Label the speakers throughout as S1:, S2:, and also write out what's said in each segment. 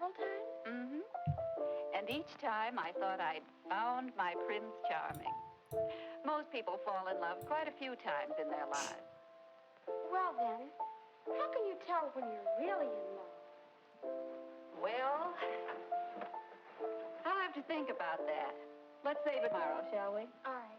S1: Several times?
S2: Mm-hmm. And each time I thought I'd found my Prince Charming. Most people fall in love quite a few times in their lives.
S1: Well, then, how can you tell when you're really in love?
S2: Well, I'll have to think about that. Let's save it tomorrow, shall we?
S1: All right.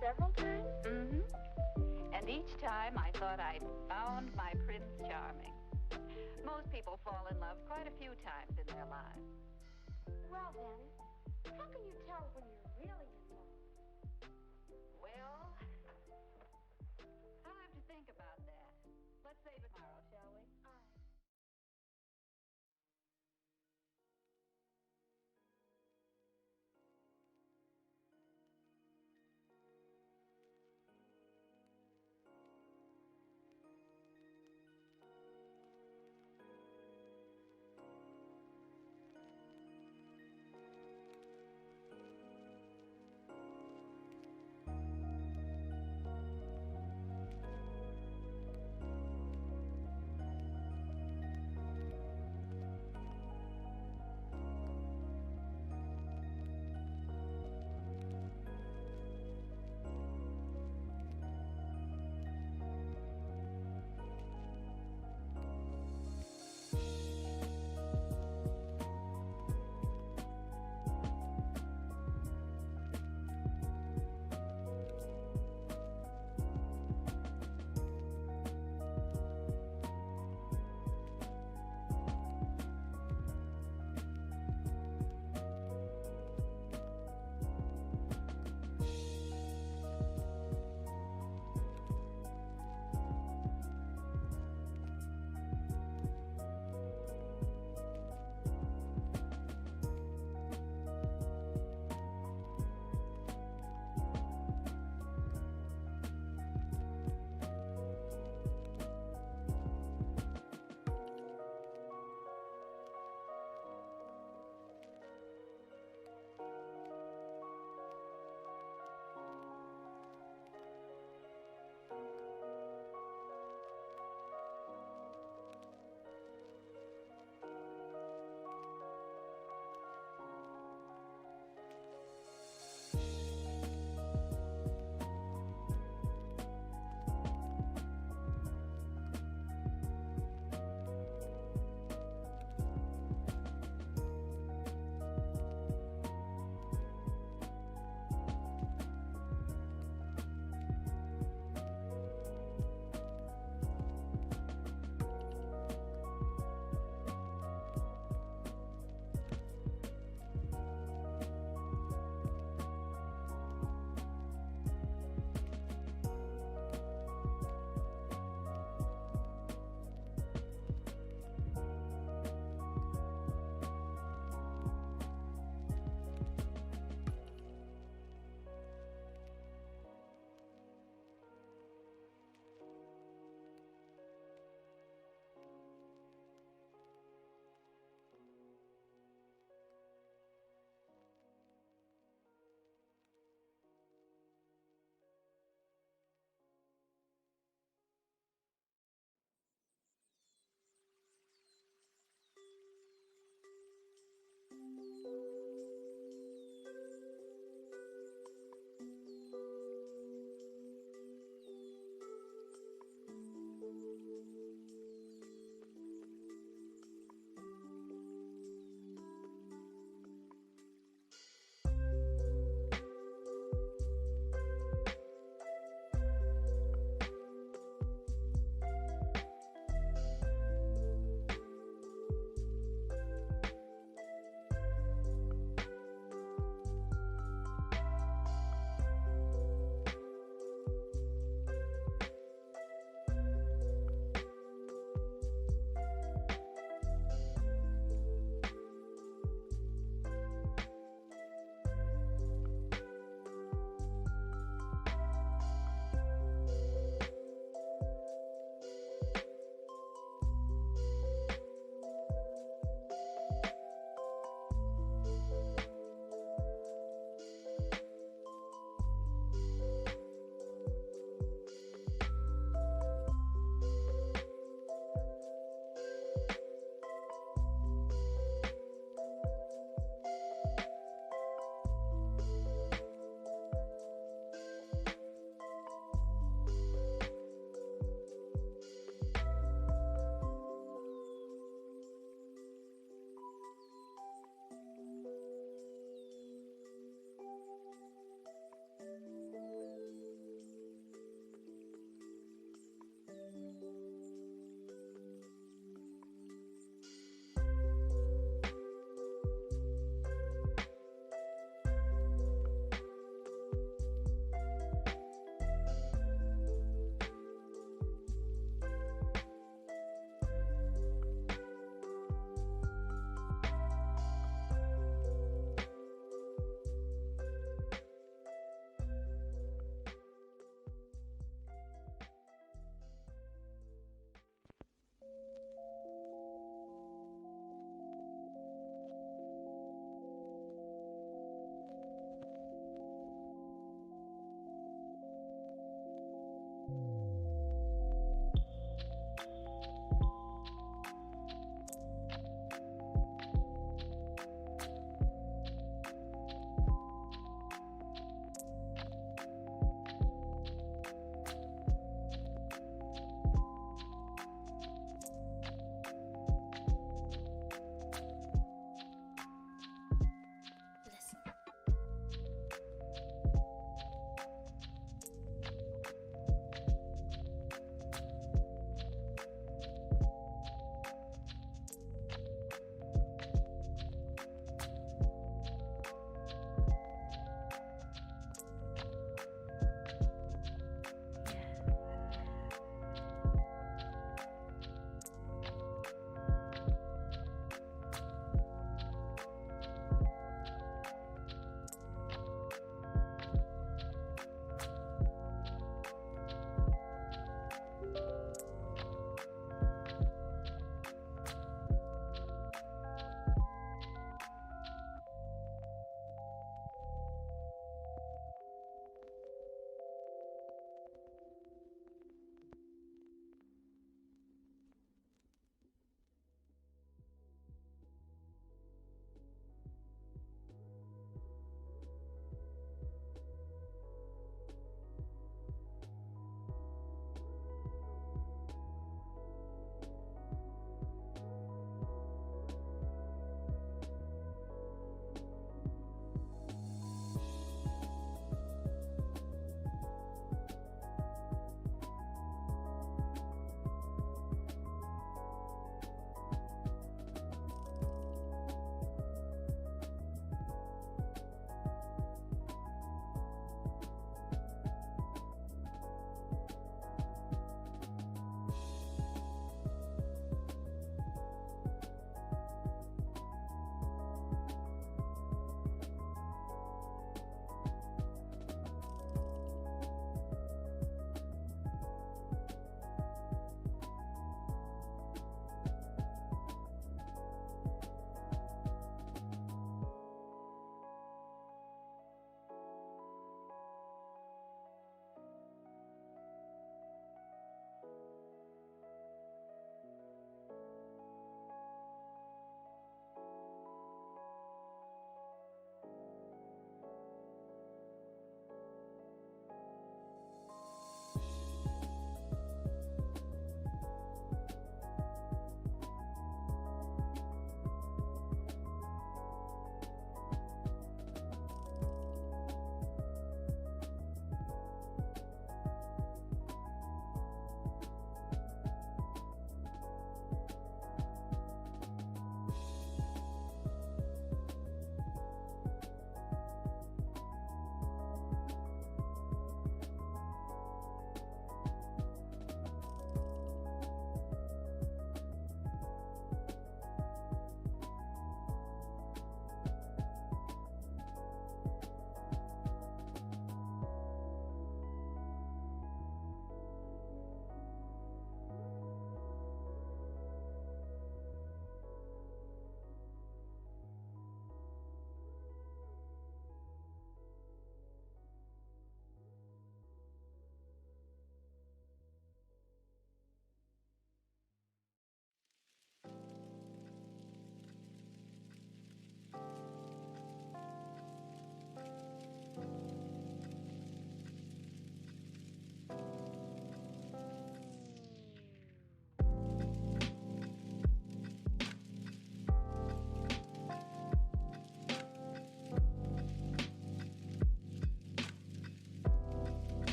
S1: Several times?
S2: Mm-hmm. And each time I thought I'd found my Prince Charming. Most people fall in love quite a few times in their lives.
S1: Well, then, how can you tell when you're really in love?
S2: Well, I'll have to think about that. Let's save it tomorrow, shall we?
S1: All right.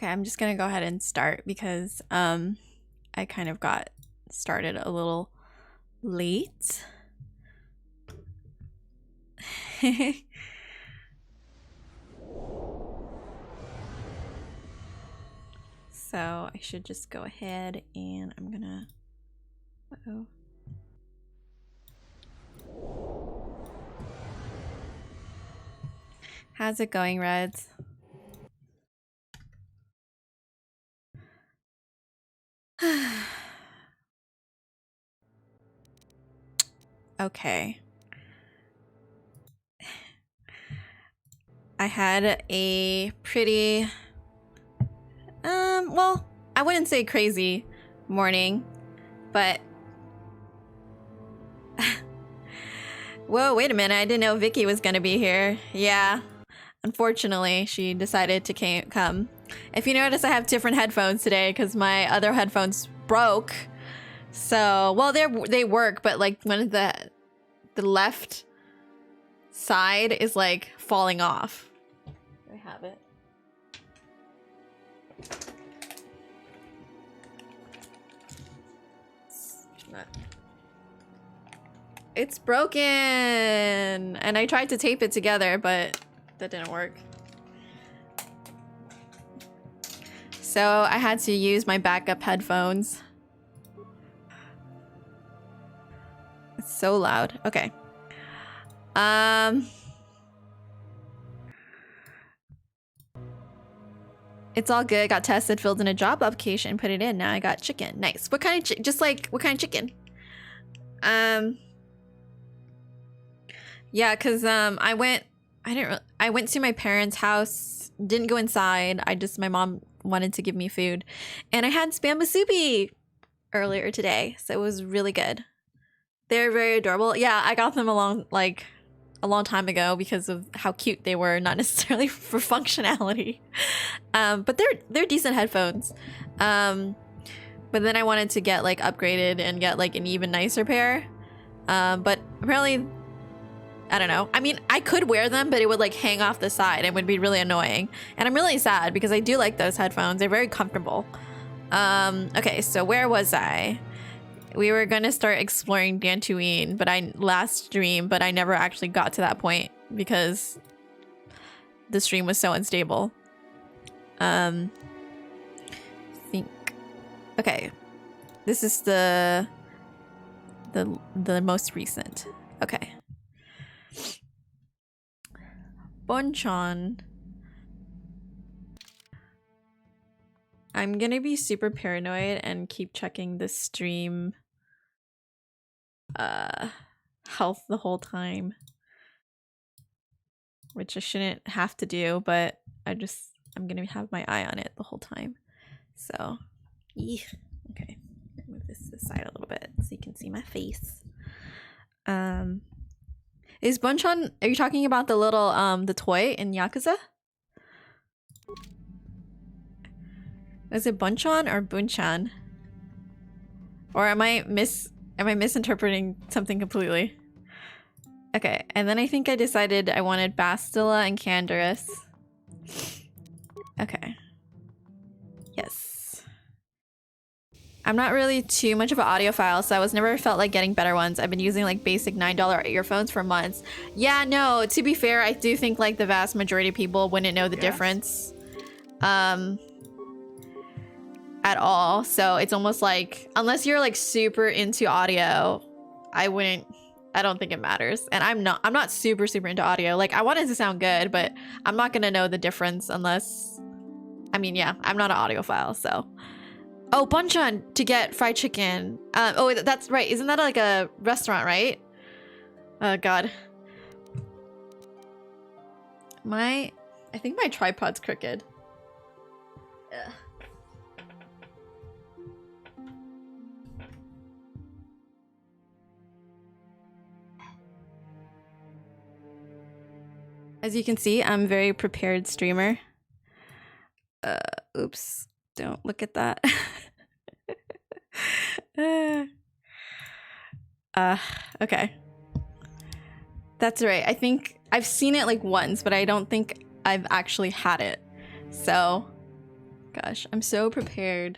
S3: Okay, I'm just gonna go ahead and start because I kind of got started a little late. So I should just go ahead and I'm gonna... Uh-oh. How's it going, Reds? Okay. I had a pretty, well, I wouldn't say crazy morning, but whoa, wait a minute. I didn't know Vicky was gonna be here. Yeah, unfortunately, she decided to come. If you notice, I have different headphones today because my other headphones broke. So, well, they work, but like when the left side is like falling off. I have it. It's broken, and I tried to tape it together, but that didn't work. So I had to use my backup headphones. It's so loud. Okay. It's all good. Got tested, filled in a job application, put it in. Now I got chicken. Nice. What kind of what kind of chicken? Yeah, cuz I went to my parents' house, didn't go inside. My mom wanted to give me food. And I had spam musubi earlier today, so it was really good. They're very adorable. Yeah, I got them a long time ago because of how cute they were, not necessarily for functionality. But they're decent headphones. But then I wanted to get like upgraded and get like an even nicer pair. But apparently, I don't know. I mean, I could wear them, but it would like hang off the side and would be really annoying. And I'm really sad because I do like those headphones. They're very comfortable. Okay, so where was I? We were gonna start exploring Dantooine, but last stream, but I never actually got to that point because the stream was so unstable. Okay, this is the most recent. Okay, Bonchon. I'm gonna be super paranoid and keep checking the stream health the whole time, which I shouldn't have to do, but I'm gonna have my eye on it the whole time. So okay, move this to the side a little bit so you can see my face. Is Bonchon, are you talking about the little the toy in Yakuza? Is it Bonchon or Bunchan? Or am I misinterpreting something completely? Okay, and then I think I decided I wanted Bastila and Canderous. Okay. Yes. I'm not really too much of an audiophile, so I never felt like getting better ones. I've been using like basic $9 earphones for months. Yeah, no, to be fair, I do think like the vast majority of people wouldn't know the difference. At all. So it's almost like, unless you're like super into audio, I don't think it matters. And I'm not super into audio. Like, I want it to sound good, but I'm not gonna know the difference unless, I mean, yeah, I'm not an audiophile, so. Oh, Bonchon to get fried chicken. Oh, that's right. Isn't that like a restaurant, right? Oh God. I think my tripod's crooked. Ugh. As you can see, I'm a very prepared streamer. Oops. Don't look at that. Okay. That's right. I think I've seen it like once, but I don't think I've actually had it. So Gosh, I'm so prepared.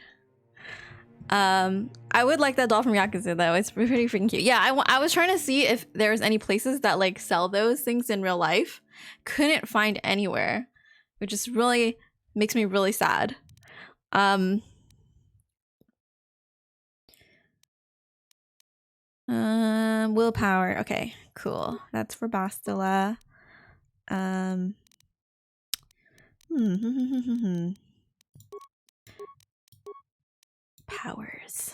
S3: I would like that doll from Yakuza though. It's pretty freaking cute. Yeah, I was trying to see if there's any places that like sell those things in real life. Couldn't find anywhere, which just really makes me really sad. Willpower. Okay, cool. That's for Bastila. Powers.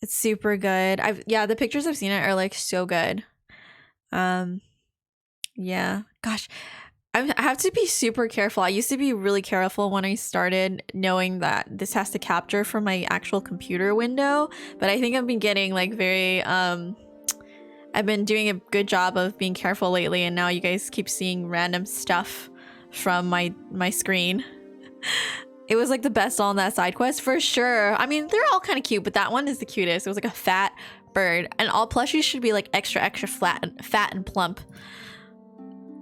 S3: It's super good. Yeah, the pictures I've seen it are like so good. Yeah. Gosh, I have to be super careful. I used to be really careful when I started knowing that this has to capture from my actual computer window, but I think I've been getting like very I've been doing a good job of being careful lately, and now you guys keep seeing random stuff from my screen. It was like the best doll in that side quest for sure. I mean, they're all kind of cute, but that one is the cutest. It was like a fat bird, and all plushies should be like extra fat and plump,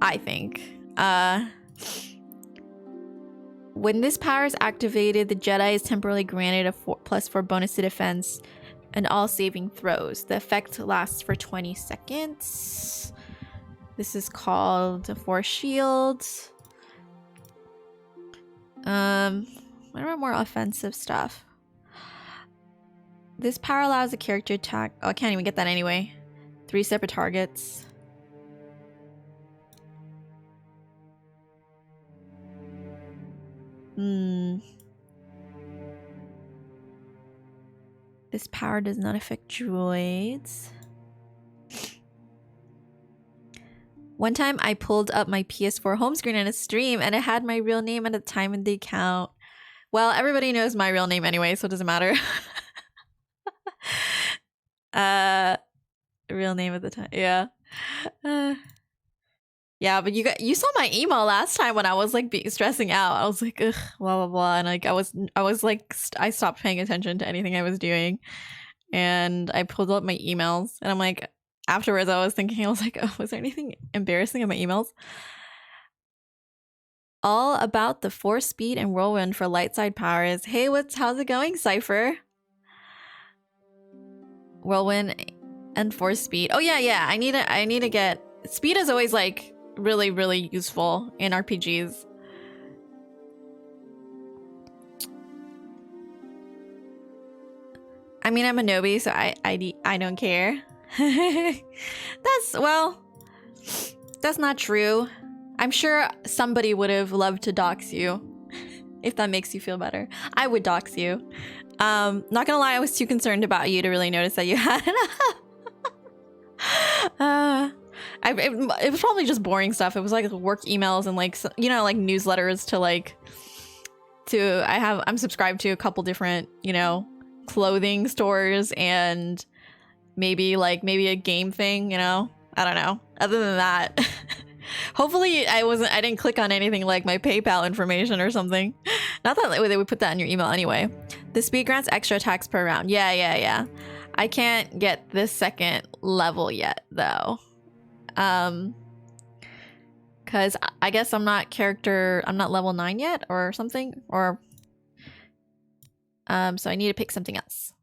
S3: I think. When this power is activated, the Jedi is temporarily granted a +4 bonus to defense and all saving throws. The effect lasts for 20 seconds. This is called Force Shield. What about more offensive stuff? This power allows a character to attack. Oh, I can't even get that anyway. 3 separate targets. This power does not affect droids. One time I pulled up my PS4 home screen in a stream and it had my real name at the time in the account. Well, everybody knows my real name anyway, so it doesn't matter. Real name at the time. Yeah. Yeah, but you saw my email last time when I was like stressing out. I was like, ugh, blah blah blah, and like I was like I stopped paying attention to anything I was doing, and I pulled up my emails, and I'm like, afterwards I was thinking, I was like, oh, was there anything embarrassing in my emails? All about the force speed and whirlwind for light side powers. Hey, how's it going, Cypher? Whirlwind and force speed. Oh yeah. I need to get speed is always like really useful in RPGs. I mean, I'm a newbie, so I don't care. That's not true. I'm sure somebody would have loved to dox you. If that makes you feel better, I would dox you. Not gonna lie, I was too concerned about you to really notice that you had it was probably just boring stuff. It was like work emails and like, you know, like newsletters to I'm subscribed to a couple different, you know, clothing stores and maybe a game thing, you know. I don't know. Other than that, hopefully I didn't click on anything like my PayPal information or something. Not that they would put that in your email anyway. The speed grants extra attacks per round. Yeah. I can't get the second level yet though. Cause I guess I'm not level 9 yet or something, or so I need to pick something else.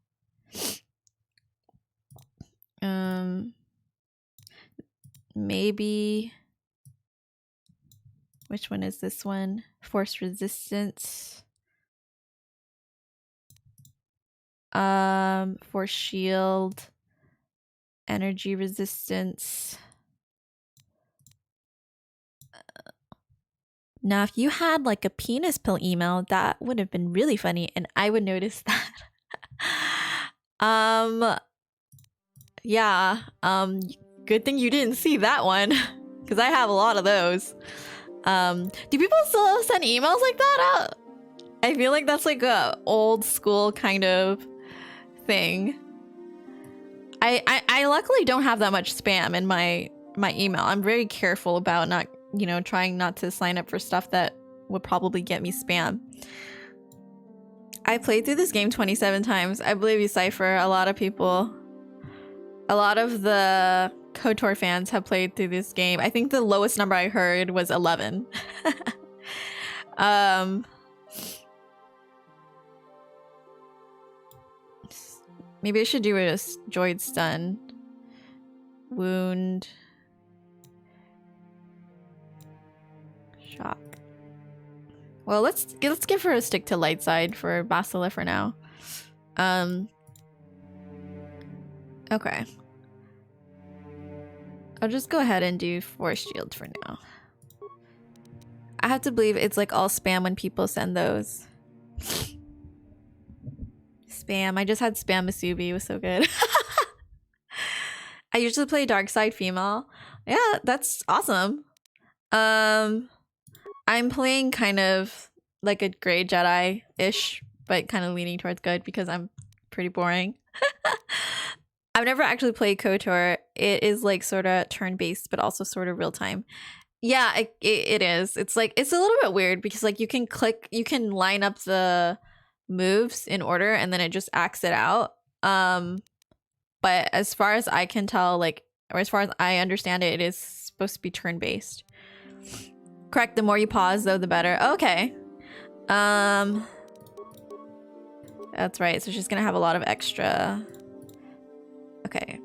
S3: Maybe, which one is this one? Force resistance. Force shield. Energy resistance. Now, if you had like a penis pill email, that would have been really funny, and I would notice that. Yeah. Good thing you didn't see that one, because I have a lot of those. Do people still send emails like that out? I feel like that's like a old school kind of thing. I luckily don't have that much spam in my email. I'm very careful about not, you know, trying not to sign up for stuff that would probably get me spam. I played through this game 27 times. I believe you, Cypher. A lot of the KOTOR fans have played through this game. I think the lowest number I heard was 11. Maybe I should do a Droid stun. Wound. Shock. Well, let's give her a stick to light side for Bastila for now. Okay. I'll just go ahead and do Force Shield for now. I have to believe it's like all spam when people send those. Spam. I just had spam Masubi. It was so good. I usually play Dark Side female. Yeah, that's awesome. I'm playing kind of like a gray Jedi-ish, but kind of leaning towards good because I'm pretty boring. I've never actually played KOTOR. It is like sort of turn-based, but also sort of real-time. Yeah, it is. It's like, it's a little bit weird because like you can line up the moves in order and then it just acts it out. But as far as I can tell, like, or as far as I understand it, it is supposed to be turn-based. Correct, the more you pause though, the better. Okay. That's right, so she's gonna have a lot of extra. Okay.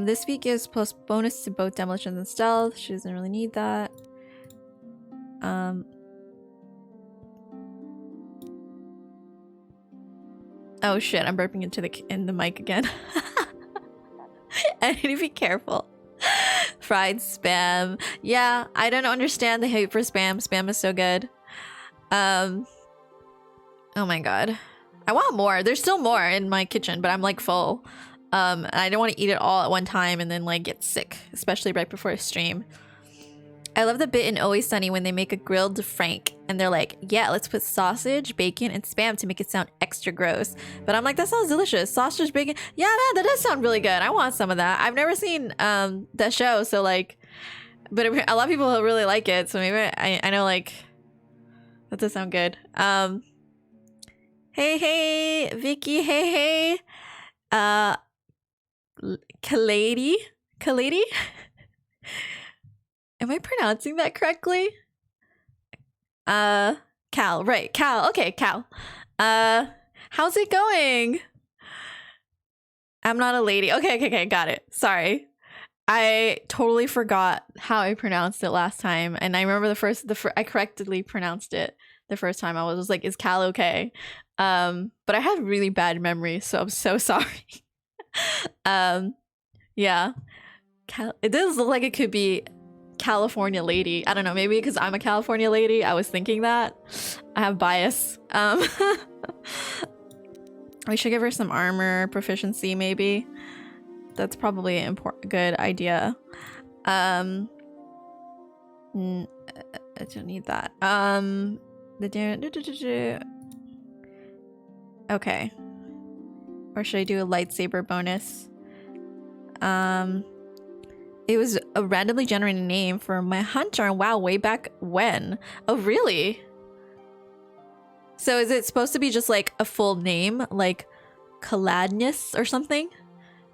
S3: This week gives plus bonus to both demolitions and stealth. She doesn't really need that. Oh shit, I'm burping into the mic again. I need to be careful. Fried spam. Yeah, I don't understand the hate for spam. Spam is so good. Oh my god. I want more. There's still more in my kitchen, but I'm like full. And I don't want to eat it all at one time and then like get sick, especially right before a stream. I love the bit in Always Sunny when they make a grilled frank and they're like, yeah, let's put sausage, bacon, and spam to make it sound extra gross. But I'm like, that sounds delicious. Sausage, bacon. Yeah, that does sound really good. I want some of that. I've never seen that show, so like, but a lot of people really like it. So maybe I know like, that does sound good. Hey, Vicky. Hey. Kalady? Am I pronouncing that correctly? Cal, right, Cal. Okay, Cal. How's it going? I'm not a lady. Okay, got it. Sorry. I totally forgot how I pronounced it last time. And I remember I correctly pronounced it the first time. I was like, is Cal okay? But I have really bad memory, so I'm so sorry. Yeah. It does look like it could be California lady. I don't know, maybe because I'm a California lady, I was thinking that. I have bias. We should give her some armor proficiency, maybe. That's probably an good idea. I don't need that. Okay. Or should I do a lightsaber bonus? It was a randomly generated name for my hunter, and wow, way back when. Oh, really? So is it supposed to be just like a full name, like Caladnus or something?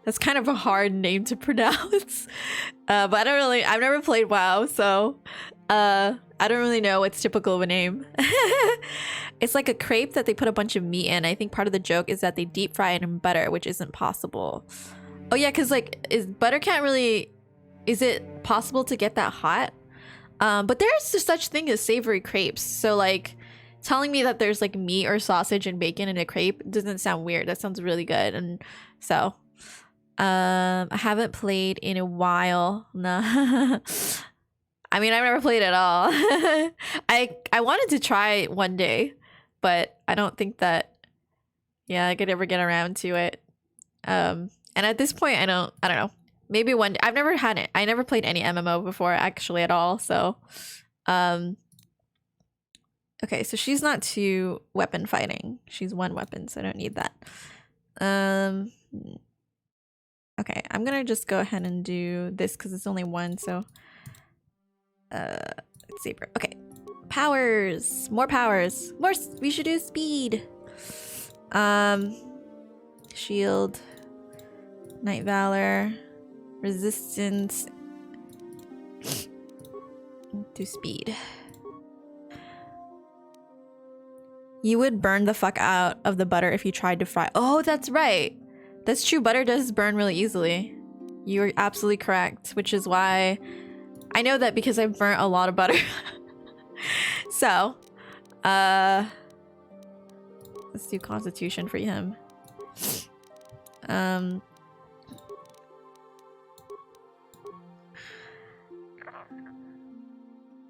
S3: That's kind of a hard name to pronounce. But I've never played WoW, so I don't really know what's typical of a name. It's like a crepe that they put a bunch of meat in. I think part of the joke is that they deep fry it in butter, which isn't possible. Oh yeah, because like, is it possible to get that hot? But there's such thing as savory crepes. So like, telling me that there's like meat or sausage and bacon in a crepe doesn't sound weird. That sounds really good. And so, I haven't played in a while. No. I mean, I've never played at all. I wanted to try one day, but I don't think that, yeah, I could ever get around to it. And at this point, I don't know. Maybe one day. I've never had it. I never played any MMO before actually at all. So, okay, so she's not two weapon fighting. She's one weapon, so I don't need that. Okay, I'm gonna just go ahead and do this because it's only one, so saber. Okay. Powers. More powers. More we should do speed. Shield. Night Valor. Resistance. Do speed. You would burn the fuck out of the butter if you tried to fry. Oh, that's right. That's true. Butter does burn really easily. You're absolutely correct, which is why I know that because I've burnt a lot of butter. So, let's do Constitution for him.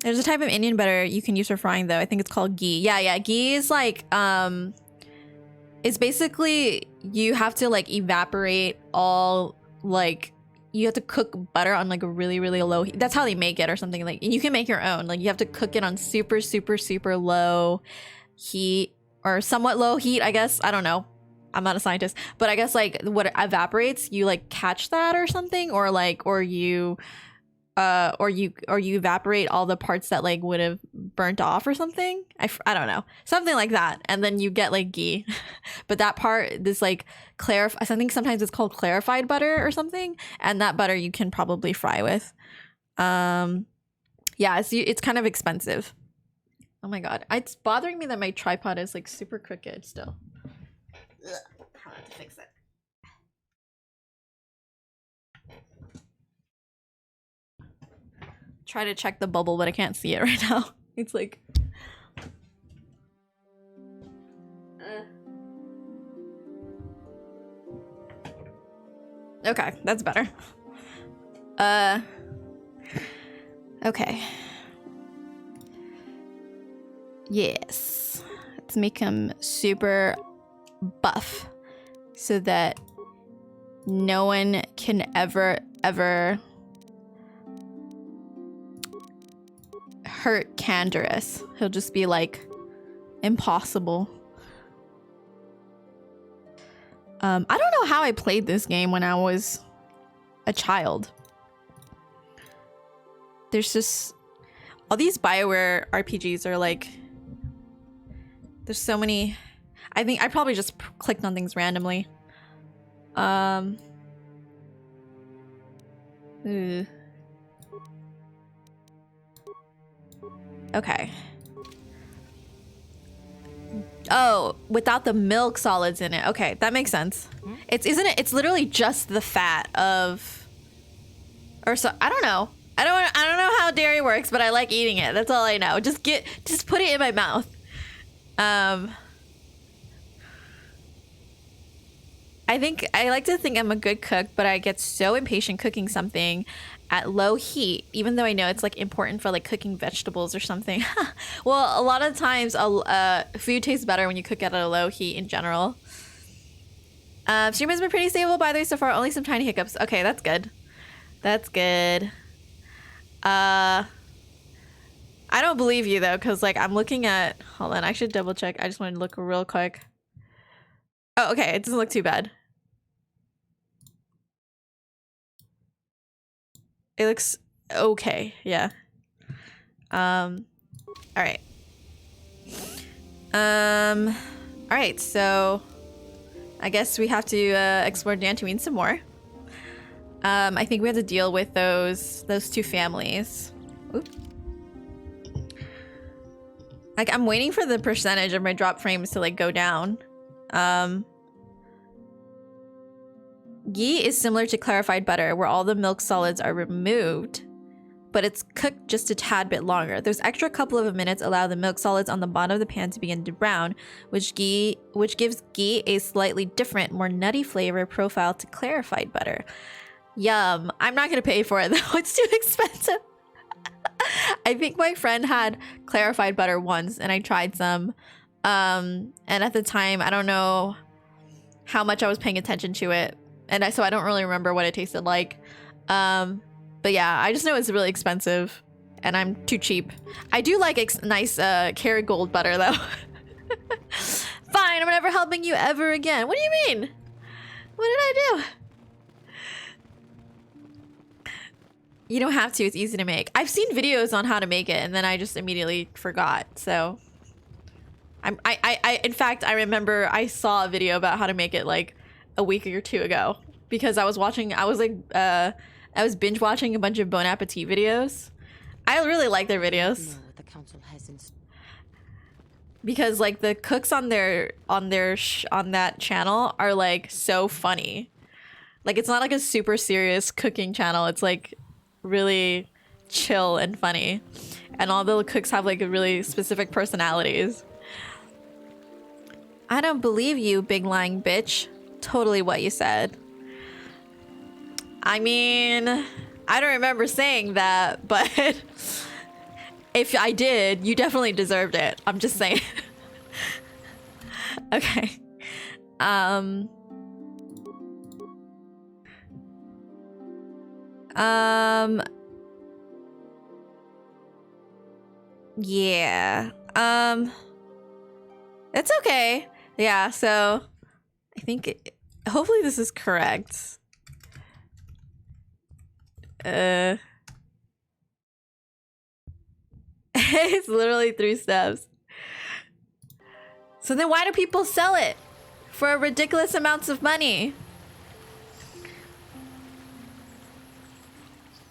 S3: There's a type of Indian butter you can use for frying though. I think it's called ghee. Yeah, ghee is like, it's basically, you have to like evaporate all, like, you have to cook butter on like a really, really low heat. That's how they make it or something. Like, and you can make your own. Like, you have to cook it on super, super, super low heat or somewhat low heat, I guess. I don't know. I'm not a scientist, but I guess like what evaporates, you like catch that or something, or like, or you evaporate all the parts that like would have burnt off or something. I don't know, something like that, and then you get like ghee. But that part, this like I think sometimes it's called clarified butter or something, and that butter you can probably fry with. Yeah, it's kind of expensive. Oh my god, it's bothering me that my tripod is like super crooked still. Ugh, how to fix it. Try to check the bubble, but I can't see it right now. It's like okay, that's better. Okay. Yes. Let's make him super buff so that no one can ever hurt Canderous. He'll just be like impossible. I don't know how I played this game when I was a child. There's just all these BioWare RPGs are like, there's so many. I think I probably just clicked on things randomly. Okay. Oh, without the milk solids in it. Okay, that makes sense. Isn't it? It's literally just the fat of, or so I don't know. I don't know how dairy works, but I like eating it. That's all I know. Just put it in my mouth. I like to think I'm a good cook, but I get so impatient cooking something at low heat, even though I know it's like important for like cooking vegetables or something. Well, a lot of times food tastes better when you cook it at a low heat in general. Stream has been pretty stable by the way so far, only some tiny hiccups. Okay, that's good. That's good. I don't believe you though, because like I'm looking at, hold on, I should double check. I just wanted to look real quick. Oh, okay, it doesn't look too bad. It looks okay, yeah. All right. All right, so I guess we have to explore Dantooine some more. I think we have to deal with those two families. Oop. Like, I'm waiting for the percentage of my drop frames to like go down. Ghee is similar to clarified butter, where all the milk solids are removed, but it's cooked just a tad bit longer. Those extra couple of minutes allow the milk solids on the bottom of the pan to begin to brown, which gives ghee a slightly different, more nutty flavor profile to clarified butter. Yum. I'm not gonna pay for it though. It's too expensive. I think my friend had clarified butter once and I tried some. And at the time, I don't know how much I was paying attention to it. And so I don't really remember what it tasted like. But yeah, I just know it's really expensive and I'm too cheap. I do like nice Kerrygold butter though. Fine, I'm never helping you ever again. What do you mean? What did I do? You don't have to, it's easy to make. I've seen videos on how to make it and then I just immediately forgot, so. In fact, I remember I saw a video about how to make it like a week or two ago because I was binge watching a bunch of Bon Appetit videos. I really like their videos.
S4: No, the council has
S3: because like the cooks on that channel are like so funny. Like it's not like a super serious cooking channel. It's like really chill and funny. And all the cooks have like really specific personalities. I don't believe you, big lying bitch. Totally what you said. I mean, I don't remember saying that, but if I did, you definitely deserved it. I'm just saying. Okay. Yeah. It's okay. Yeah, so I think hopefully this is correct. It's literally 3 steps. So then why do people sell it for ridiculous amounts of money?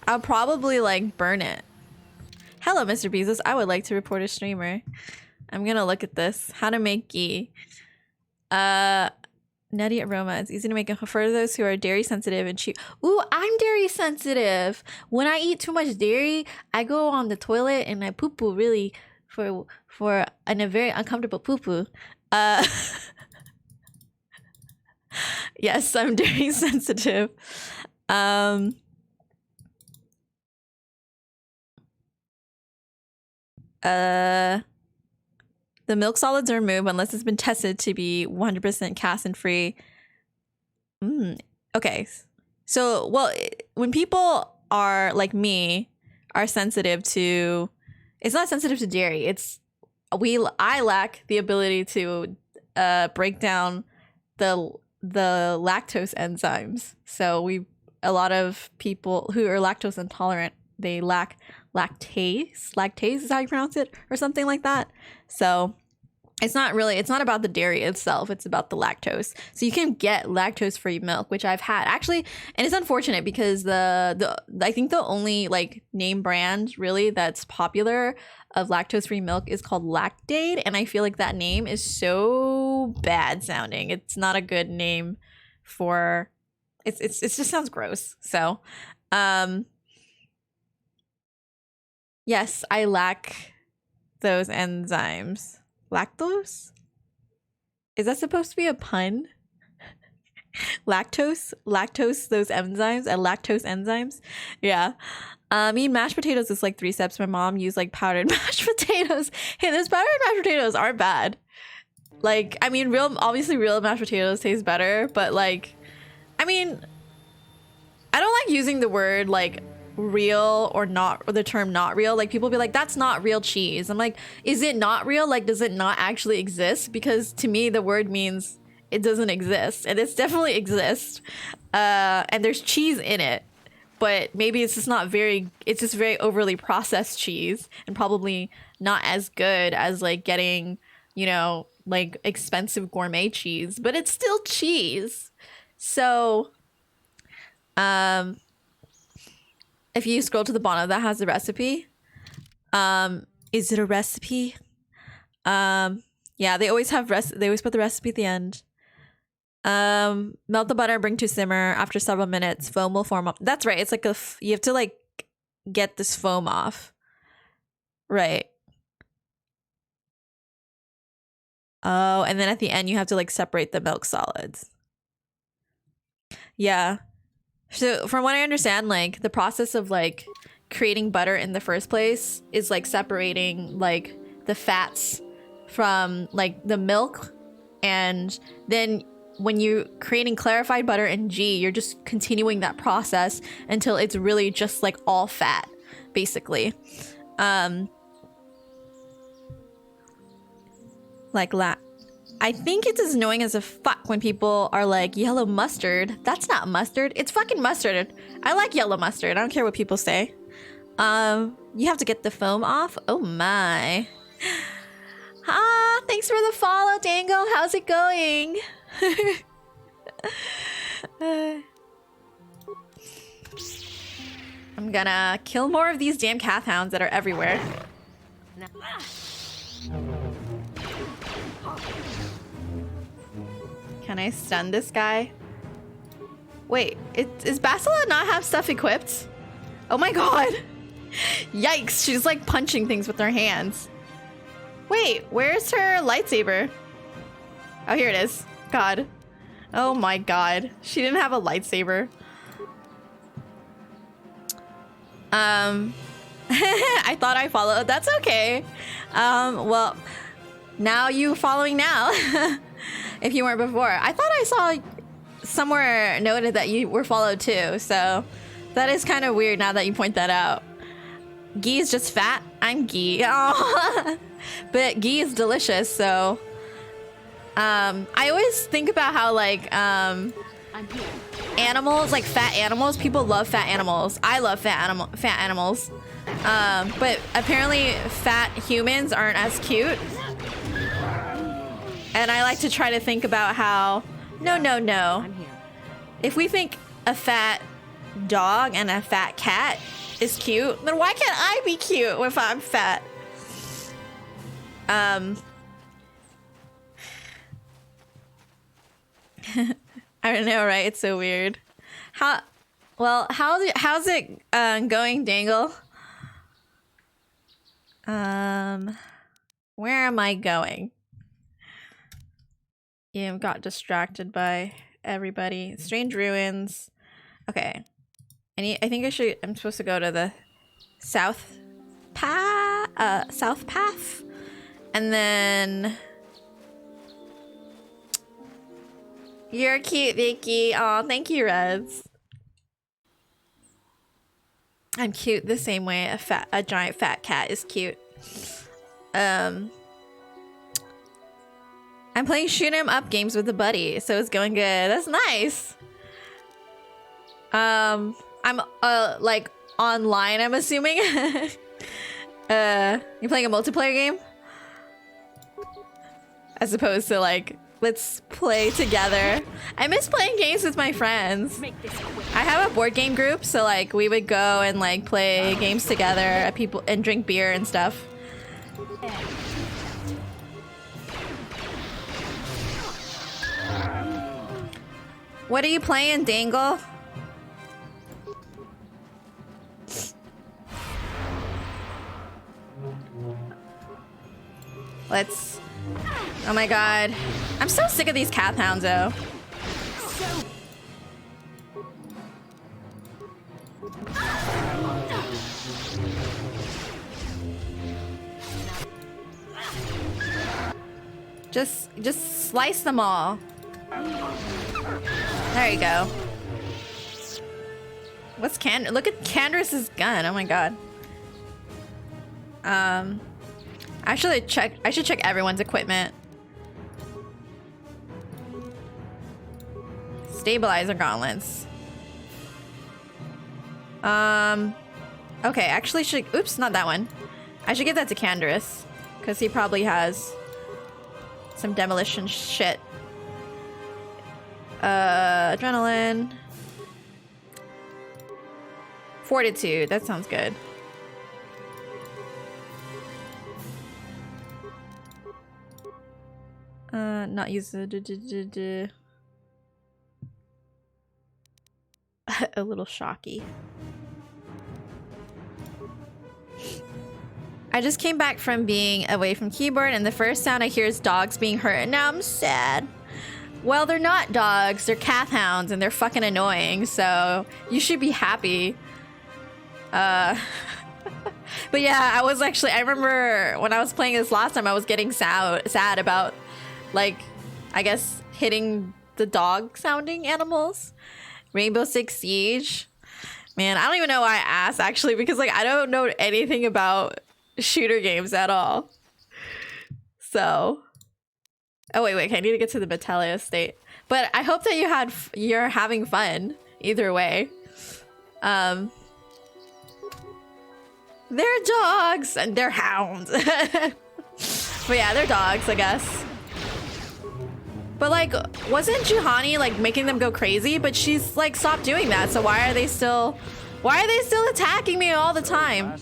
S3: I'll probably like burn it. Hello, Mr. Bezos. I would like to report a streamer. I'm gonna look at this. How to make ghee. Nutty aroma. It's easy to make for those who are dairy sensitive and cheap. Ooh, I'm dairy sensitive. When I eat too much dairy, I go on the toilet and I poo poo really for in a very uncomfortable poo poo. Yes, I'm dairy sensitive. The milk solids are removed unless it's been tested to be 100% casein free. Okay. So, well, when people are like me, are sensitive to, it's not sensitive to dairy. It's I lack the ability to break down the lactose enzymes. So a lot of people who are lactose intolerant, they lack lactase. Lactase is how you pronounce it, or something like that. So it's not about the dairy itself, it's about the lactose. So you can get lactose-free milk, which I've had actually, and it's unfortunate because I think the only like name brand really that's popular of lactose-free milk is called Lactaid, and I feel like that name is so bad sounding. It's not a good name for it just sounds gross. So yes, I lack those enzymes. Lactose? Is that supposed to be a pun? Lactose, those enzymes, and lactose enzymes. Yeah. I mean, mashed potatoes is like 3 steps. My mom used like powdered mashed potatoes. Hey, those powdered mashed potatoes aren't bad. Like, I mean, obviously real mashed potatoes taste better, but like, I mean, I don't like using the word like real or not, or the term not real. Like people be like, that's not real cheese. I'm like, is it not real? Like, does it not actually exist? Because to me the word means it doesn't exist, and it's definitely exists, and there's cheese in it, but maybe it's just very overly processed cheese, and probably not as good as like getting, you know, like expensive gourmet cheese, but it's still cheese. So if you scroll to the bottom, that has the recipe. Is it a recipe? Yeah, they always have they always put the recipe at the end. Melt the butter, bring to simmer. After several minutes, foam will form up. That's right. It's like you have to like get this foam off. Right. Oh, and then at the end you have to like separate the milk solids. Yeah. So from what I understand, like the process of like creating butter in the first place is like separating like the fats from like the milk, and then when you're creating clarified butter in ghee, you're just continuing that process until it's really just like all fat, basically. I think it's as annoying as a fuck when people are like, yellow mustard. That's not mustard. It's fucking mustard. I like yellow mustard. I don't care what people say. You have to get the foam off. Oh my. Ah, thanks for the follow, Dango. How's it going? I'm gonna kill more of these damn cat hounds that are everywhere. Can I stun this guy? Wait, is Basila not have stuff equipped? Oh my god! Yikes, she's like punching things with her hands. Wait, where's her lightsaber? Oh, here it is. God. Oh my god. She didn't have a lightsaber. I thought I followed. That's okay. Well, now you following now. If you weren't before. I thought I saw somewhere noted that you were followed too, so that is kind of weird now that you point that out. Ghee is just fat. I'm ghee. Oh. But ghee is delicious, so I always think about how like animals, like fat animals, people love fat animals. I love fat animals. But apparently fat humans aren't as cute. And I like to try to think about how no. If we think a fat dog and a fat cat is cute, then why can't I be cute if I'm fat? I don't know, right? It's so weird. How's it going, Dangle? Where am I going? You got distracted by everybody. Strange ruins. Okay. I think I'm supposed to go to the south path. And then you're cute, Vicky. Aw, thank you, Reds. I'm cute the same way a giant fat cat is cute. I'm playing shoot 'em up games with a buddy, so it's going good. That's nice. I'm like online, I'm assuming. You playing a multiplayer game? As opposed to like, let's play together. I miss playing games with my friends. I have a board game group, so like we would go and like play games together at people and drink beer and stuff. What are you playing, Dangle? Let's... Oh my god. I'm so sick of these Kath hounds, though. Just slice them all. There you go. What's look at Candace's gun. Oh my god. I should check everyone's equipment. Stabilizer gauntlets. Okay, actually oops, not that one. I should give that to Candace, because he probably has some demolition shit. Adrenaline. Fortitude, that sounds good. Not use the a little shocky. I just came back from being away from keyboard and the first sound I hear is dogs being hurt and now I'm sad. Well, they're not dogs, they're Kath hounds and they're fucking annoying, so you should be happy. But yeah, I remember when I was playing this last time, I was getting sad about, like, I guess hitting the dog sounding animals. Rainbow Six Siege. Man, I don't even know why I asked, actually, because, like, I don't know anything about shooter games at all. So... Oh, wait, okay, I need to get to the Battaglia state. But I hope that you're having fun, either way. They're dogs, and they're hounds. But yeah, they're dogs, I guess. But, like, wasn't Juhani, like, making them go crazy? But she's, like, stopped doing that, so why are they still attacking me all the time?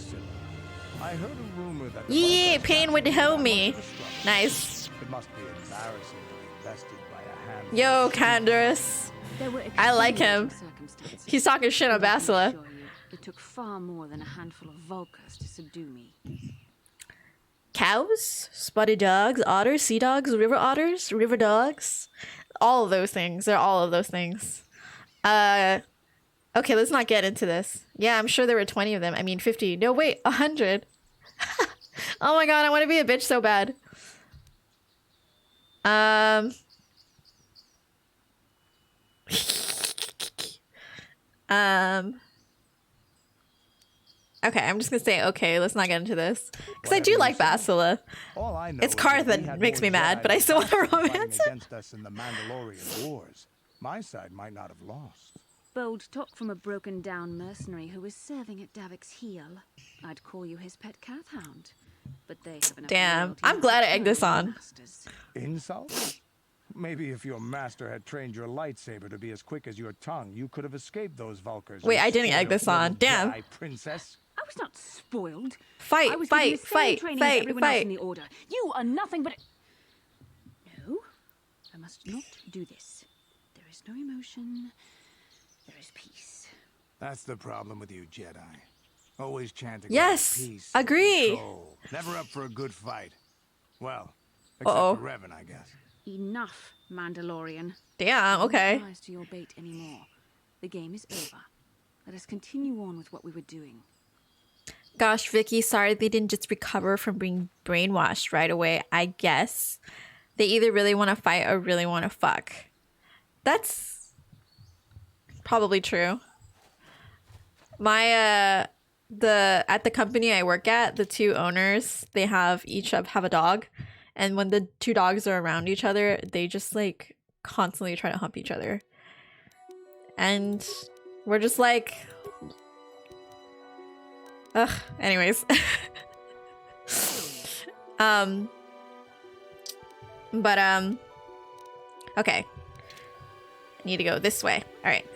S3: Yeah, pain would help me. Nice.
S4: It must be embarrassing to be bested by a hand.
S3: Yo, Candace. I like him. He's talking shit on Basila.
S5: It took far more than a handful of Vulkars to subdue me.
S3: Cows, spotted dogs, otters, sea dogs, river dogs. All of those things. They're all of those things. Okay, let's not get into this. Yeah, I'm sure there were 20 of them. I mean, 50. No, wait, 100. Oh my god, I want to be a bitch so bad. Okay, I'm just gonna say okay, let's not get into this. Because I do like Basila. It's Karth that makes me mad, but I still want to romance him.
S4: Against us in the Mandalorian wars. My side might not have lost.
S5: Bold talk from a broken down mercenary who was serving at Davik's heel. I'd call you his pet cat hound. But they have enough.
S3: Damn, I'm glad I egged this on.
S4: Insult? Maybe if your master had trained your lightsaber to be as quick as your tongue, you could have escaped those Vulkars.
S3: Wait, I didn't egg this on. Damn.
S4: Princess.
S5: I was not spoiled.
S3: Fight,
S5: I was
S3: fight,
S5: fight,
S3: fight,
S5: else
S3: fight,
S5: in
S3: fight.
S5: the order. You are nothing but. No, I must not do this. There is no emotion. There is peace.
S4: That's the problem with you, Jedi. Always chanting
S3: Yes,
S4: peace.
S3: agree.
S4: Control. Never up for a good fight. Well, except for Revan, I guess.
S5: Enough, Mandalorian.
S3: Damn, okay.
S5: Don't rise to your bait anymore. The game is over. Let us continue on with what we were doing.
S3: Gosh, Vicky, sorry they didn't just recover from being brainwashed right away. I guess they either really want to fight or really want to fuck. That's probably true. My at the company I work at, the two owners, they each have a dog, and when the two dogs are around each other, they just like constantly try to hump each other. And we're just like, ugh, anyways. Okay. I need to go this way. All right.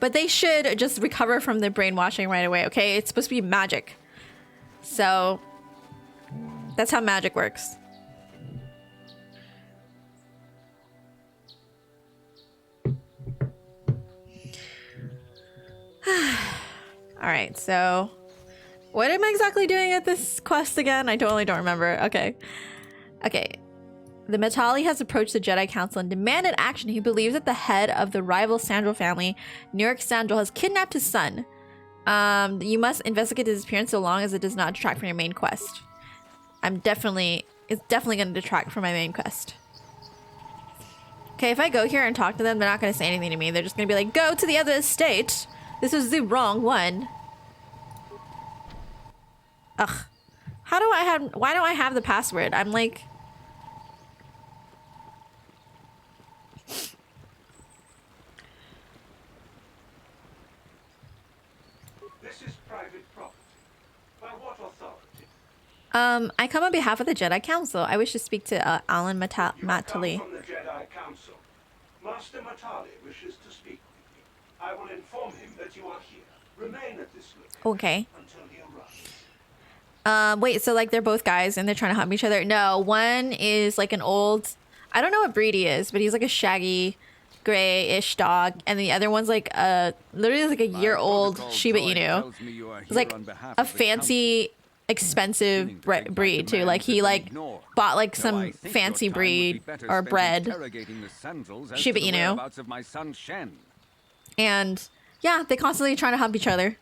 S3: But they should just recover from the brainwashing right away, okay? It's supposed to be magic. So that's how magic works. Alright, so what am I exactly doing at this quest again? I totally don't remember. Okay. Okay. The Matali has approached the Jedi Council and demanded action. He believes that the head of the rival Sandral family, New York Sandral, has kidnapped his son. You must investigate his disappearance so long as it does not detract from your main quest. It's definitely going to detract from my main quest. Okay, if I go here and talk to them, they're not going to say anything to me. They're just going to be like, go to the other estate. This was the wrong one. Ugh. Why don't I have the password? I'm like...
S4: This is private property. By what authority?
S3: I come on behalf of the Jedi Council. I wish to speak to Alan Matali.
S4: From the Jedi Council. Master Matali wishes to speak with you. I will inform him that you are here. Remain at this location
S3: Okay.
S4: until he arrives.
S3: Wait, so like they're both guys and they're trying to hump each other? No, one is like an old, I don't know what breed he is, but he's like a shaggy, grayish dog, and the other one's like literally like a year-old Shiba Inu. It's like a fancy, expensive breed too. Like he like bought like some fancy breed or bred Shiba Inu. And yeah, they constantly trying to hump each other.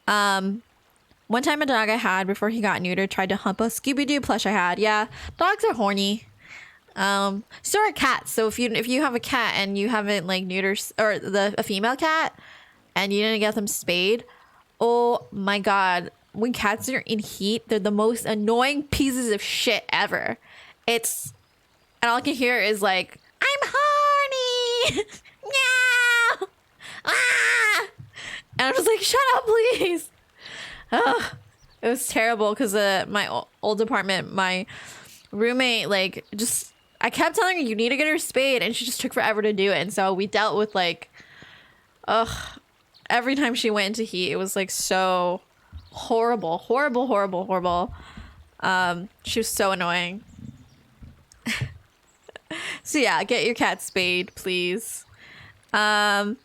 S3: One time a dog I had before he got neutered tried to hump a Scooby-Doo plush I had. Yeah, dogs are horny. So are cats. So if you have a cat and you haven't like neutered or a female cat and you didn't get them spayed, oh my god, when cats are in heat, they're the most annoying pieces of shit ever. And all I can hear is like, I'm horny. Meow. Ah! And I'm just like, shut up, please. Ugh. It was terrible because my old apartment, my roommate, like, just, I kept telling her, you need to get her spayed, and she just took forever to do it. And so we dealt with, like, every time she went into heat, it was, like, so Horrible, horrible, horrible, horrible. She was so annoying. So yeah, get your cat spayed, please. Why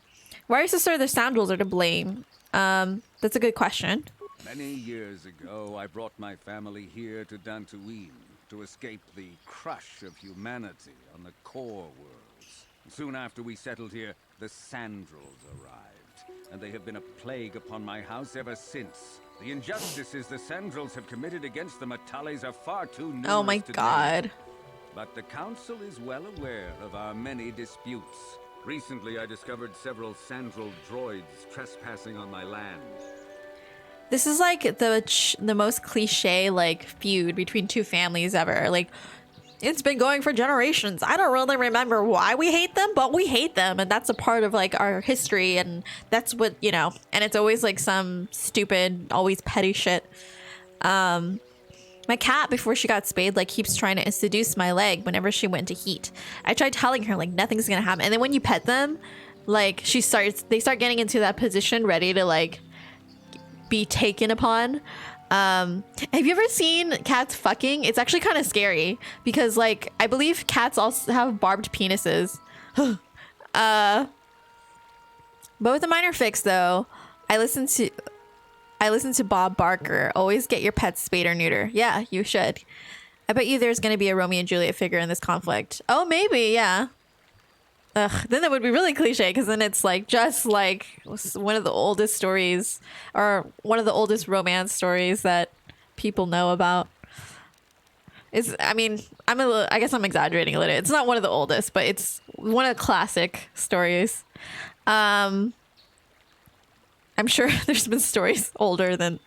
S3: are sister the scoundrels are to blame? That's a good question.
S6: Many years ago, I brought my family here to Dantooine to escape the crush of humanity on the core worlds. Soon after we settled here, the Sandrels arrived, and they have been a plague upon my house ever since. The injustices the Sandrels have committed against the Matales are far too numerous.
S3: Oh my god.
S6: But the council is well aware of our many disputes. Recently, I discovered several Sandrel droids trespassing on my land.
S3: This is like the most cliche like feud between two families ever. Like, it's been going for generations. I don't really remember why we hate them, but we hate them, and that's a part of like our history, and that's what, you know. And it's always like some stupid, always petty shit. My cat, before she got spayed, like keeps trying to seduce my leg whenever she went to heat. I tried telling her like nothing's gonna happen, and then when you pet them, like they start getting into that position ready to like be taken upon. Have you ever seen cats fucking? It's actually kind of scary because like I believe cats also have barbed penises. But with a minor fix though, I listened to Bob Barker. Always get your pets spayed or neuter. Yeah, you should. I bet you there's going to be a Romeo and Juliet figure in this conflict. Oh, maybe, yeah. Ugh, then that would be really cliche because then it's like just like one of the oldest stories or one of the oldest romance stories that people know about. I mean, I guess I'm exaggerating a little. It's not one of the oldest, but it's one of the classic stories. I'm sure there's been stories older than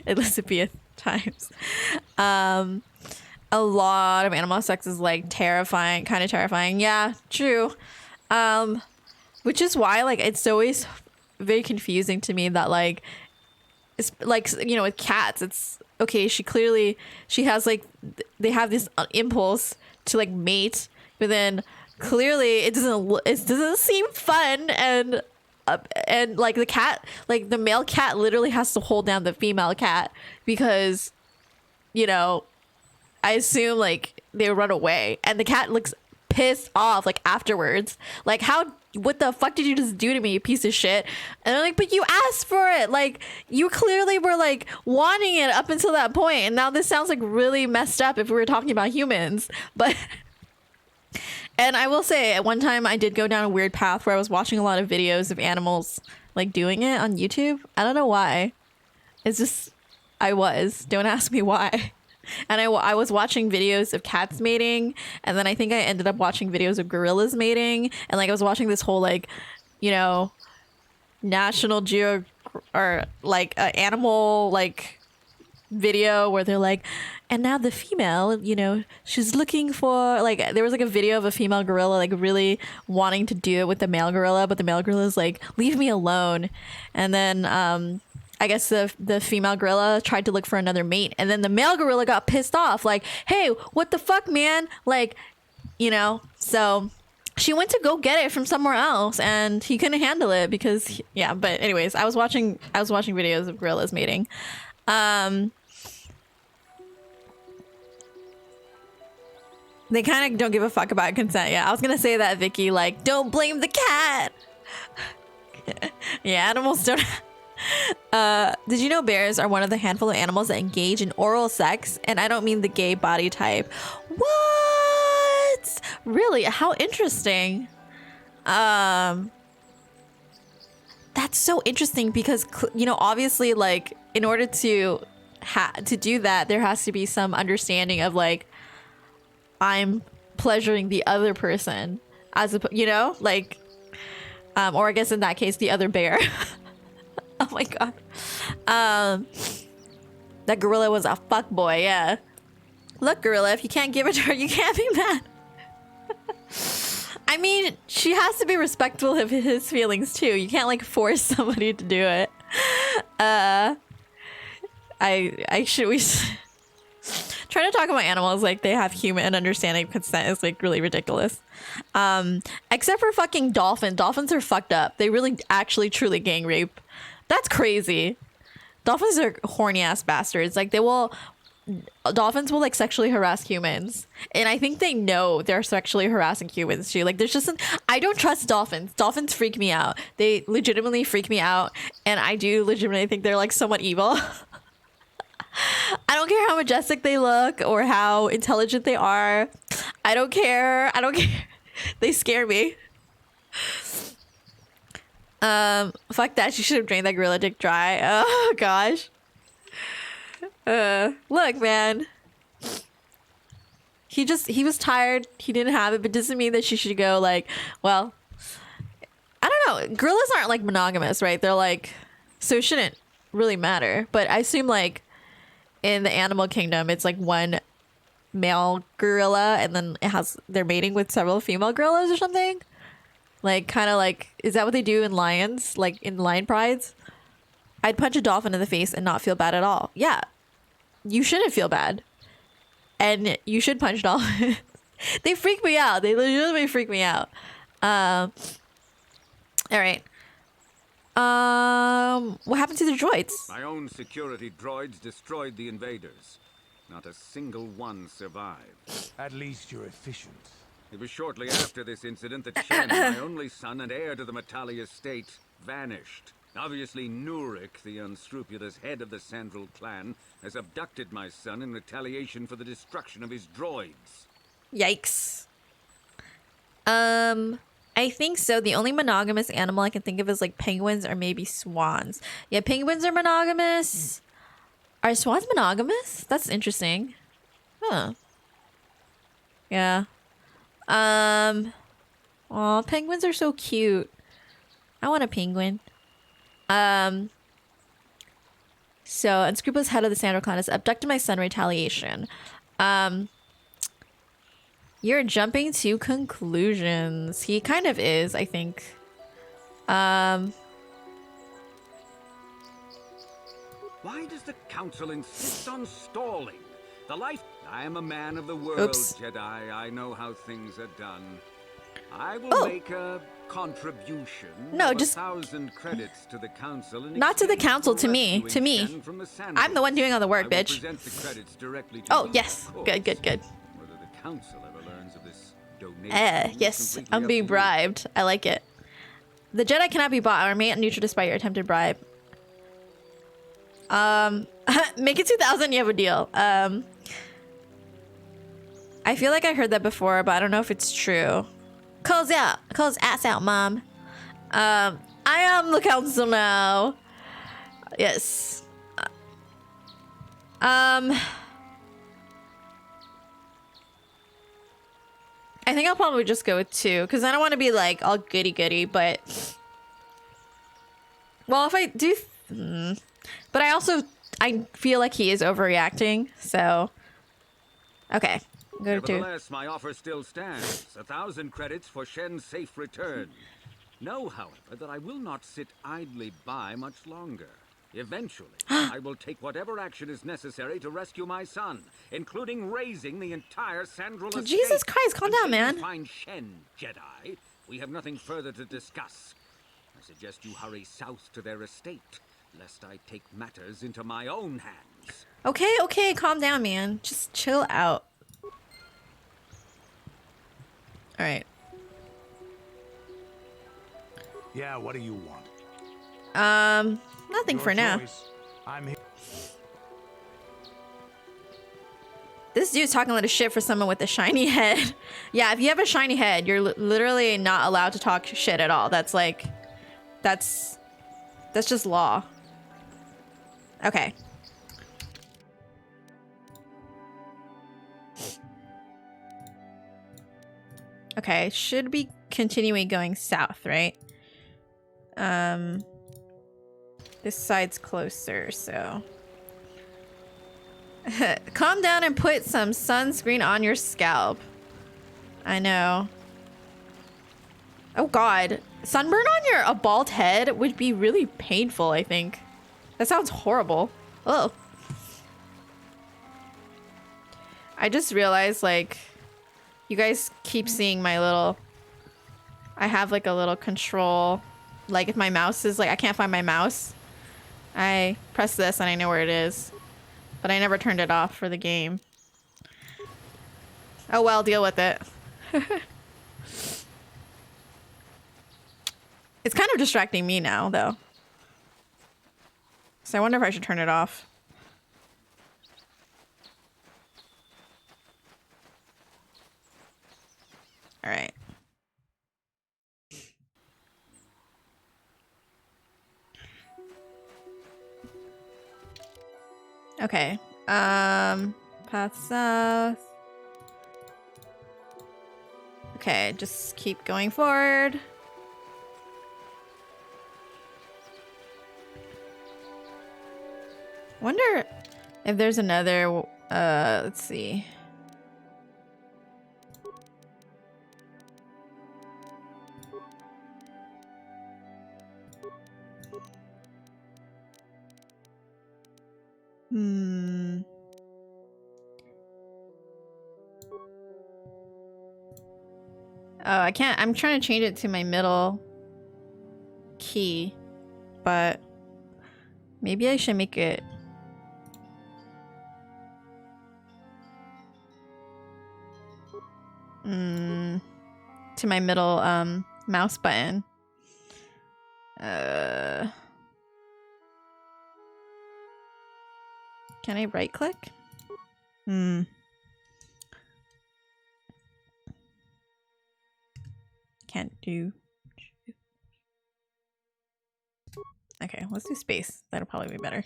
S3: Elizabethan times. A lot of animal sex is like terrifying, kind of terrifying. Yeah, true. Which is why like it's always very confusing to me that like it's like, you know, with cats, it's okay. She has like they have this impulse to like mate, but then clearly it doesn't seem fun and like the cat, like the male cat literally has to hold down the female cat because, you know, I assume like they run away and the cat looks pissed off like afterwards. Like, what the fuck did you just do to me, you piece of shit? And they're like, but you asked for it. Like, you clearly were like wanting it up until that point. And now this sounds like really messed up if we were talking about humans. But and I will say, at one time I did go down a weird path where I was watching a lot of videos of animals like doing it on YouTube. I don't know why. It's just, don't ask me why. And I was watching videos of cats mating, and then I think I ended up watching videos of gorillas mating, and like I was watching this whole like, you know, National Geo or like animal like video where they're like, and now the female, you know, she's looking for like, there was like a video of a female gorilla like really wanting to do it with the male gorilla, but the male gorilla's like, leave me alone. And then I guess the female gorilla tried to look for another mate, and then the male gorilla got pissed off like, hey, what the fuck, man? Like, you know, so she went to go get it from somewhere else and he couldn't handle it because yeah. But anyways, I was watching videos of gorillas mating. They kind of don't give a fuck about consent. Yeah, I was gonna say that, Vicky, like, don't blame the cat. Yeah, animals don't. Did you know bears are one of the handful of animals that engage in oral sex? And I don't mean the gay body type. What? Really? How interesting. That's so interesting because, you know, obviously, like, in order to do that, there has to be some understanding of, like, I'm pleasuring the other person as a, you know, like, or I guess in that case, the other bear. Oh my god. That gorilla was a fuck boy, yeah. Look, gorilla, if you can't give it to her, you can't be mad. I mean, she has to be respectful of his feelings too. You can't like force somebody to do it. Trying to talk about animals like they have human understanding of consent is like really ridiculous. Except for fucking dolphins. Dolphins are fucked up. They really actually truly gang rape. That's crazy. Dolphins are horny ass bastards. Like dolphins will like sexually harass humans, and I think they know they're sexually harassing humans too. Like there's just I don't trust dolphins. Dolphins freak me out. They legitimately freak me out, and I do legitimately think they're like somewhat evil. I don't care how majestic they look or how intelligent they are. I don't care. They scare me. Fuck that. She should have drained that gorilla dick dry. Oh gosh. Look, man. He was tired. He didn't have it, but doesn't mean that she should go like, well, I don't know. Gorillas aren't like monogamous, right? They're like, so it shouldn't really matter. But I assume like in the animal kingdom, it's like one male gorilla and then they're mating with several female gorillas or something. Like kind of like, is that what they do in lions? Like in lion prides? I'd punch a dolphin in the face and not feel bad at all. Yeah. You shouldn't feel bad. And you should punch dolphins. They freak me out. They legitimately freak me out. All right. What happened to the droids?
S6: My own security droids destroyed the invaders. Not a single one survived.
S7: At least you're efficient.
S6: It was shortly after this incident that Shen, my only son and heir to the Matali estate, vanished. Obviously, Nurik, the unscrupulous head of the Sandral clan, has abducted my son in retaliation for the destruction of his droids.
S3: Yikes. I think so. The only monogamous animal I can think of is like penguins or maybe swans. Yeah, penguins are monogamous. Are swans monogamous? That's interesting. Huh. Yeah. Aw, penguins are so cute. I want a penguin. So unscrupulous head of the Sandral clan has abducted my son in retaliation. You're jumping to conclusions. He kind of is, I think.
S6: Why does the council insist on stalling? I am a man of the world,
S3: Oops.
S6: Jedi. I know how things are done. I will make a contribution.
S3: No,
S6: of
S3: just
S6: 1,000 credits to the council.
S3: not to the council, to me.
S6: rescuing
S3: To me.
S6: Shen from the Sandals.
S3: I'm the one doing all the
S6: I
S3: work,
S6: will
S3: bitch.
S6: present the credits directly to
S3: Oh,
S6: you,
S3: yes.
S6: of course.
S3: Good, good, good.
S6: Whether the council ever learns of this donation is
S3: Yes,
S6: completely
S3: I'm
S6: up
S3: being
S6: to you.
S3: bribed. I like it. The Jedi cannot be bought or remain neutral despite your attempted bribe. Make it 2,000, you have a deal. I feel like I heard that before, but I don't know if it's true. Calls out. Calls ass out, mom. I am the council now. Yes. I think I'll probably just go with 2 because I don't want to be like all goody goody, but well, if I do, but I feel like he is overreacting. So okay, go to 2.
S6: Nevertheless, my offer still stands. 1,000 credits for Shen's safe return. Know, however, that I will not sit idly by much longer. Eventually, I will take whatever action is necessary to rescue my son, including raising the entire Sandral estate.
S3: Jesus Christ, calm down,
S6: Until you
S3: man.
S6: find Shen, Jedi, we have nothing further to discuss. I suggest you hurry south to their estate, lest I take matters into my own hands.
S3: Okay, okay, calm down, man. Just chill out. All right.
S7: Yeah, what do you want?
S3: Nothing
S7: Your
S3: for now.
S7: choice. I'm here.
S3: This dude's talking a lot of shit for someone with a shiny head. Yeah, if you have a shiny head, you're literally not allowed to talk shit at all. That's like, that's just law. Okay. Okay, should be continuing going south, right? This side's closer, so. Calm down and put some sunscreen on your scalp. I know. Oh god. Sunburn on a bald head would be really painful, I think. That sounds horrible. Oh. I just realized, like, you guys keep seeing my little... I have, like, a little control. Like, if my mouse is, like, I can't find my mouse. I press this and I know where it is. But I never turned it off for the game. Oh well, deal with it. It's kind of distracting me now, though. So I wonder if I should turn it off. All right. Okay. Path south. Okay, just keep going forward. Wonder if there's another, let's see. Oh, I can't. I'm trying to change it to my middle key, but maybe I should make it. To my middle mouse button. Can I right click? Can't do. Okay, let's do space. That'll probably be better.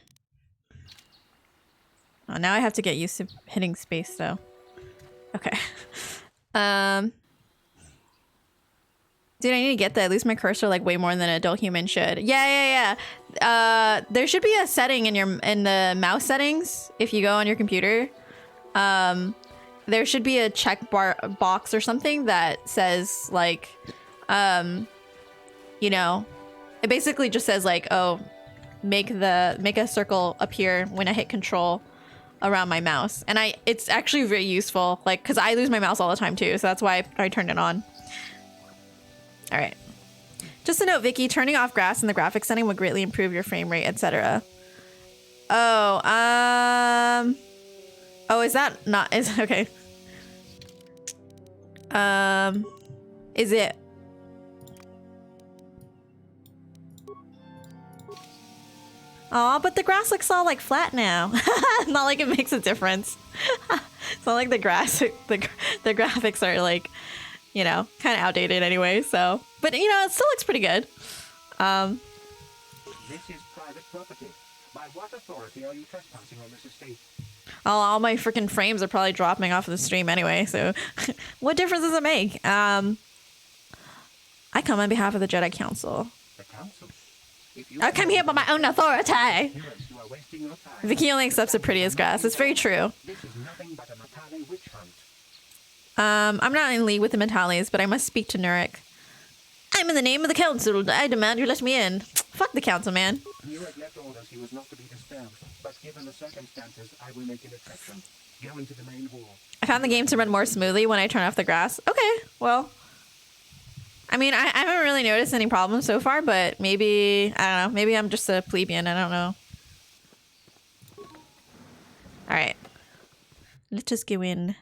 S3: Oh, now I have to get used to hitting space though. Okay. Dude, I need to get that. At least my cursor like way more than an adult human should. Yeah. There should be a setting in the mouse settings if you go on your computer. There should be a check box or something that says like, you know, it basically just says like, oh, make a circle appear when I hit control around my mouse. And it's actually very useful, like, cause I lose my mouse all the time too. So that's why I turned it on. All right. Just a note, Vicky, turning off grass in the graphics setting would greatly improve your frame rate, etc. Oh, is that not, okay. Is it? Aw, but the grass looks all like flat now. Not like it makes a difference. It's not like the graphics are like, you know, kind of outdated anyway, so. But, you know, it still looks pretty good.
S8: This is private property. By what authority are you trespassing on this estate?
S3: All my freaking frames are probably dropping off of the stream anyway, so what difference does it make? I come on behalf of the Jedi Council.
S8: The Council?
S3: I come here by my own authority.
S8: You are wasting your time.
S3: Vicky only accepts the prettiest grass. It's very true.
S8: This is nothing but a Matale witch hunt.
S3: I'm not in league with the Mentales, but I must speak to Nurik. I'm in the name of the council. I demand you let me in. Fuck the council, man.
S8: You had left orders he was not to be disturbed, but given the circumstances, I will make an exception. Go into the main hall.
S3: I found the game to run more smoothly when I turn off the grass. Okay, well. I mean, I haven't really noticed any problems so far, but maybe, I don't know, maybe I'm just a plebeian, I don't know. Alright. Let's just go in.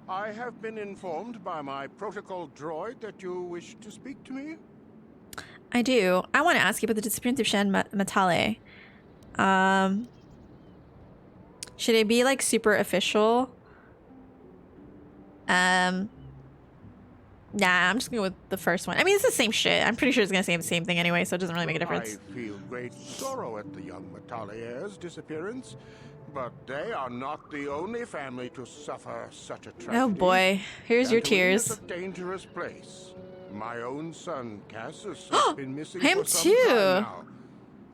S7: I have been informed by my protocol droid that you wish to speak to me.
S3: I do. I want to ask you about the disappearance of Shen Matale. Should it be like super official? Nah, I'm just gonna go with the first one. I mean, it's the same shit. I'm pretty sure it's gonna say the same thing anyway, so it doesn't really make a difference.
S7: I feel great sorrow at the young Matalia's disappearance, but they are not the only family to suffer such a tragedy.
S3: Oh boy, here's your
S7: Dantooine
S3: tears.
S7: is a dangerous place. My own son, Cassius, has been missing
S3: Him
S7: for some
S3: too.
S7: time now.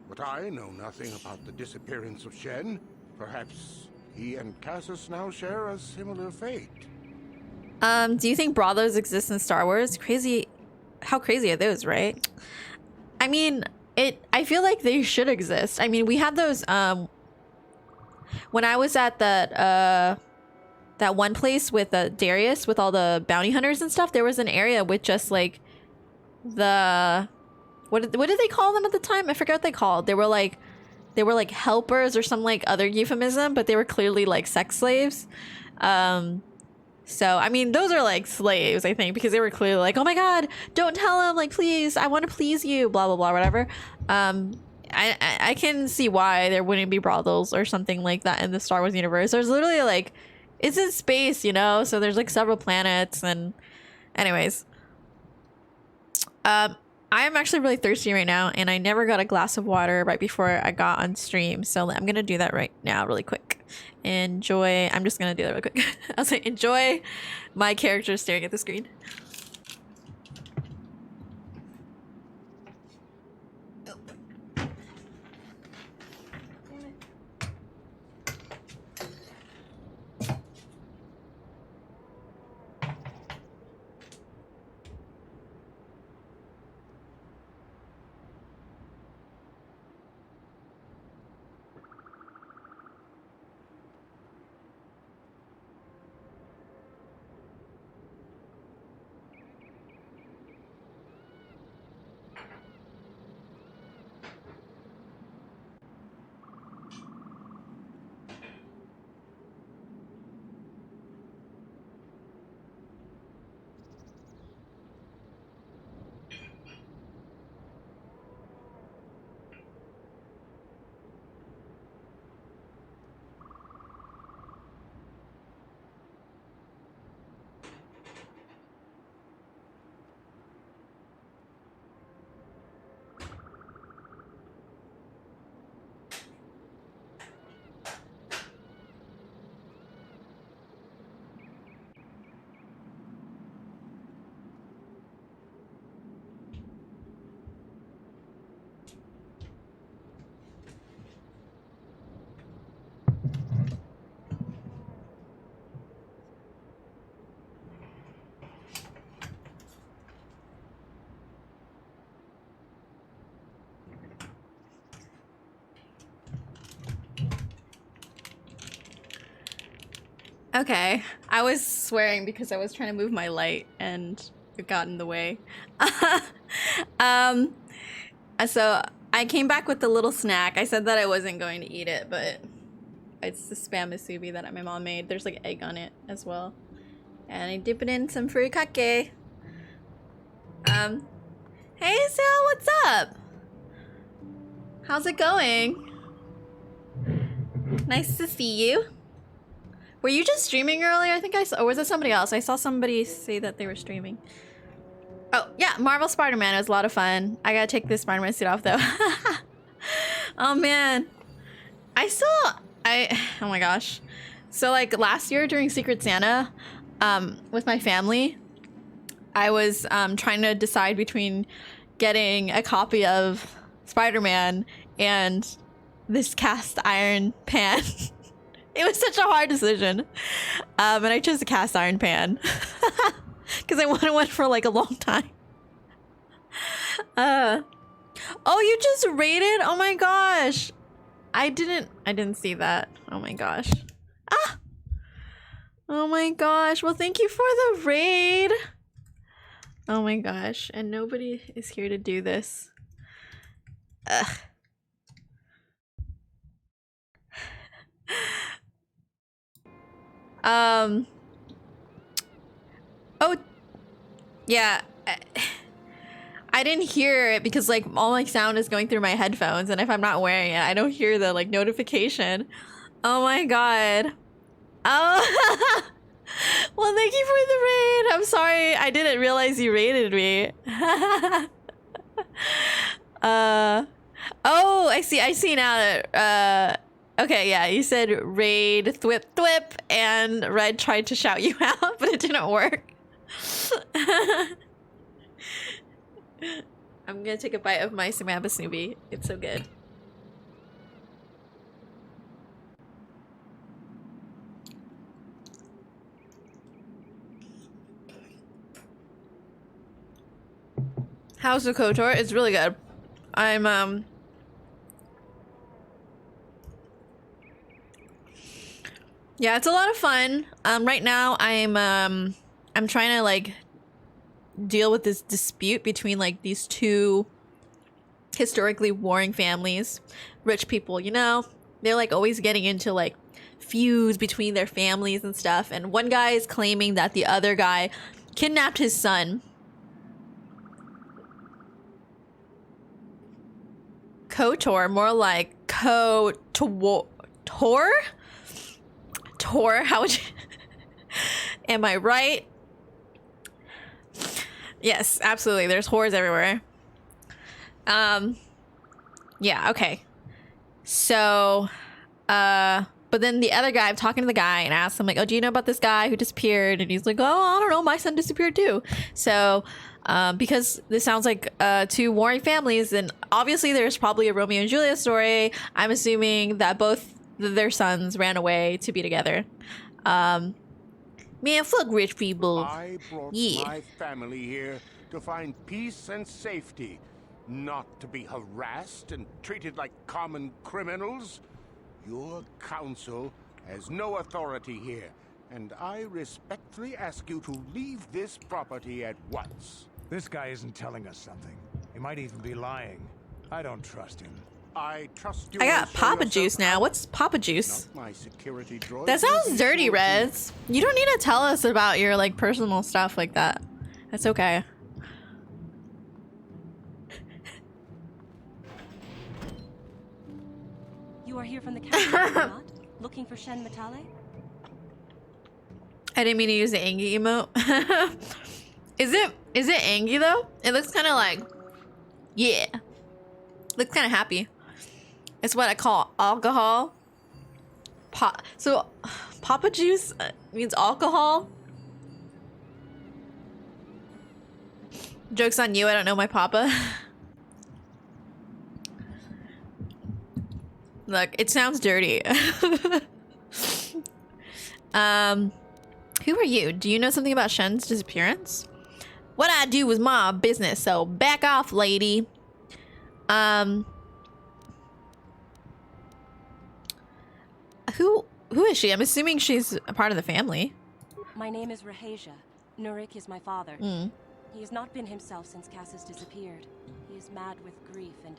S7: But I know nothing about the disappearance of Shen. Perhaps he and Cassius now share a similar fate.
S3: Do you think brothels exist in Star Wars? Crazy. How crazy are those, right? I mean, I feel like they should exist. I mean, we had those, when I was at that one place with Darius with all the bounty hunters and stuff, there was an area with just like the what did they call them at the time? I forget what they called. They were like helpers or some like other euphemism, but they were clearly like sex slaves. So I mean, those are like slaves, I think, because they were clearly like, oh my god, don't tell him, like, please, I want to please you, blah blah blah, whatever. I can see why there wouldn't be brothels or something like that in the Star Wars universe. There's literally like, it's in space, you know, so there's like several planets. And anyways, I am actually really thirsty right now, and I never got a glass of water right before I got on stream, so I'm gonna do that right now really quick. I'm just gonna do that real quick. I was like, enjoy my character staring at the screen. Okay, I was swearing because I was trying to move my light and it got in the way. So I came back with the little snack. I said that I wasn't going to eat it, but it's the spam musubi that my mom made. There's like egg on it as well. And I dip it in some furikake. Hey Sal, what's up? How's it going? Nice to see you. Were you just streaming earlier? I think I saw, or was it somebody else? I saw somebody say that they were streaming. Oh, yeah, Marvel Spider-Man. It was a lot of fun. I gotta take this Spider-Man suit off, though. Oh, man. Oh my gosh. So, like, last year during Secret Santa, with my family, I was trying to decide between getting a copy of Spider-Man and this cast iron pan. It was such a hard decision. And I chose the cast iron pan. Because I wanted one for like a long time. Oh, you just raided? Oh my gosh. I didn't see that. Oh my gosh. Ah! Oh my gosh. Well, thank you for the raid. Oh my gosh. And nobody is here to do this. Ugh. Oh, yeah. I didn't hear it because like all my sound is going through my headphones, and if I'm not wearing it, I don't hear the like notification. Oh my god. Oh. Well, thank you for the raid. I'm sorry, I didn't realize you raided me. Oh, I see now that okay, yeah, you said raid thwip thwip, and Red tried to shout you out, but it didn't work. I'm gonna take a bite of my Samantha Snoopy. It's so good. House of KOTOR? It's really good. Yeah, it's a lot of fun. Right now I'm trying to like deal with this dispute between like these two historically warring families, rich people, you know, they're like always getting into like feuds between their families and stuff. And one guy is claiming that the other guy kidnapped his son. KOTOR, more like Tor? Tor, how would you... Am I right? Yes, absolutely. There's whores everywhere. Yeah, okay. So, but then the other guy, I'm talking to the guy and asked him like, oh, do you know about this guy who disappeared? And he's like, oh, I don't know. My son disappeared too. So, because this sounds like two warring families, and obviously there's probably a Romeo and Juliet story. I'm assuming that both their sons ran away to be together. Man, fuck rich people.
S7: I brought my family here to find peace and safety, not to be harassed and treated like common criminals. Your council has no authority here, and I respectfully ask you to leave this property at once.
S9: This guy isn't telling us something. He might even be lying. I don't trust him.
S7: I trust you.
S3: I got Papa Juice now. What's Papa Juice?
S7: Not my security droid.
S3: That sounds dirty, Rez. You don't need to tell us about your like personal stuff like that. That's okay.
S5: You are here from the castle, are you not? Looking for Shen Matale?
S3: I didn't mean to use the Angie emote. Is it Angie though? It looks kind of like, yeah. Looks kind of happy. It's what I call alcohol. So Papa Juice means alcohol. Joke's on you, I don't know my papa. Look, it sounds dirty. Who are you? Do you know something about Shen's disappearance? What I do is my business, so back off, lady. Who is she? I'm assuming she's a part of the family.
S10: My name is Rahasia. Nurik is my father. He has not been himself since Cassius disappeared. He is mad with grief, and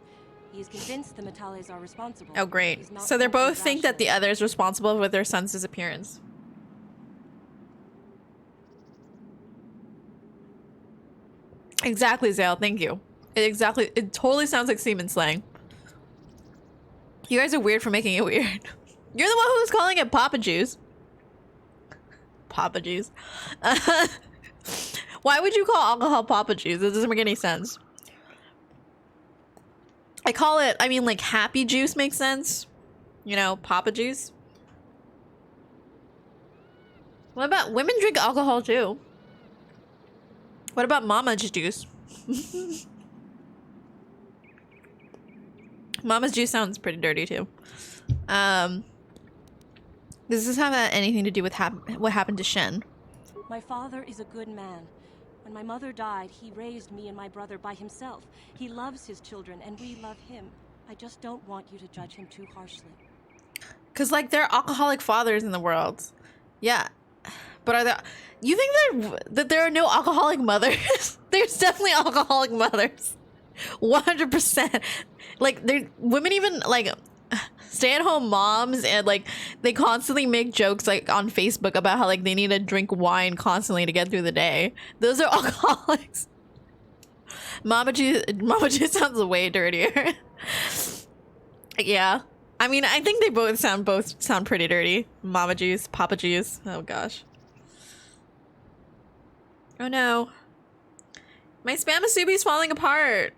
S10: he is convinced the Matales are responsible.
S3: Oh, great. So they both think that the other is responsible with their son's disappearance. Exactly, Zale. Thank you. It totally sounds like semen slang. You guys are weird for making it weird. You're the one who was calling it Papa Juice. Papa Juice. Why would you call alcohol Papa Juice? It doesn't make any sense. I call it, I mean, like, happy juice makes sense. You know, Papa Juice. What about women drink alcohol too? What about Mama's juice? Mama's juice sounds pretty dirty too. Does this have anything to do with what happened to Shen?
S10: My father is a good man. When my mother died, he raised me and my brother by himself. He loves his children, and we love him. I just don't want you to judge him too harshly.
S3: Because, like, there are alcoholic fathers in the world. Yeah. But are there... You think that there are no alcoholic mothers? There's definitely alcoholic mothers. 100%. Like, women even, like... stay-at-home moms, and like they constantly make jokes like on Facebook about how like they need to drink wine constantly to get through the day. Those are alcoholics. Mama juice sounds way dirtier. Yeah, I mean, I think they both sound pretty dirty. Mama juice, Papa juice. Oh gosh. Oh no, my spam asubi's falling apart.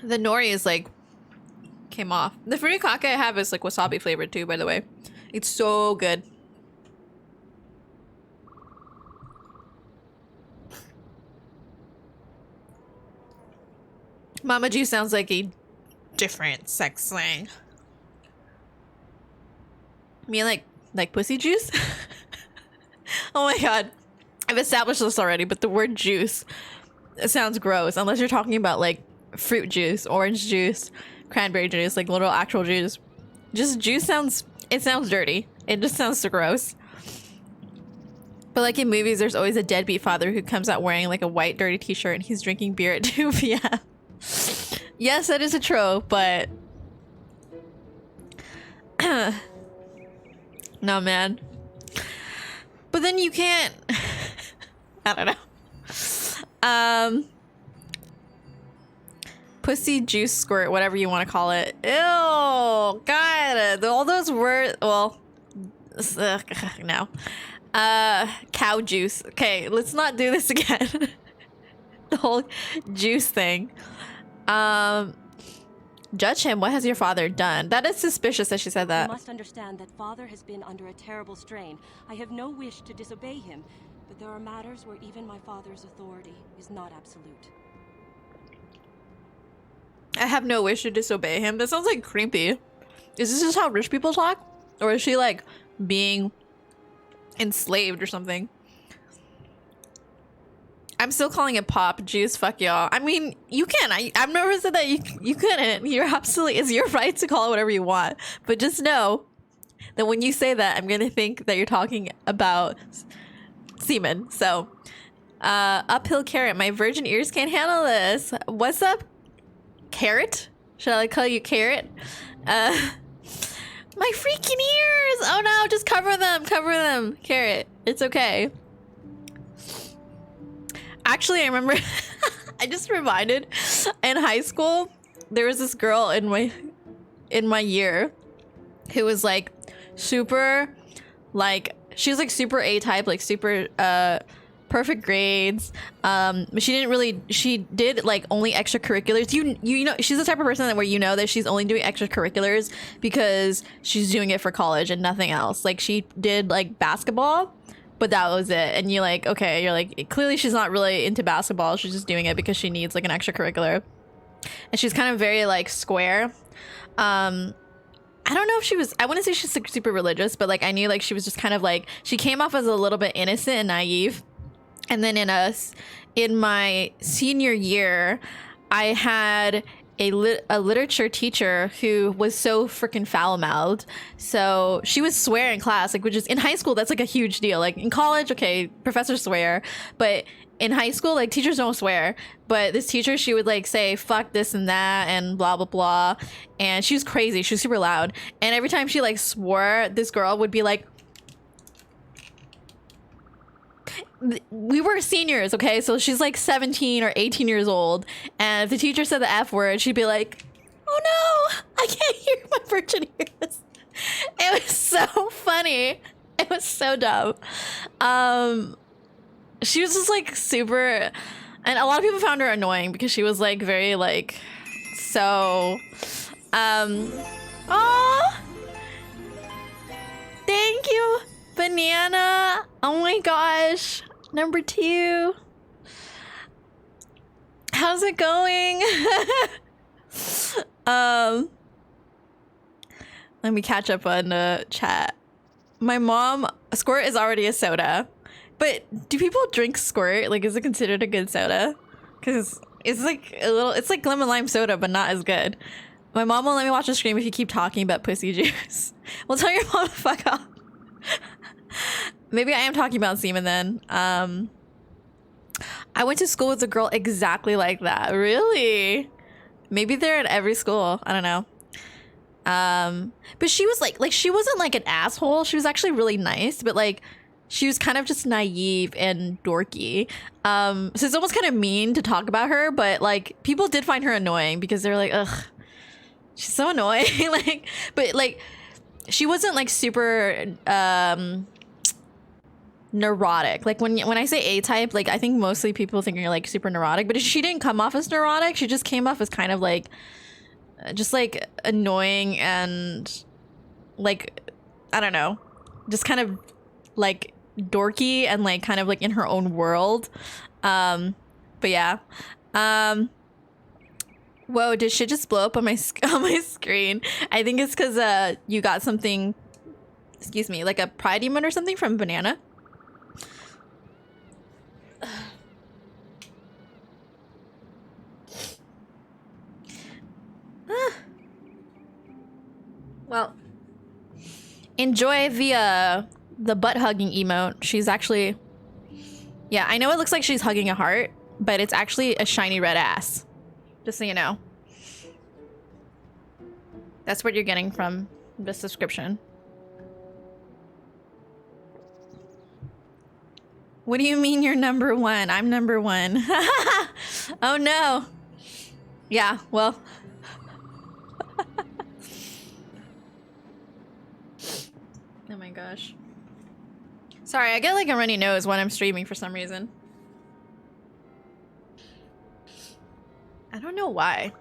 S3: The nori is like came off. The furikake I have is like wasabi flavored too, by the way. It's so good. Mama juice sounds like a different sex slang. I mean, like pussy juice? Oh my god. I've established this already, but the word juice sounds gross unless you're talking about like fruit juice, orange juice, cranberry juice, like literal actual juice. Just juice sounds it sounds dirty. It just sounds so gross. But like in movies, there's always a deadbeat father who comes out wearing like a white dirty t-shirt and he's drinking beer at 2 p.m. Yes, that is a trope, but no, man. But then you can't I don't know. Pussy, juice, squirt, whatever you want to call it. Ew, God, all those words. Well, no. Cow juice. Okay, let's not do this again. The whole juice thing. Judge him. What has your father done? That is suspicious that she said that.
S10: You must understand that father has been under a terrible strain. I have no wish to disobey him, but there are matters where even my father's authority is not absolute.
S3: I have no wish to disobey him. That sounds like creepy. Is this just how rich people talk? Or is she like being enslaved or something? I'm still calling it pop juice. Fuck y'all. I mean, you can. I've never said that you couldn't. You're absolutely, it's your right to call it whatever you want. But just know that when you say that, I'm gonna think that you're talking about semen. So, uphill carrot. My virgin ears can't handle this. What's up, carrot? Should I call you carrot? My freaking ears! Oh no, just cover them, carrot. It's okay. Actually, I remember I just reminded in high school there was this girl in my year who was like super, like she was like super A-type, like super perfect grades. But she did like only extracurriculars. You know, she's the type of person that where you know that she's only doing extracurriculars because she's doing it for college and nothing else. Like she did like basketball, but that was it. And you're like, okay, you're like, clearly she's not really into basketball. She's just doing it because she needs like an extracurricular. And she's kind of very like square. I don't know if she was, I wouldn't say she's super religious, but like I knew like she was just kind of like, she came off as a little bit innocent and naive. And then in my senior year, I had a literature teacher who was so freaking foul-mouthed. So she would swear in class, like, which is in high school, that's like a huge deal. Like in college, okay, professors swear, but in high school, like teachers don't swear. But this teacher, she would like say fuck this and that and blah blah blah, and she was crazy. She was super loud, and every time she like swore, this girl would be like, we were seniors, okay? So she's like 17 or 18 years old, and if the teacher said the F word, she'd be like, oh no, I can't hear my virgin ears. It was so funny. It was so dumb. She was just like super, and a lot of people found her annoying because she was like very like, so, oh, thank you, banana. Oh my gosh. Number 2. How's it going? Let me catch up on the chat. My mom, squirt is already a soda. But do people drink squirt? Like, is it considered a good soda? Because it's like a little, it's like lemon lime soda, but not as good. My mom won't let me watch the stream if you keep talking about pussy juice. Well, tell your mom to fuck off. Maybe I am talking about semen then. I went to school with a girl exactly like that. Really? Maybe they're at every school. I don't know. But she was like she wasn't like an asshole. She was actually really nice, but like she was kind of just naive and dorky. So it's almost kind of mean to talk about her, but like people did find her annoying because they're like, ugh, she's so annoying. Like, but like she wasn't like super neurotic. Like when I say A-type, like I think mostly people think you're like super neurotic, but she didn't come off as neurotic. She just came off as kind of like just like annoying and like, I don't know, just kind of like dorky and like kind of like in her own world. But yeah. Whoa, did shit just blow up on my screen? I think it's because you got something, excuse me, like a pride emote or something from Banana. Well, enjoy the butt hugging emote. She's actually, yeah, I know it looks like she's hugging a heart, but it's actually a shiny red ass. Just so you know. That's what you're getting from the subscription. What do you mean you're number one? I'm number one. Oh no. Yeah, well. Oh my gosh. Sorry, I get like a runny nose when I'm streaming for some reason. I don't know why.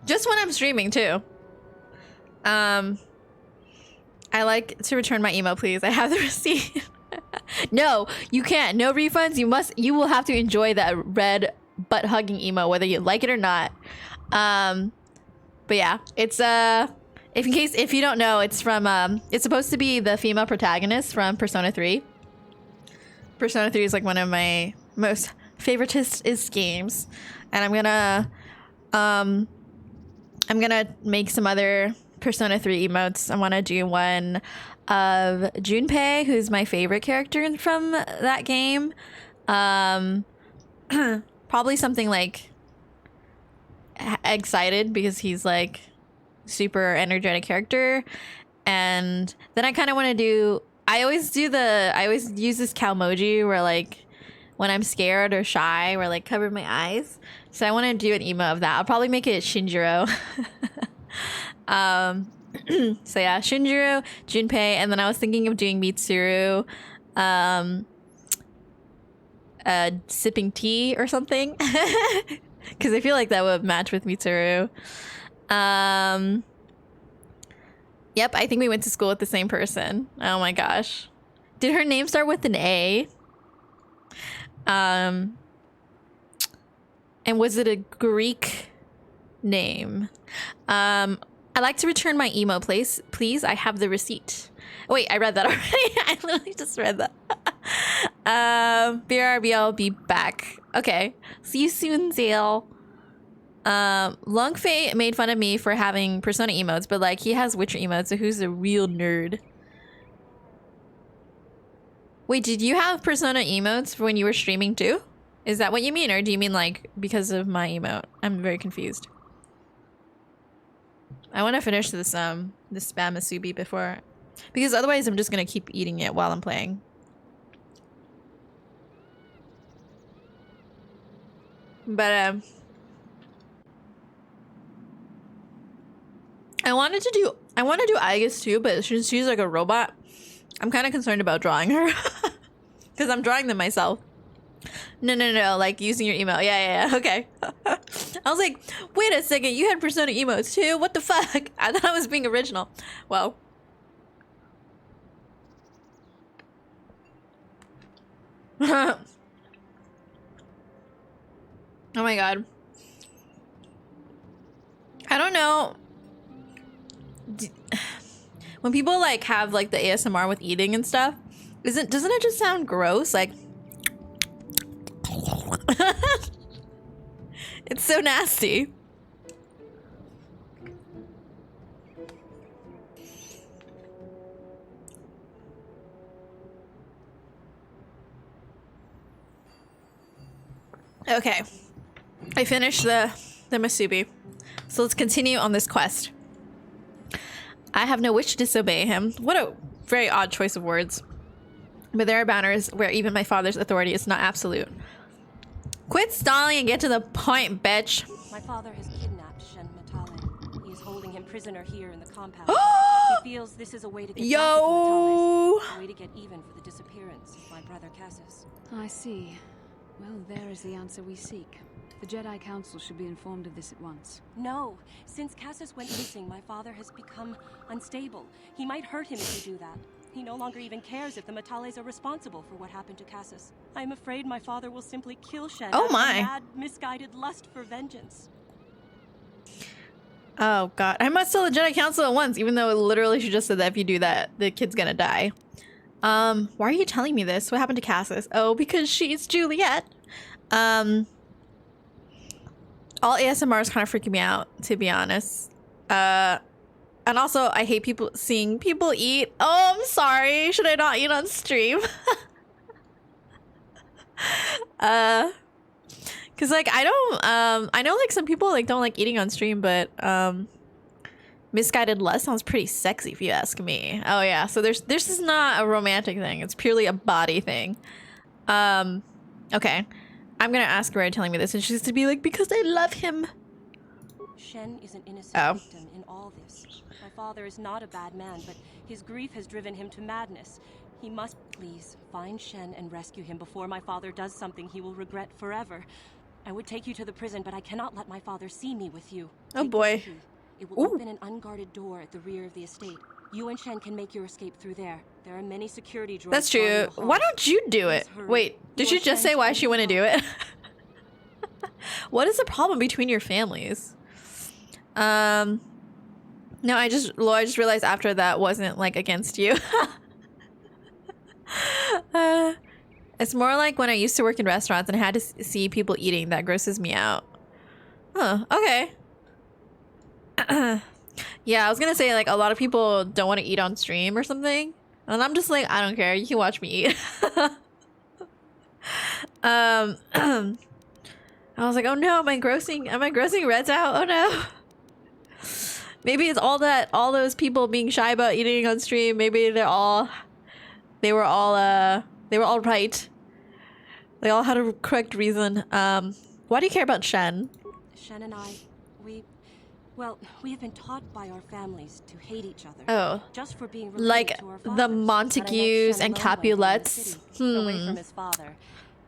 S3: Just when I'm streaming too. I like to return my email, please. I have the receipt. No, you can't. No refunds. You will have to enjoy that red butt hugging emo, whether you like it or not. But yeah, it's if you don't know, it's from it's supposed to be the female protagonist from Persona 3. Persona 3 is like one of my most favoritist games, and I'm gonna make some other Persona 3 emotes. I want to do one of Junpei, who's my favorite character from that game. Probably something like excited, because he's like super energetic character. And then I kind of want to do, I always use this Calmoji where like when I'm scared or shy, where like cover my eyes. So I want to do an emo of that. I'll probably make it Shinjiro. So yeah, Shinjiro, Junpei, and then I was thinking of doing Mitsuru, sipping tea or something, because I feel like that would match with Mitsuru. Yep, I think we went to school with the same person. Oh my gosh, did her name start with an A? And was it a Greek name? I'd like to return my emo, please. I have the receipt. Wait, I read that already. I literally just read that. BRB, I'll be back. Okay. See you soon, Zale. Longfei made fun of me for having Persona emotes, but like he has Witcher emotes, so who's a real nerd? Wait, did you have Persona emotes when you were streaming too? Is that what you mean? Or do you mean like because of my emote? I'm very confused. I want to finish this spam musubi before, because otherwise I'm just gonna keep eating it while I'm playing. But I want to do Aigis too, but she's like a robot. I'm kind of concerned about drawing her because I'm drawing them myself. No, like using your email. Yeah, okay. I was like, wait a second, you had Persona emotes too? What the fuck? I thought I was being original. Well. Oh my god. I don't know. When people like have like the ASMR with eating and stuff, doesn't it just sound gross? Like it's so nasty. Okay, I finished the musubi, so let's continue on this quest. I have no wish to disobey him. What a very odd choice of words. But there are boundaries where even my father's authority is not absolute. Quit stalling and get to the point, bitch.
S10: My father has kidnapped Shen Matale. He is holding him prisoner here in the compound. He feels this is a way to get back at the Matales, a way to get even for the disappearance of my brother Cassus.
S11: I see. Well, there is the answer we seek. The Jedi Council should be informed of this at once.
S10: No. Since Cassus went missing, my father has become unstable. He might hurt him if you do that. He no longer even cares if the Matales are responsible for what happened to Cassus. I am afraid my father will simply kill Shen out of a mad, misguided lust for vengeance.
S3: Oh god, I must tell the Jedi Council at once, even though literally she just said that if you do that, the kid's gonna die. Why are you telling me this? What happened to Cassus? Oh, because she's Juliet. All ASMR is kind of freaking me out, to be honest. And also, I hate seeing people eat. Oh, I'm sorry. Should I not eat on stream? Cause like I don't I know like some people like don't like eating on stream, but misguided lust sounds pretty sexy if you ask me. Oh yeah, so this is not a romantic thing. It's purely a body thing. Okay. I'm gonna ask Ray telling me this, and she's to be like, because I love him.
S10: Shen is an innocent victim in all this. My father is not a bad man, but his grief has driven him to madness. He must please find Shen and rescue him before my father does something he will regret forever. I would take you to the prison, but I cannot let my father see me with you.
S3: Oh boy.
S10: It will open an unguarded door at the rear of the estate. You and Shen can make your escape through there. There are many security droids.
S3: That's true. Why don't you do it? Wait, did you just say why she want to do it? What is the problem between your families? No, I just realized after that wasn't like against you. It's more like when I used to work in restaurants and I had to see people eating. That grosses me out. Huh, okay. Yeah, I was gonna say like a lot of people don't want to eat on stream or something. And I'm just like, I don't care. You can watch me eat. I was like, oh no, am I grossing Reds out? Oh no. Maybe it's all those people being shy about eating on stream. Maybe they were all right. They all had a correct reason. Why do you care about Shen?
S10: Shen and I, we have been taught by our families to hate each other.
S3: Oh,
S10: just for being
S3: like
S10: to our
S3: the Montagues and Capulets.
S10: Away from his father,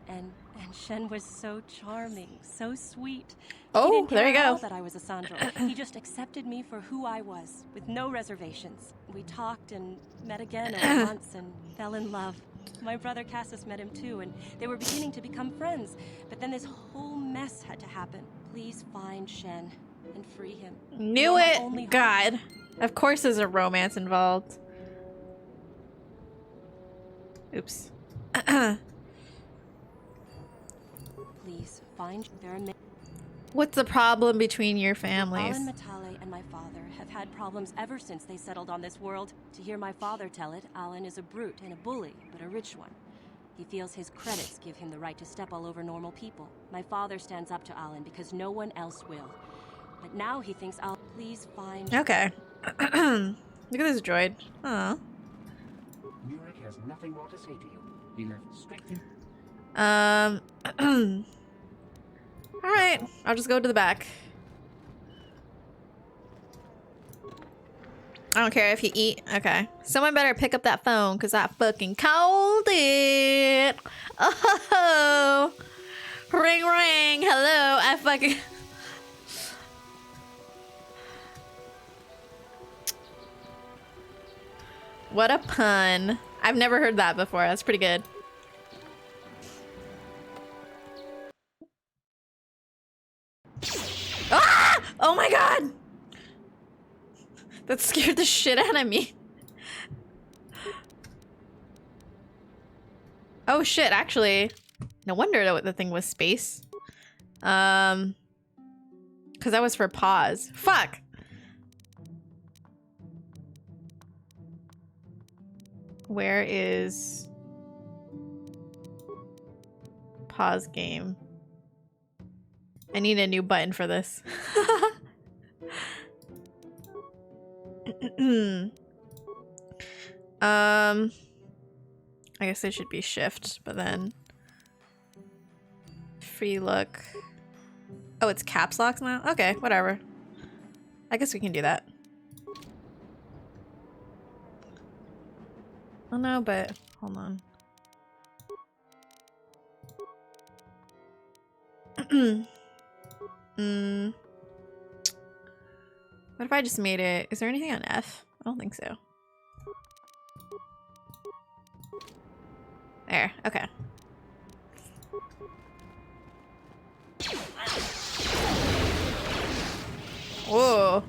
S10: and Shen was so charming, so sweet.
S3: Oh, there you go.
S10: That I was a Sandro. He just accepted me for who I was, with no reservations. We talked and met again over months and fell in love. My brother Cassius met him too, and they were beginning to become friends. But then this whole mess had to happen. Please find Shen and free him.
S3: Knew it. God. Of course there's a romance involved. Oops.
S10: Please find
S3: What's the problem between your families?
S10: Alan Matale and my father have had problems ever since they settled on this world. To hear my father tell it, Alan is a brute and a bully, but a rich one. He feels his credits give him the right to step all over normal people. My father stands up to Alan because no one else will. But now he thinks I'll please find...
S3: Okay. Look at this droid. Aw.
S8: Murik has nothing more to say to you. He left straight in.
S3: Alright. I'll just go to the back. I don't care if you eat. Okay. Someone better pick up that phone because I fucking called it. Oh. Ring ring. Hello. I fucking... What a pun. I've never heard that before. That's pretty good. Ah! Oh my god! That scared the shit out of me. Oh shit, actually. No wonder that the thing was space. Cause that was for pause. Fuck! Where is pause game? I need a new button for this. I guess it should be shift, but then free look. Oh, it's caps locks now? Okay, whatever. I guess we can do that. Oh no, but hold on. What if I just made it? Is there anything on F? I don't think so. There, okay. Whoa,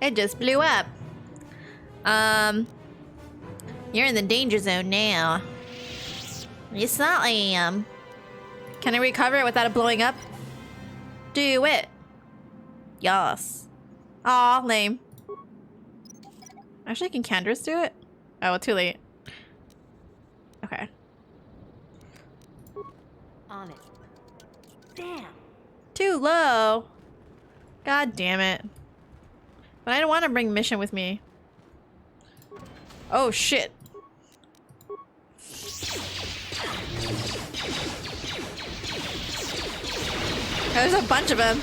S3: it just blew up. You're in the danger zone now. Yes, I am. Can I recover it without it blowing up? Do it. Yes. Aw, lame. Actually, can Candrace do it? Oh, too late. Okay.
S1: On it. Damn.
S3: Too low. God damn it. But I don't want to bring Mission with me. Oh shit. There's a bunch of them.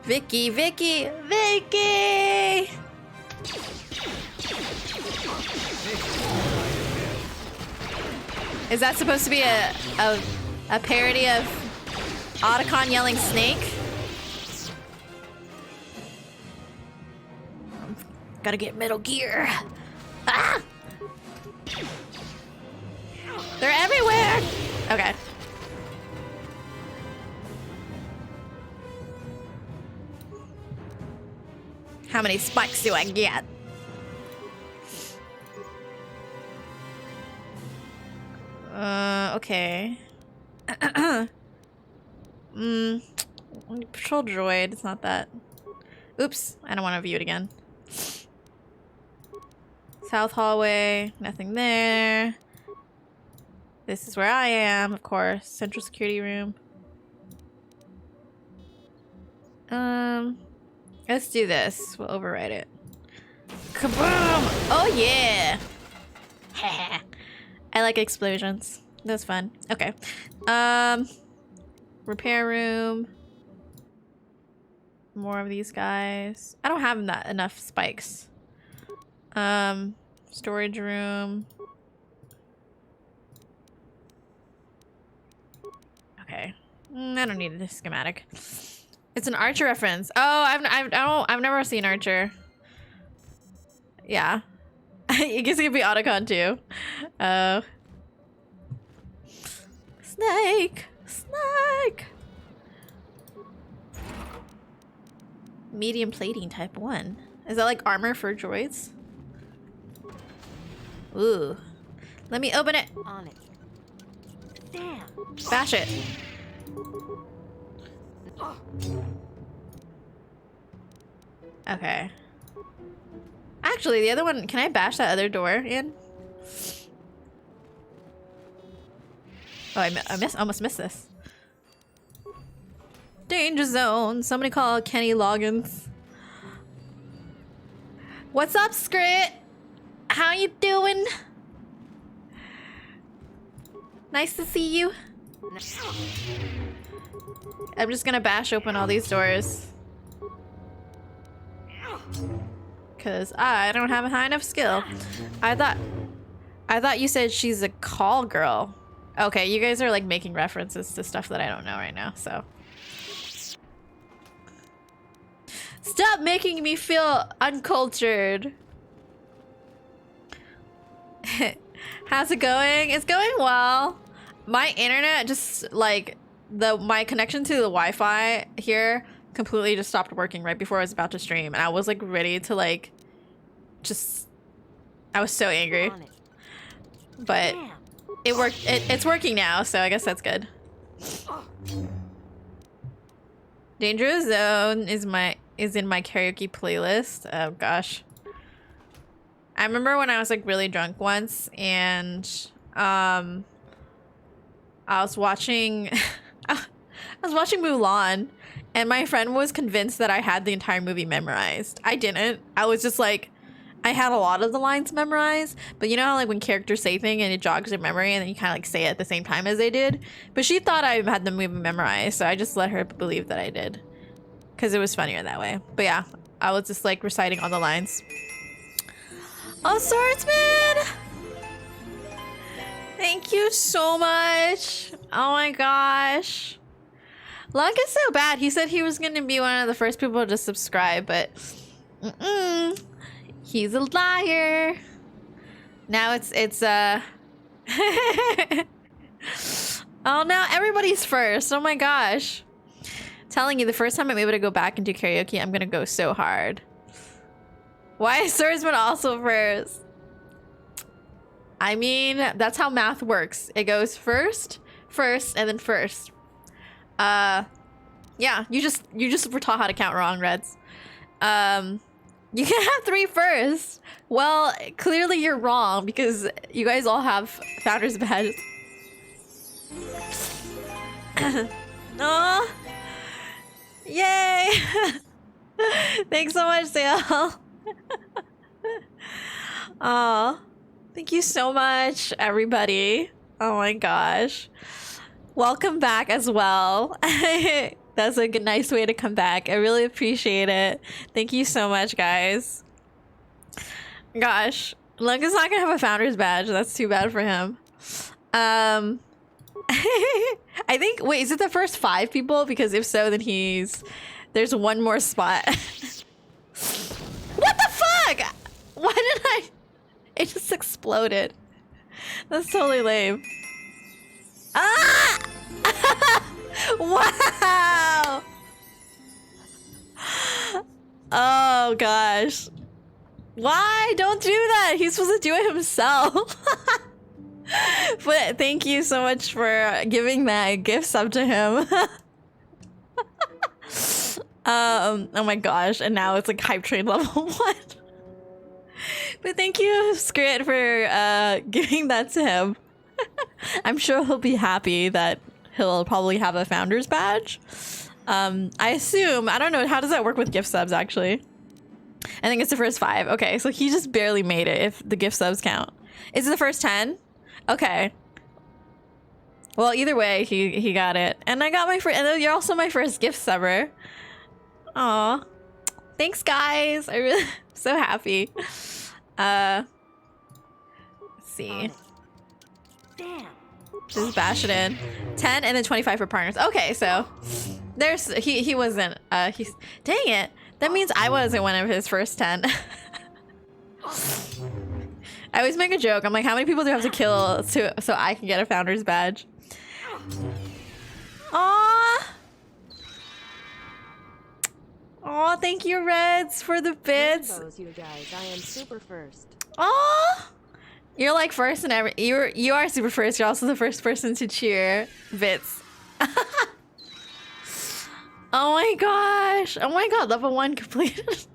S3: Vicky, Vicky, Vicky! Is that supposed to be a parody of Otacon yelling snake? Gotta get Metal Gear. Ah! They're everywhere! Okay. How many spikes do I get? Okay. Patrol droid, it's not that. Oops, I don't want to view it again. South hallway, nothing there. This is where I am, of course. Central security room. Let's do this. We'll override it. Kaboom! Oh yeah! I like explosions. That's fun. Okay. Repair room. More of these guys. I don't have enough spikes. Storage room. Okay. I don't need a schematic. It's an Archer reference. Oh, I've never seen Archer. Yeah. I guess it could be Otacon too. Snake! Snake! Medium plating type 1. Is that like armor for droids? Ooh. Let me open it.
S1: On it. Damn.
S3: Bash it. Okay. Actually, the other one, can I bash that other door in? Oh, I almost missed this. Danger zone. Somebody call Kenny Loggins. What's up, Scrit? How you doing? Nice to see you. I'm just gonna bash open all these doors. Cause I don't have a high enough skill. I thought you said she's a call girl. Okay, you guys are like making references to stuff that I don't know right now, so. Stop making me feel uncultured. How's it going? It's going well. My internet just like my connection to the Wi-Fi here completely just stopped working right before I was about to stream, and I was like ready to like I was so angry. But it worked. It's working now, so I guess that's good. Dangerous Zone is in my karaoke playlist. Oh gosh. I remember when I was like really drunk once, and I was watching Mulan, and my friend was convinced that I had the entire movie memorized. I didn't. I was just like, I had a lot of the lines memorized, but you know how like when characters say things and it jogs your memory and then you kind of like say it at the same time as they did? But she thought I had the movie memorized, so I just let her believe that I did. Because it was funnier that way. But yeah, I was just like reciting all the lines. Oh, Swordsman! Thank you so much. Oh my gosh. Luck is so bad. He said he was going to be one of the first people to subscribe, but he's a liar. Now it's oh, now everybody's first. Oh my gosh. Telling you, the first time I'm able to go back and do karaoke, I'm gonna go so hard. Why is Swordsman also first? I mean, that's how math works. It goes first, first and then first. Yeah, you just were taught how to count wrong, Reds. You can have 3 first. Well, clearly you're wrong because you guys all have founder's badges. Oh, yay! Thanks so much, Dale. Oh, thank you so much, everybody. Oh my gosh. Welcome back as well. That's a good, nice way to come back. I really appreciate it. Thank you so much, guys. Gosh, Lunga's not gonna have a founder's badge. That's too bad for him. I think, wait, is it the first 5 people? Because if so, then there's one more spot. What the fuck? Why did it just exploded. That's totally lame. Ah! Wow! Oh gosh. Why? Don't do that. He's supposed to do it himself. But thank you so much for giving that gift sub to him. Oh my gosh. And now it's like hype train level 1. But thank you, Scrit, for giving that to him. I'm sure he'll be happy that he'll probably have a founder's badge. I assume, I don't know, how does that work with gift subs actually? I think it's the first 5. Okay, so he just barely made it if the gift subs count. Is it the first 10? Okay. Well, either way, he got it. And I got my first, and you're also my first gift subber. Aw. Thanks, guys. I really, I'm so happy. Let's see.
S1: Damn.
S3: Just bash it in. 10 and then 25 for partners. Okay, so there's he wasn't he's dang it. That means I wasn't one of his first 10. I always make a joke. I'm like, how many people do I have to kill so I can get a founder's badge? Aww. Aw, thank you, Reds, for the bits.
S12: Rainbows, you guys. I am super first.
S3: Aw. You're like first and you are super first. You're also the first person to cheer bits. Oh my gosh. Oh my god, level 1 completed.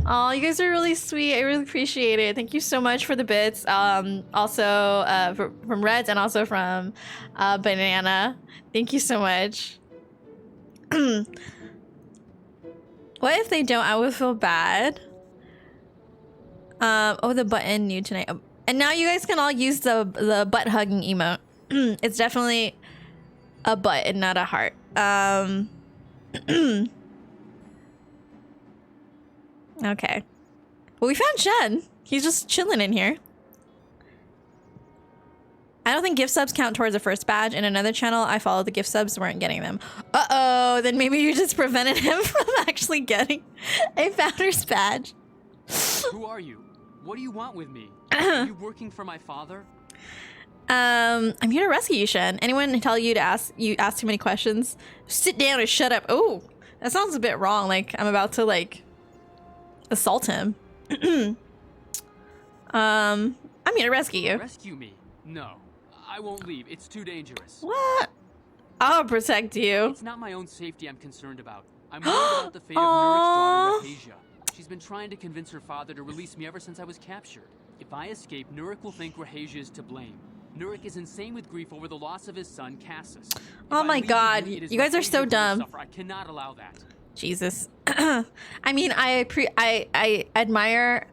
S3: Oh, you guys are really sweet. I really appreciate it. Thank you so much for the bits. Also from Reds and also from Banana. Thank you so much. What if they don't? I would feel bad. Oh, the button new tonight. And now you guys can all use the butt hugging emote. It's definitely a butt and not a heart. Okay. Well, we found Shen. He's just chilling in here. I don't think gift subs count towards a first badge. In another channel I followed, the gift subs weren't getting them. Uh-oh, then maybe you just prevented him from actually getting a founder's badge.
S13: Who are you? What do you want with me? Are you working for my father?
S3: I'm here to rescue you, Shen. Anyone tell you to ask too many questions? Sit down and shut up. Oh, that sounds a bit wrong. Like I'm about to like assault him. I'm here to rescue you.
S13: Rescue me? No, I won't leave. It's too dangerous.
S3: What? I'll protect you.
S13: It's not my own safety I'm concerned about. I'm worried about the fate of Nurik's daughter, Rahasia. She's been trying to convince her father to release me ever since I was captured. If I escape, Nurik will think Rahasia is to blame. Nurik is insane with grief over the loss of his son, Cassus.
S3: Oh my god, you guys are so dumb.
S13: I cannot allow that.
S3: Jesus. I mean, I admire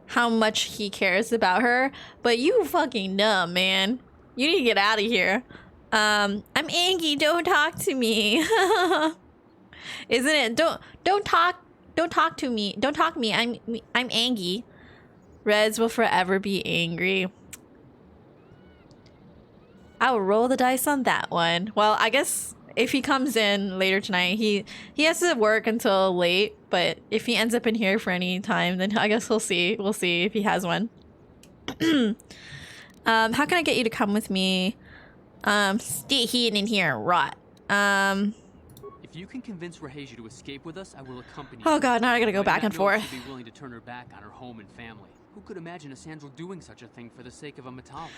S3: how much he cares about her, but you fucking dumb, man. You need to get out of here. I'm Angie, don't talk to me. Isn't it? Don't talk to me. Don't talk to me. I'm Angie. Reds will forever be angry. I will roll the dice on that one. Well, I guess if he comes in later tonight, he has to work until late, but if he ends up in here for any time, then I guess we'll see. We'll see if he has one. How can I get you to come with me? Stay hidden in here, rot.
S13: If you can convince Rahasia to escape with us, I will accompany you.
S3: Oh god, now I gotta go back and forth.
S13: She'd be willing to turn her back on her home and family. Who could imagine a Sandral doing such a thing for the sake of a Matali?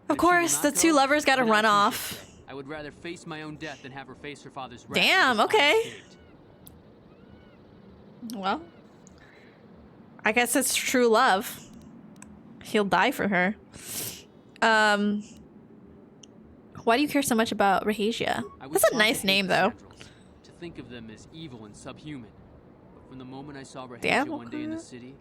S3: Of course, the two lovers gotta run off.
S13: I would rather face my own death than have her face her father's wrath.
S3: Damn, okay. Well, I guess it's true love. He'll die for her. Why do you care so much about Rahasia? That's a nice name, though.
S13: To think of them as evil and subhuman. But from the moment I saw Rahasia one day in the city,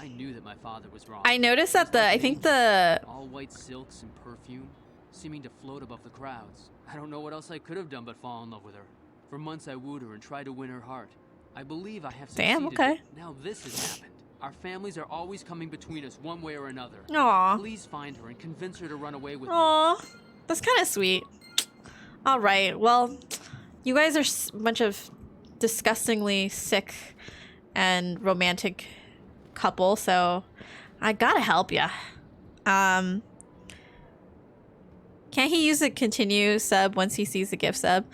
S13: I knew that my father was wrong.
S3: I noticed that I think the
S13: all white silks and perfume, seeming to float above the crowds. I don't know what else I could have done but fall in love with her. For months I wooed her and tried to win her heart. I believe I have succeeded.
S3: Damn, okay.
S13: Now this has happened. Our families are always coming between us one way or another.
S3: Aw.
S13: Please find her and convince her to run away with
S3: Aw, that's kind of sweet. All right, well, you guys are a bunch of disgustingly sick and romantic couple, so I gotta help ya. Can he use a continue sub once he sees the gift sub?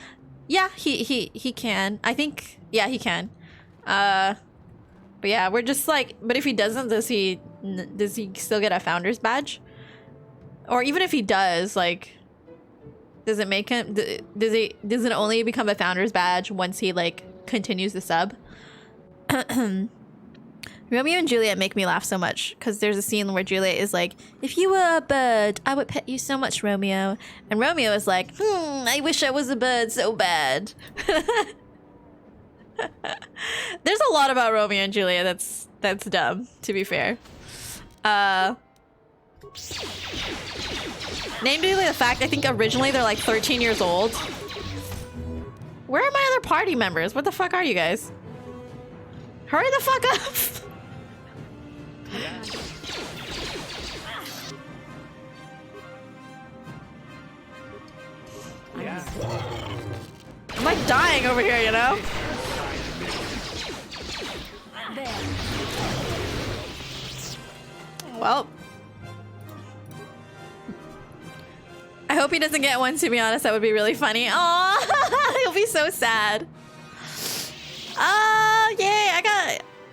S3: Yeah, he can. I think, yeah, he can. But yeah, we're just like, but if he doesn't, does he still get a founder's badge? Or even if he does, like, does it make him, does it only become a founder's badge once he like continues the sub? Romeo and Juliet make me laugh so much because there's a scene where Juliet is like, if you were a bird, I would pet you so much, Romeo. And Romeo is like, I wish I was a bird so bad. There's a lot about Romeo and Juliet that's dumb, to be fair. Namely the fact, I think originally they're like 13 years old. Where are my other party members? What the fuck are you guys? Hurry the fuck up! I'm like dying over here, you know? Well, I hope he doesn't get one, to be honest. That would be really funny. Oh, he'll be so sad. Oh, yay,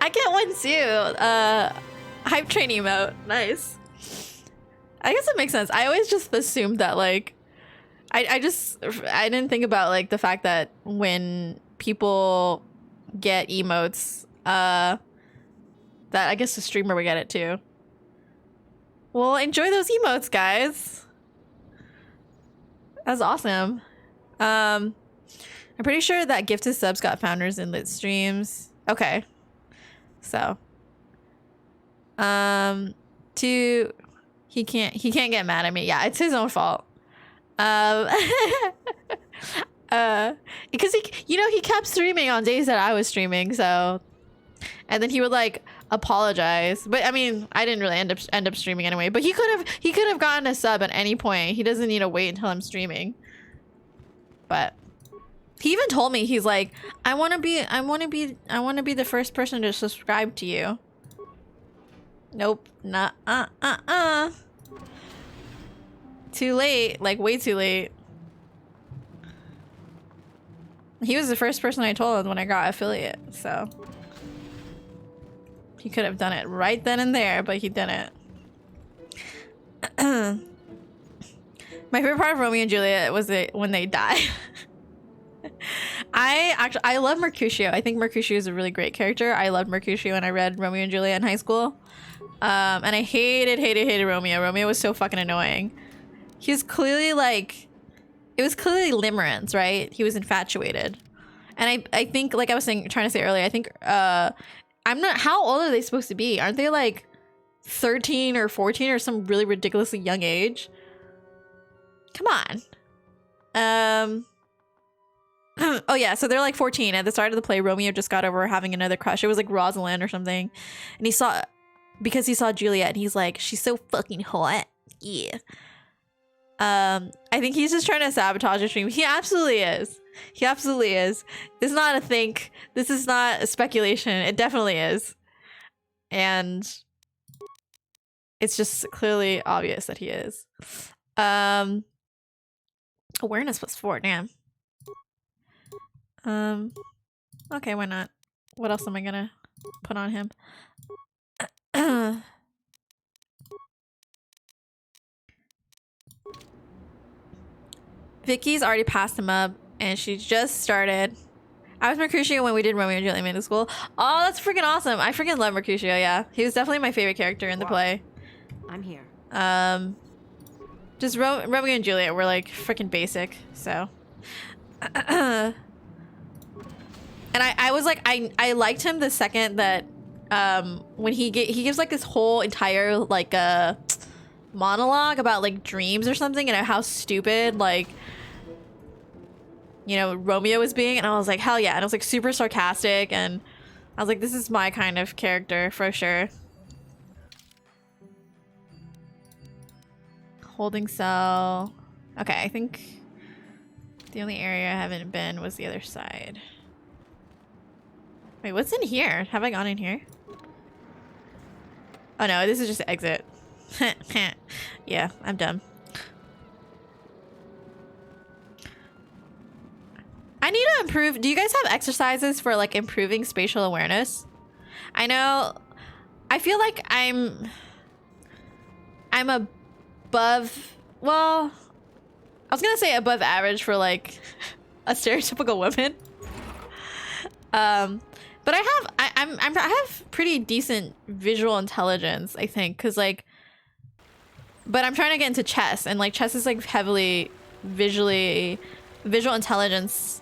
S3: I get one too. Hype train emote. Nice. I guess it makes sense. I always just assumed that, like, I didn't think about, like, the fact that when people get emotes, that I guess the streamer would get it too. Well, enjoy those emotes, guys. That's awesome. I'm pretty sure that gifted subs got founders in lit streams. Okay. So. He can't get mad at me. Yeah, it's his own fault. Because he kept streaming on days that I was streaming, so, and then he would like apologize, but I mean, I didn't really end up streaming anyway. But he could have gotten a sub at any point. He doesn't need to wait until I'm streaming. But he even told me, he's like, I want to be the first person to subscribe to you. Nope, not too late, like way too late. He was the first person I told when I got affiliate, so he could have done it right then and there, but he didn't. My favorite part of Romeo and Juliet was when they die. I love Mercutio. I think Mercutio is a really great character. I loved Mercutio when I read Romeo and Juliet in high school. And I hated Romeo. Romeo was so fucking annoying. He was clearly like, it was clearly limerence, right? He was infatuated. And I think, like I was trying to say earlier, I think, I'm not, how old are they supposed to be? Aren't they like 13 or 14 or some really ridiculously young age? Come on. Oh yeah, so they're like 14. At the start of the play, Romeo just got over having another crush. It was like Rosalind or something. And because he saw Juliet, and he's like, she's so fucking hot. Yeah. I think he's just trying to sabotage the stream. He absolutely is. He absolutely is. This is not a think. This is not a speculation. It definitely is. And it's just clearly obvious that he is. Awareness plus 4, damn. Okay, why not? What else am I gonna put on him? Vicky's already passed him up, and she just started. I was Mercutio when we did Romeo and Juliet in middle school. Oh, that's freaking awesome. I freaking love Mercutio, yeah. He was definitely my favorite character in the play.
S12: I'm here.
S3: Just Romeo and Juliet were like freaking basic, so. And I was like, I liked him the second that, when he gives like this whole entire like monologue about like dreams or something and how stupid like, you know, Romeo was being, and I was like, hell yeah. And it was like super sarcastic, and I was like, this is my kind of character for sure. Holding cell. Okay, I think the only area I haven't been was the other side. Wait, what's in here? Have I gone in here? Oh no, this is just exit. Yeah, I'm dumb. I need to improve. Do you guys have exercises for like improving spatial awareness? I know, I feel like I'm above, well, I was gonna say above average for like a stereotypical woman. But I have pretty decent visual intelligence, I think, because like, but I'm trying to get into chess, and like chess is like heavily visual intelligence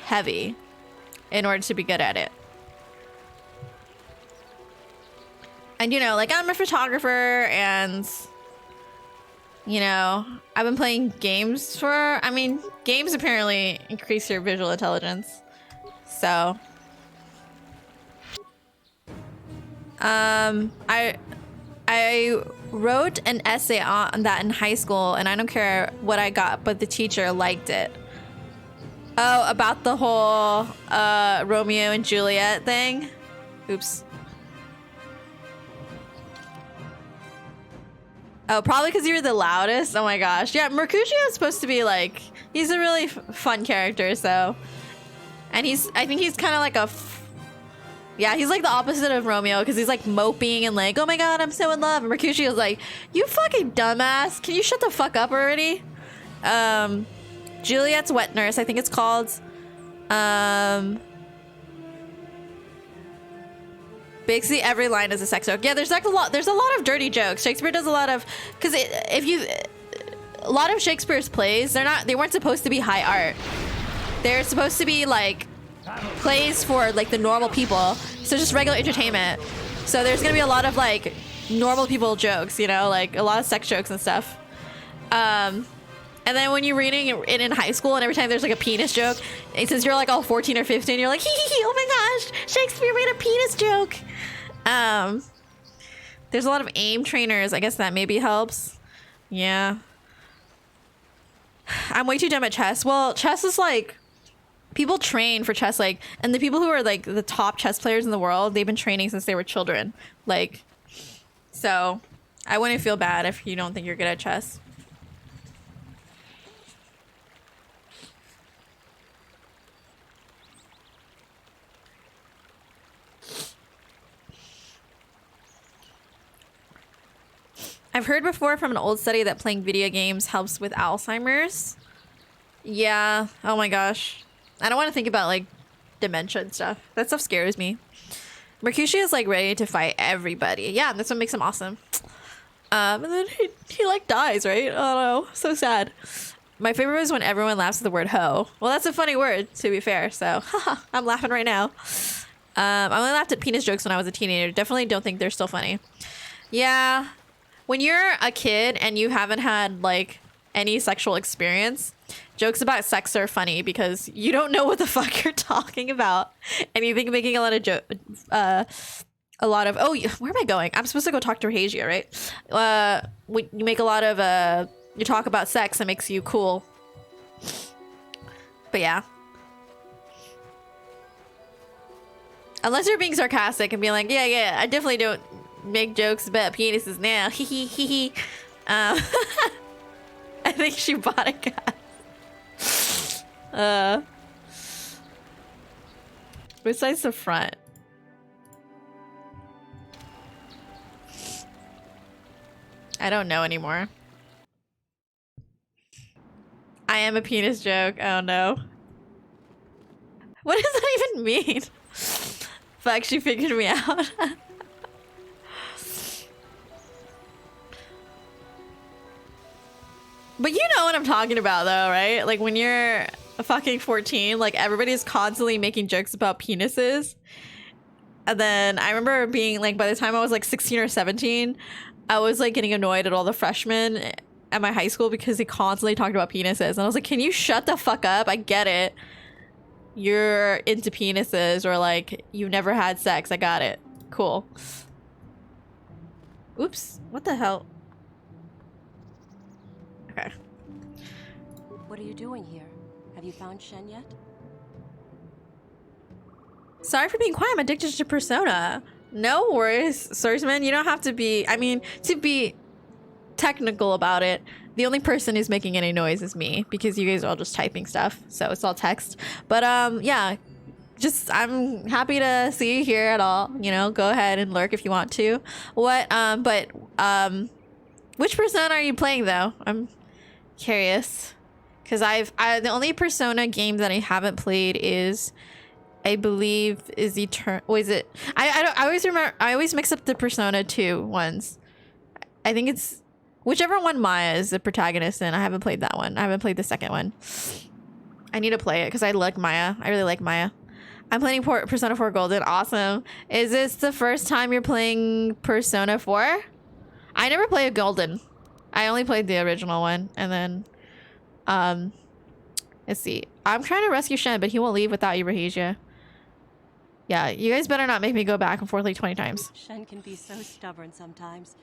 S3: heavy in order to be good at it. And you know, like I'm a photographer, and you know, I've been playing games for, I mean, games apparently increase your visual intelligence. So I wrote an essay on that in high school, and I don't care what I got, but the teacher liked it. Oh, about the whole Romeo and Juliet thing? Oops. Oh, probably because you were the loudest? Oh my gosh. Yeah, Mercutio is supposed to be like, he's a really fun character, so. And I think he's kind of like yeah, he's like the opposite of Romeo, because he's like moping and like, oh my god, I'm so in love. And Mercutio's like, you fucking dumbass. Can you shut the fuck up already? Juliet's Wet Nurse, I think it's called. Basically every line is a sex joke. Yeah, there's like a lot of dirty jokes. Shakespeare does a lot of, because a lot of Shakespeare's plays, they weren't supposed to be high art. They're supposed to be like plays for like the normal people, so just regular entertainment. So there's gonna be a lot of like normal people jokes, you know, like a lot of sex jokes and stuff. And then when you're reading it in high school, and every time there's like a penis joke, and since you're like all 14 or 15, you're like, hee hee hee, oh my gosh, Shakespeare made a penis joke. There's a lot of aim trainers. I guess that maybe helps. Yeah. I'm way too dumb at chess. Well, chess is like, people train for chess, like, and the people who are like the top chess players in the world, they've been training since they were children. Like, so I wouldn't feel bad if you don't think you're good at chess. I've heard before from an old study that playing video games helps with Alzheimer's. Yeah. Oh my gosh. I don't want to think about like dementia and stuff. That stuff scares me. Mercutio is like ready to fight everybody. Yeah, that's what makes him awesome. And then he like dies, right? Oh no, so sad. My favorite was when everyone laughs at the word hoe. Well, that's a funny word, to be fair. So, haha, I'm laughing right now. I only laughed at penis jokes when I was a teenager. Definitely don't think they're still funny. Yeah. When you're a kid and you haven't had like any sexual experience, jokes about sex are funny because you don't know what the fuck you're talking about, and you think making a lot of oh, where am I going? I'm supposed to go talk to Rahasia, right? When you make a lot of you talk about sex, that makes you cool. But yeah, unless you're being sarcastic and being like, yeah, I definitely don't make jokes about penises now. Hee hee hee hee. I think she bought a cat. Besides the front. I don't know anymore. I am a penis joke. Oh no. What does that even mean? Fuck, she figured me out. But you know what I'm talking about though, right? Like when you're fucking 14, like everybody's constantly making jokes about penises. And then I remember being like, by the time I was like 16 or 17, I was like getting annoyed at all the freshmen at my high school because they constantly talked about penises. And I was like, can you shut the fuck up? I get it. You're into penises or like you've never had sex. I got it. Cool. Oops. What the hell? Okay.
S10: What are you doing here? Have you found Shen yet?
S3: Sorry for being quiet. I'm addicted to Persona. No worries, swordsman. You don't have to be... I mean, to be technical about it, the only person who's making any noise is me because you guys are all just typing stuff. So it's all text. But yeah, just I'm happy to see you here at all. You know, go ahead and lurk if you want to. Which Persona are you playing though? I'm curious. Because the only Persona game that I haven't played is... I believe is was it? I always remember. I always mix up the Persona 2 ones. I think it's whichever one Maya is the protagonist in. I haven't played that one. I haven't played the second one. I need to play it because I like Maya. I really like Maya. I'm playing Persona 4 Golden. Awesome. Is this the first time you're playing Persona 4? I never played Golden. I only played the original one, and then let's see. I'm trying to rescue Shen, but he won't leave without you, Rahesia. Yeah, you guys better not make me go back and forth like 20 times.
S10: Shen can be so stubborn sometimes.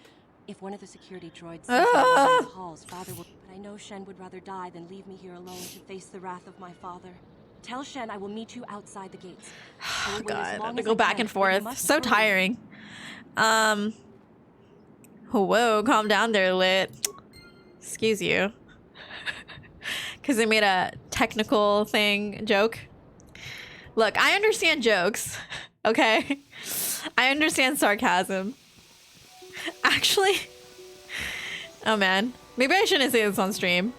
S10: If one of the security droids sees me in the halls, Father will... But I know Shen would rather die than leave me here alone to face the wrath of my father. Tell Shen I will meet you outside the gates.
S3: Oh God, I have to go back and forth. So tiring. Whoa, calm down there, Lit. Excuse you. Because they made a technical joke. Look, I understand jokes, okay? I understand sarcasm. Actually, oh man, maybe I shouldn't say this on stream.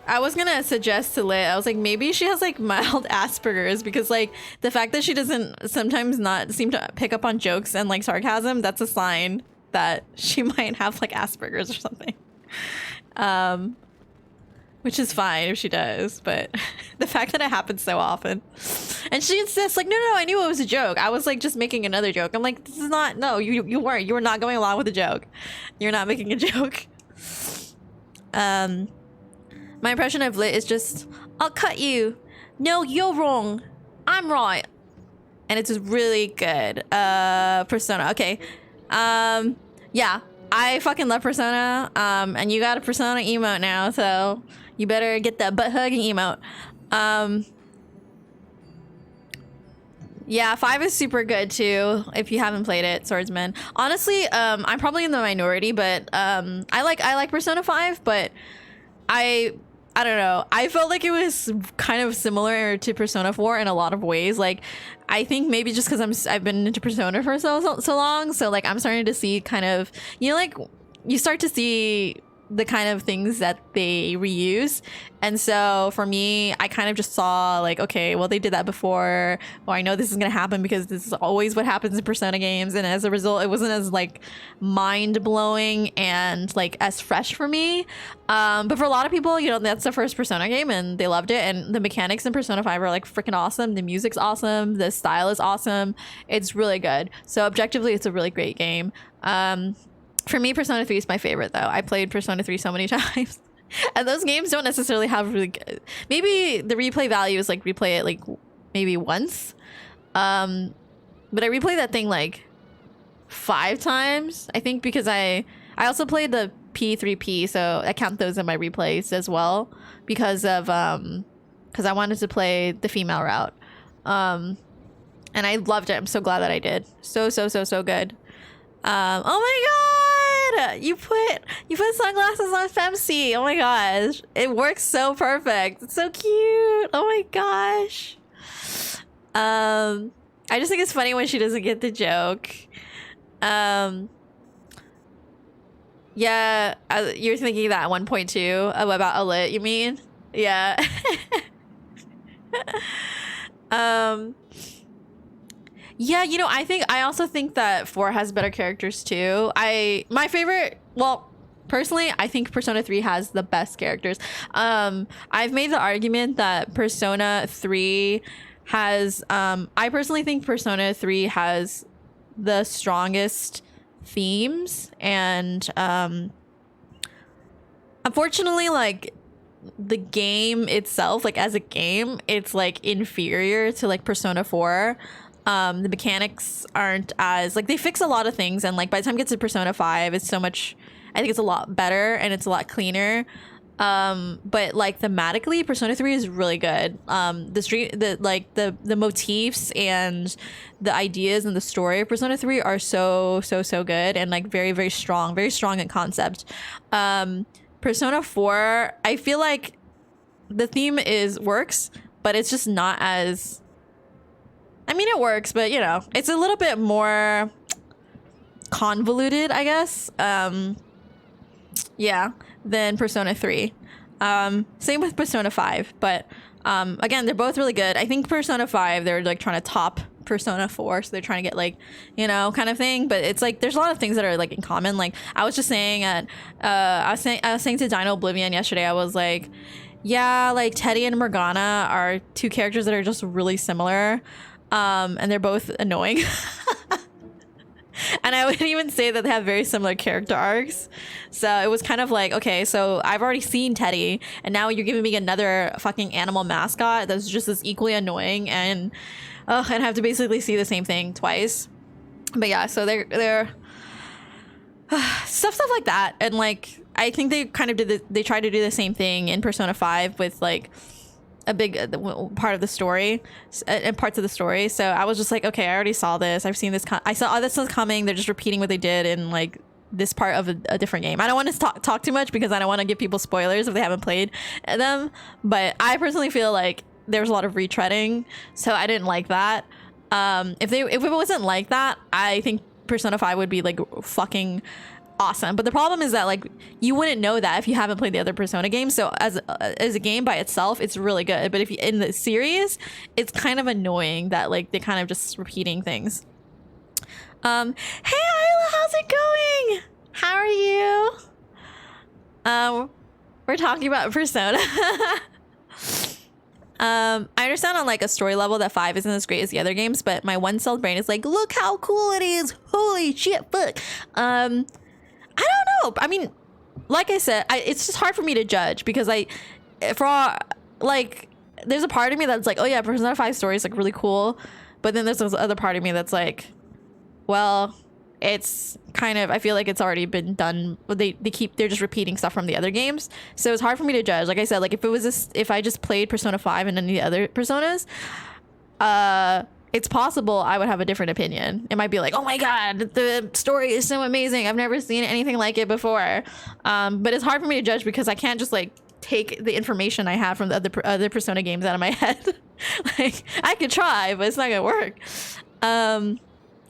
S3: I was gonna suggest to Lit, I was like, maybe she has like mild Asperger's because like the fact that she doesn't sometimes not seem to pick up on jokes and like sarcasm, that's a sign that she might have like Asperger's or something. Which is fine if she does, but the fact that it happens so often. And she insists like, no, I knew it was a joke. I was like just making another joke. I'm like, this is not, no, you weren't. You were not going along with the joke. You're not making a joke. My impression of Lit is just, I'll cut you. No, you're wrong. I'm right. And it's really good. Persona, okay. Yeah. I fucking love Persona, and you got a Persona emote now, so you better get that butt hugging emote. Yeah, 5 is super good too, if you haven't played it, Swordsman. Honestly, I'm probably in the minority, but I like Persona 5, but I don't know. I felt like it was kind of similar to Persona 4 in a lot of ways. Like, I think maybe just because I've been into Persona for so long, so like I'm starting to see kind of, you know, like you start to see the kind of things that they reuse. And so for me, I kind of just saw like, okay, well, they did that before, or I know this is gonna happen because this is always what happens in Persona games, and as a result it wasn't as like mind-blowing and like as fresh for me, but for a lot of people, you know, that's the first Persona game and they loved it, and the mechanics in Persona 5 are like freaking awesome. The music's awesome, the style is awesome, it's really good. So objectively it's a really great game. For me, Persona 3 is my favorite, though. I played Persona 3 so many times. And those games don't necessarily have really good... Maybe the replay value is, like, replay it, like, maybe once. But I replayed that thing, like, 5 times, I think, because I also played the P3P, so I count those in my replays as well. Because of... Because I wanted to play the female route. And I loved it. I'm so glad that I did. So good. Oh my god! You put sunglasses on Femc. Oh my gosh. It works so perfect. It's so cute. Oh my gosh. I just think it's funny when she doesn't get the joke. Yeah, you're thinking that 1.2 about Alit, you mean? Yeah. Yeah, you know, I also think that 4 has better characters too. My favorite, well, personally, I think Persona 3 has the best characters. I've made the argument that Persona 3 has I personally think Persona 3 has the strongest themes, and unfortunately, like, the game itself, like as a game, it's like inferior to like Persona 4. The mechanics aren't as, like, they fix a lot of things, and like by the time it gets to Persona 5, it's so much, I think it's a lot better and it's a lot cleaner. But like thematically, Persona 3 is really good. The motifs and the ideas and the story of Persona 3 are so good, and like very strong in concept. Persona 4, I feel like the theme works, but it's just not as, I mean, it works, but you know, it's a little bit more convoluted, I guess. Yeah, than Persona 3. Same with Persona 5, but again, they're both really good. I think Persona 5, they're like trying to top Persona 4, so they're trying to get like, you know, kind of thing, but it's like there's a lot of things that are like in common. Like I was just saying I was saying to Dino Oblivion yesterday, I was like, yeah, like Teddy and Morgana are two characters that are just really similar, and they're both annoying. And I would even say that they have very similar character arcs. So it was kind of like, okay, so I've already seen Teddy, and now you're giving me another fucking animal mascot that's just as equally annoying, and I have to basically see the same thing twice. But yeah, so they're stuff like that. And like, I think they kind of they tried to do the same thing in Persona 5 with like a big part of the story and parts of the story. So I was just like, okay, I already saw this. I've seen this. I saw this was coming. They're just repeating what they did in like this part of a different game. I don't want to talk too much because I don't want to give people spoilers if they haven't played them. But I personally feel like there was a lot of retreading, so I didn't like that. If it wasn't like that, I think Persona 5 would be like fucking awesome. But the problem is that like you wouldn't know that if you haven't played the other Persona games. So as a game by itself, it's really good. But if you in the series, it's kind of annoying that like they kind of just repeating things. Hey Isla, how's it going? How are you? We're talking about Persona. I understand on like a story level that 5 isn't as great as the other games, but my one-celled brain is like, look how cool it is. Holy shit, fuck. I don't know. I mean, like I said, it's just hard for me to judge because there's a part of me that's like, oh yeah, Persona 5 story is like really cool, but then there's this other part of me that's like, well, it's kind of, I feel like it's already been done. They're just repeating stuff from the other games, so it's hard for me to judge. Like I said, like if I just played Persona 5 and any of the other Personas, it's possible I would have a different opinion. It might be like, oh my god, the story is so amazing, I've never seen anything like it before. But it's hard for me to judge because I can't just like take the information I have from the other Persona games out of my head. Like I could try, but it's not gonna work.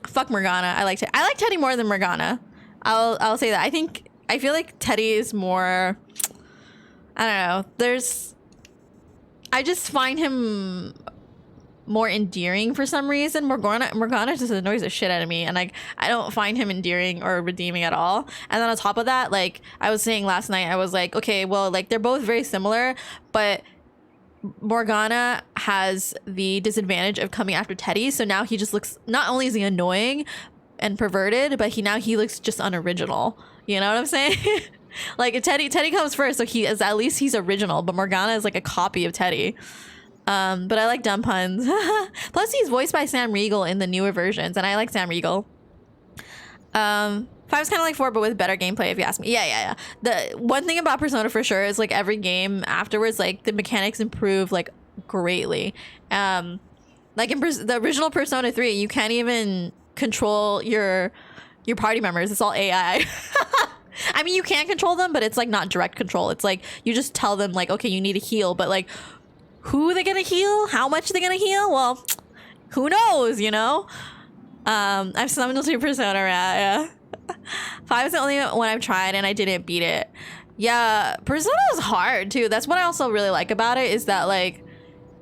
S3: Fuck Morgana. I like Teddy more than Morgana. I'll say that. I feel like Teddy is more, I don't know. I just find him more endearing for some reason. Morgana just annoys the shit out of me, and like I don't find him endearing or redeeming at all. And then on top of that, like I was saying last night, I was like, okay, well, like they're both very similar, but Morgana has the disadvantage of coming after Teddy, so now he just looks, not only is he annoying and perverted, but he looks just unoriginal. You know what I'm saying? Like if Teddy comes first, so at least he's original, but Morgana is like a copy of Teddy. But I like dumb puns. Plus he's voiced by Sam Riegel in the newer versions, and I like Sam Riegel. 5 is kind of like 4, but with better gameplay, if you ask me. Yeah. The one thing about Persona for sure is like every game afterwards, like the mechanics improve like greatly. Like in the original Persona 3, you can't even control your party members. It's all AI. I mean, you can control them, but it's like not direct control. It's like you just tell them like, okay, you need to heal, but like who are they gonna heal? How much are they gonna heal? Well, who knows, you know? I've summoned to Persona, yeah. 5 is the only one I've tried and I didn't beat it. Yeah, Persona is hard too. That's what I also really like about it, is that like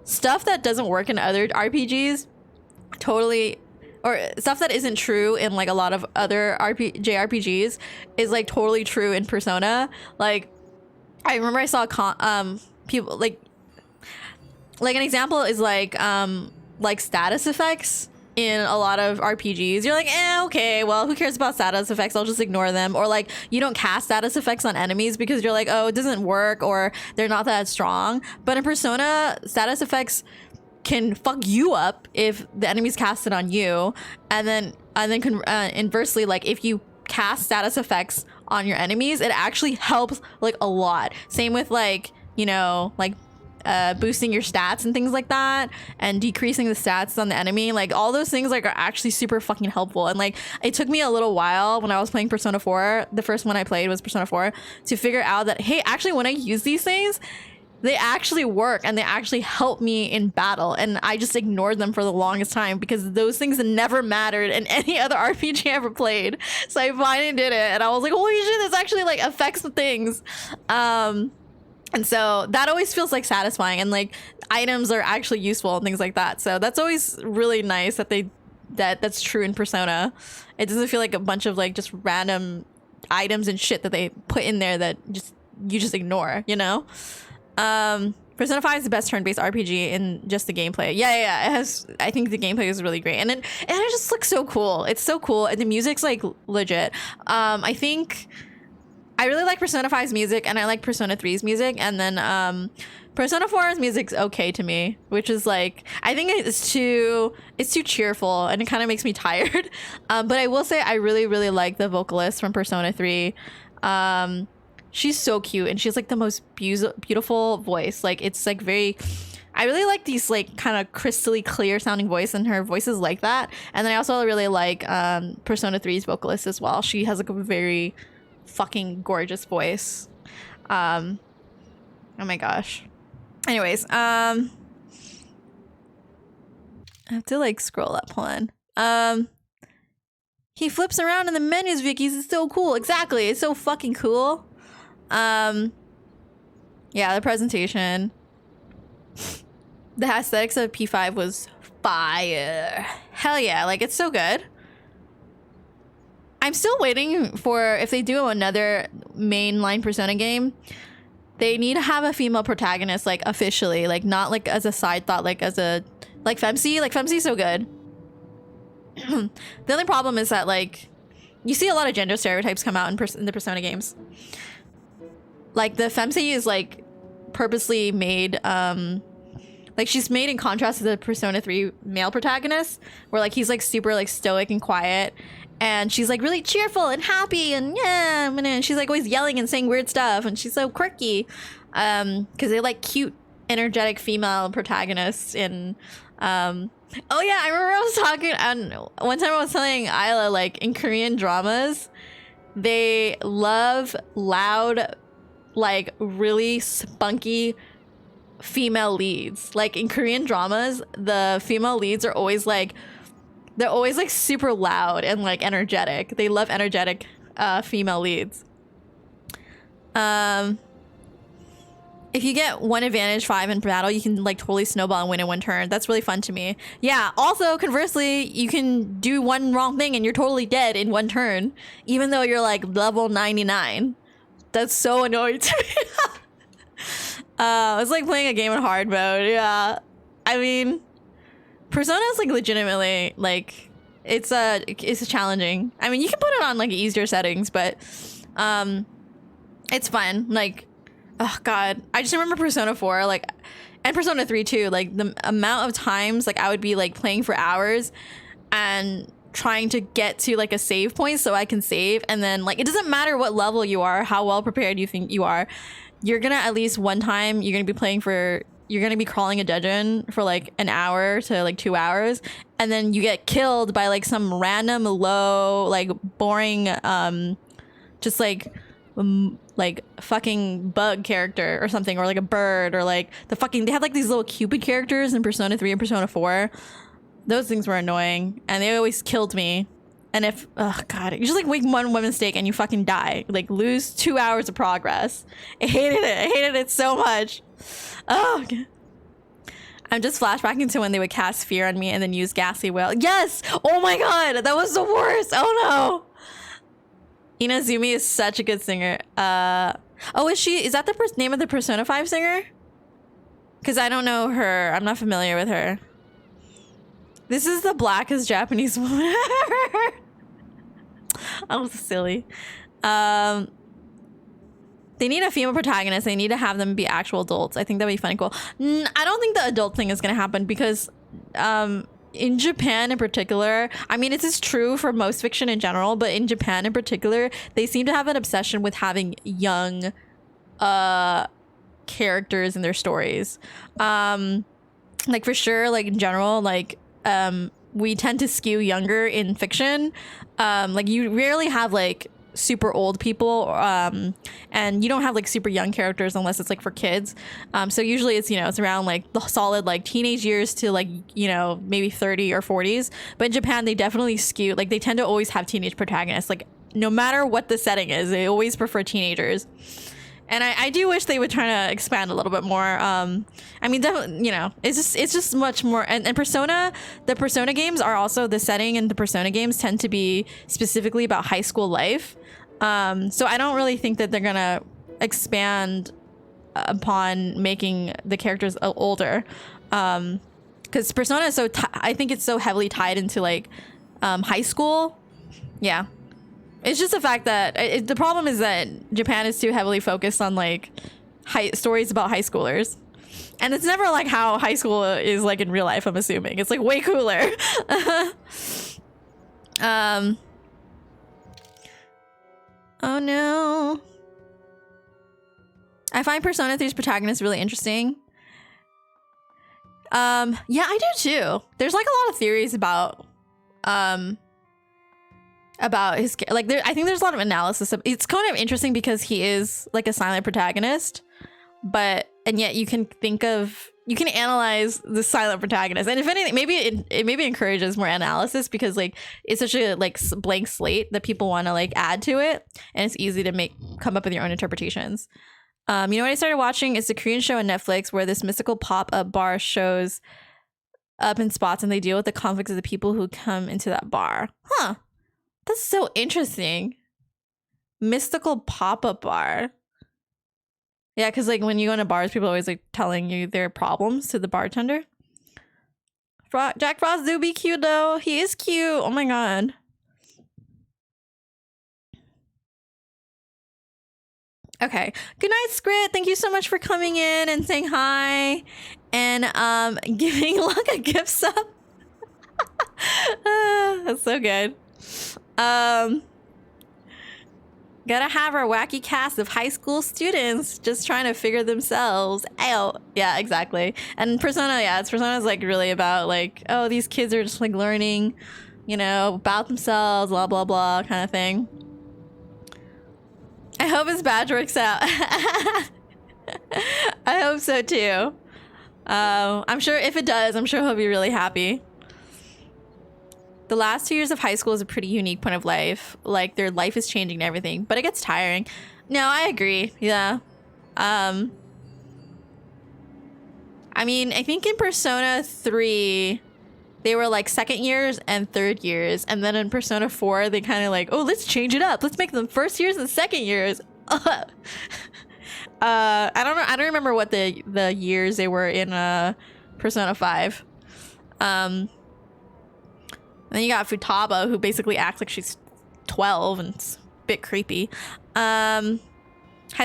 S3: stuff that doesn't work in other RPGs totally, or stuff that isn't true in like a lot of other JRPGs is like totally true in Persona. Like I remember I saw people like an example is like status effects in a lot of RPGs. You're like, okay, well, who cares about status effects? I'll just ignore them. Or like you don't cast status effects on enemies because you're like, oh, it doesn't work, or they're not that strong. But in Persona, status effects can fuck you up if the enemy's casted on you, and then inversely, like if you cast status effects on your enemies, it actually helps like a lot. Same with like, you know, like boosting your stats and things like that, and decreasing the stats on the enemy. Like all those things like are actually super fucking helpful. And like it took me a little while when I was playing Persona 4, the first one I played was Persona 4, to figure out that, hey, actually when I use these things, they actually work and they actually help me in battle. And I just ignored them for the longest time because those things never mattered in any other RPG I ever played. So I finally did it and I was like, holy shit, this actually like affects the things. And so that always feels like satisfying, and like items are actually useful and things like that. So that's always really nice that that's true in Persona. It doesn't feel like a bunch of like just random items and shit that they put in there that you just ignore, you know? Persona 5 is the best turn-based RPG in just the gameplay. Yeah. It has, I think the gameplay is really great, and it just looks so cool. It's so cool, and the music's like legit. I think I really like Persona 5's music, and I like Persona 3's music, and then Persona 4's music's okay to me, which is like, I think it's too cheerful, and it kind of makes me tired. But I will say I really, really like the vocalist from Persona 3. She's so cute, and she has like the most beautiful voice. Like it's like very, I really like these like kind of crystally clear sounding voice, and her voice is like that. And then I also really like Persona 3's vocalist as well. She has like a very fucking gorgeous voice. Oh my gosh. Anyways, I have to like scroll up. Hold on. He flips around in the menus, Vicky's. It's so cool. Exactly. It's so fucking cool. Yeah, the presentation. The aesthetics of P5 was fire. Hell yeah, like it's so good. I'm still waiting for, if they do another mainline Persona game, they need to have a female protagonist, like officially, like not like as a side thought, like as a, like Femsi. Like Femsi's so good. The only problem is that like you see a lot of gender stereotypes come out in the Persona games. Like the Femsi is like purposely made, like she's made in contrast to the Persona 3 male protagonist, where like he's like super like stoic and quiet, and she's like really cheerful and happy, and yeah, and she's like always yelling and saying weird stuff, and she's so quirky, because they like cute, energetic female protagonists in oh yeah, I remember I was talking, and one time I was telling Isla, like in Korean dramas, they love loud, like really spunky female leads. Like in Korean dramas, the female leads are always like, they're always like super loud and like energetic. They love energetic female leads. If you get one advantage 5 in battle, you can like totally snowball and win in one turn. That's really fun to me. Yeah, also conversely, you can do one wrong thing and you're totally dead in one turn, even though you're like level 99. That's so annoying to me. It's like playing a game in hard mode. Yeah, I mean, Persona is like legitimately like it's challenging. I mean, you can put it on like easier settings, but it's fun. Like, oh god, I just remember Persona 4, like, and Persona 3 too. Like the amount of times like I would be like playing for hours and trying to get to like a save point so I can save, and then like it doesn't matter what level you are, how well prepared you think you are, you're gonna at least one time you're gonna be crawling a dungeon for like an hour to like 2 hours, and then you get killed by like some random low like boring just like fucking bug character or something, or like a bird, or like they have like these little Cupid characters in Persona 3 and Persona 4. Those things were annoying, and they always killed me. And if, oh god, you just like make one mistake and you fucking die. Like lose 2 hours of progress. I hated it. I hated it so much. Oh, God. I'm just flashbacking to when they would cast fear on me and then use Ghastly Wail. Yes! Oh my god, that was the worst. Oh no. Inazumi is such a good singer. Oh, is that the name of the Persona 5 singer? Because I don't know her. I'm not familiar with her. This is the blackest Japanese woman ever. I was silly. They need a female protagonist. They need to have them be actual adults. I think that'd be fun and cool. I don't think the adult thing is gonna happen because in Japan in particular, I mean, it's true for most fiction in general, but in Japan in particular, they seem to have an obsession with having young characters in their stories. Like for sure, like in general, like we tend to skew younger in fiction. Like you rarely have like super old people, and you don't have like super young characters unless it's like for kids. So usually it's, you know, it's around like the solid like teenage years to like, you know, maybe 30 or 40s. But in Japan, they definitely skew, like they tend to always have teenage protagonists. Like no matter what the setting is, they always prefer teenagers. And I do wish they would try to expand a little bit more. I mean, definitely, you know, it's just much more. And Persona, the Persona games are also, the setting in the Persona games tend to be specifically about high school life. So I don't really think that they're gonna expand upon making the characters older. Because Persona is so, I think it's so heavily tied into like high school. Yeah. It's just the fact that the problem is that Japan is too heavily focused on like stories about high schoolers, and it's never like how high school is like in real life. I'm assuming it's like way cooler. Oh no! I find Persona 3's protagonist really interesting. Yeah, I do too. There's like a lot of theories about his, like there, I think there's a lot of analysis of, it's kind of interesting because he is like a silent protagonist, and yet you can analyze the silent protagonist, and if anything, maybe it maybe encourages more analysis because like it's such a like blank slate that people want to like add to it, and it's easy to come up with your own interpretations. You know what I started watching? It's a Korean show on Netflix where this mystical pop-up bar shows up in spots and they deal with the conflicts of the people who come into that bar. Huh. That's so interesting. Mystical pop-up bar. Yeah, because like when you go into bars, people are always like telling you their problems to the bartender. Jack Frost do be cute though. He is cute. Oh my god. Okay. Good night, Scrit. Thank you so much for coming in and saying hi and giving Luck a gift sub. That's so good. Gotta have our wacky cast of high school students just trying to figure themselves out. Yeah, exactly. And Persona, yeah, Persona's like really about like, oh, these kids are just like learning, you know, about themselves, blah blah blah kind of thing. I hope his badge works out. I hope so too. I'm sure if it does, I'm sure he'll be really happy. The last 2 years of high school is a pretty unique point of life. Like their life is changing and everything, but it gets tiring. No, I agree. Yeah. I mean, I think in Persona 3, they were like second years and third years. And then in Persona 4, they kind of like, oh, let's change it up. Let's make them first years and second years. I don't know. I don't remember what the years they were in Persona 5. And then you got Futaba, who basically acts like she's 12 and it's a bit creepy. High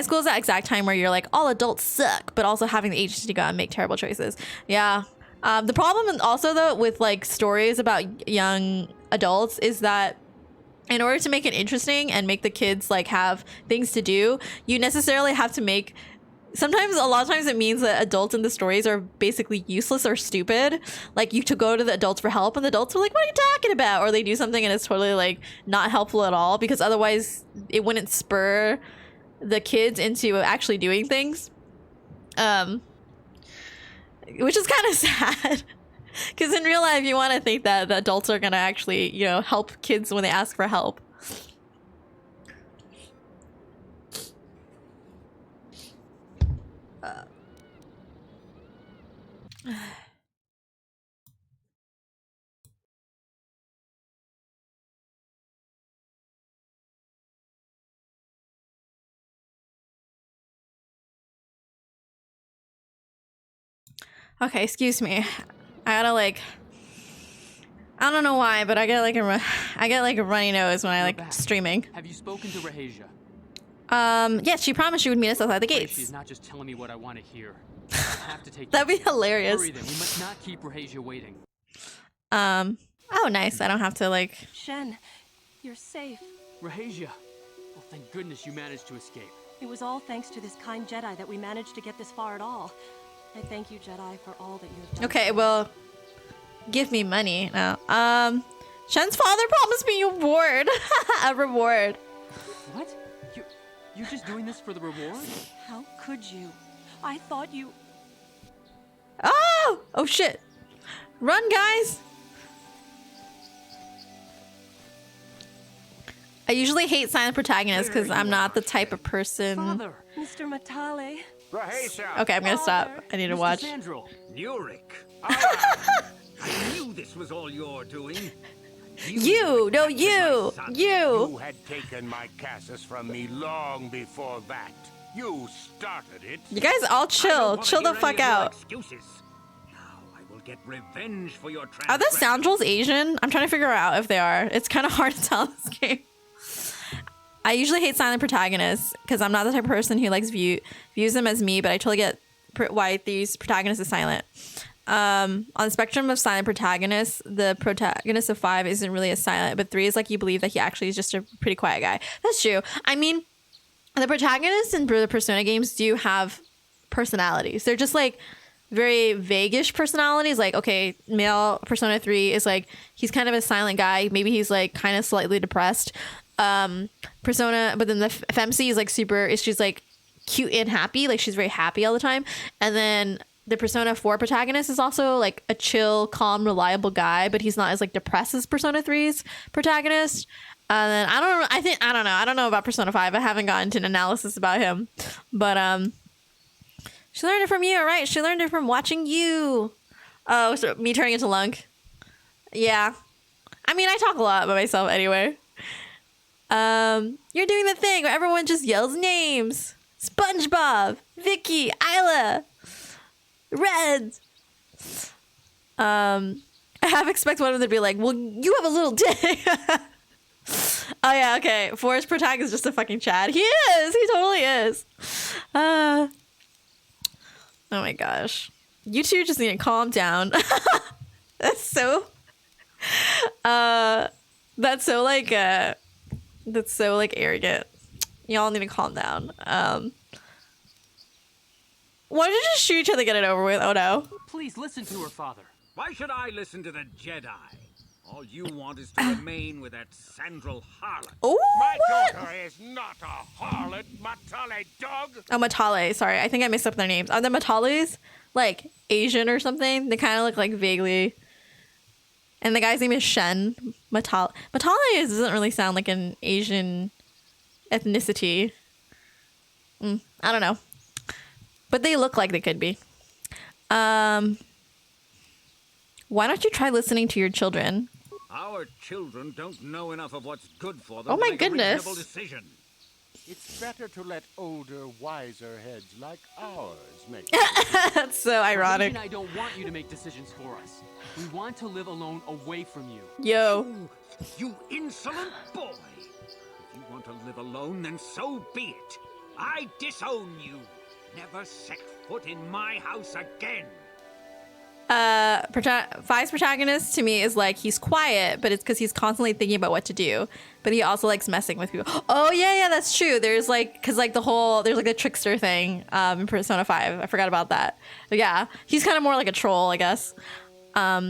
S3: school is that exact time where you're like, all adults suck, but also having the agency to go out and make terrible choices. Yeah. The problem also though with like stories about young adults is that in order to make it interesting and make the kids like have things to do, you necessarily have to make, sometimes, a lot of times it means that adults in the stories are basically useless or stupid. Like you to go to the adults for help and the adults are like, what are you talking about? Or they do something and it's totally like not helpful at all because otherwise it wouldn't spur the kids into actually doing things. Which is kind of sad. Because in real life, you want to think that the adults are going to actually, you know, help kids when they ask for help. Okay, excuse me. I gotta like, I don't know why, but I get like a runny nose when I like streaming.
S13: Have you spoken to Rahasia?
S3: Yes, she promised she would meet us outside the gates.
S13: She's not just telling me what I want to hear. I have to take
S3: That'd be hilarious.
S13: Hurry then. We must not keep Rahasia waiting.
S3: Oh nice. I don't have to like.
S10: Shen, you're safe.
S13: Rahasia. Oh, thank goodness you managed to escape.
S10: It was all thanks to this kind Jedi that we managed to get this far at all. I thank you, Jedi, for all that you have done.
S3: Okay, well, give me money now. Shen's father promised me a reward. A reward.
S13: What? You're just doing this for the reward?
S10: How could you? I thought you...
S3: Oh! Oh shit. Run, guys! I usually hate silent protagonists because I'm not the type of person...
S13: Father!
S10: Mr. Matale.
S3: Okay, I'm gonna stop. I need to watch.
S6: Nurik. I knew this was all you're doing.
S3: You
S7: You had taken my Cassus from me long before that. You started it.
S3: You guys all chill. Chill the fuck out.
S6: Excuses. Now I will get revenge for your
S3: Are the scoundrels Asian? I'm trying to figure out if they are. It's kind of hard to tell in this game. I usually hate silent protagonists because I'm not the type of person who likes views them as me, but I totally get why these protagonists are silent. On the spectrum of silent protagonists, the protagonist of 5 isn't really as silent, but 3 is like you believe that he actually is just a pretty quiet guy. That's true. I mean, the protagonists in the Persona games do have personalities. They're just like very vague-ish personalities. Like, okay, male Persona 3 is like, he's kind of a silent guy. Maybe he's like kind of slightly depressed. Persona, but then the Femc is like she's like cute and happy. Like she's very happy all the time. And then the Persona 4 protagonist is also like a chill, calm, reliable guy, but he's not as like depressed as Persona 3's protagonist. And then I don't know about Persona 5. I haven't gotten to an analysis about him, but she learned it from you, right? She learned it from watching you. Oh, so me turning into Lunk. Yeah, I mean I talk a lot by myself anyway. You're doing the thing where everyone just yells names. SpongeBob, Vicky, Isla, Red. I half expect one of them to be like, well, you have a little dick. Oh yeah, okay. Forrest Protag is just a fucking Chad. He is. He totally is. Oh my gosh. You two just need to calm down. That's so arrogant. Y'all need to calm down. Why don't you just shoot each other, get it over with? Oh no.
S13: Please listen to her, father.
S6: Why should I listen to the Jedi? All you want is to remain with that Sandral harlot.
S3: Oh,
S7: My
S3: what?
S7: daughter is not a harlot, Matale dog.
S3: Oh, Matale. Sorry, I think I mixed up their names. Are the Matales like Asian or something? They kind of look like vaguely. And the guy's name is Shen. Matale doesn't really sound like an Asian ethnicity. I don't know. But they look like they could be. Why don't you try listening to your children?
S6: Our children don't know enough of what's good for them.
S3: Oh my
S6: to make
S3: goodness.
S6: A reasonable decision.
S7: It's better to let older, wiser heads like ours make
S3: That's so ironic.
S13: I don't want you to make decisions for us. We want to live alone away from you.
S3: Yo.
S6: You insolent boy. If you want to live alone, then so be it. I disown you. Never set foot in my house again.
S3: 5's protagonist to me is like he's quiet, but it's because he's constantly thinking about what to do. But he also likes messing with people. Oh yeah, that's true. There's like, because like there's like a trickster thing in Persona 5. I forgot about that. But yeah, he's kind of more like a troll, I guess.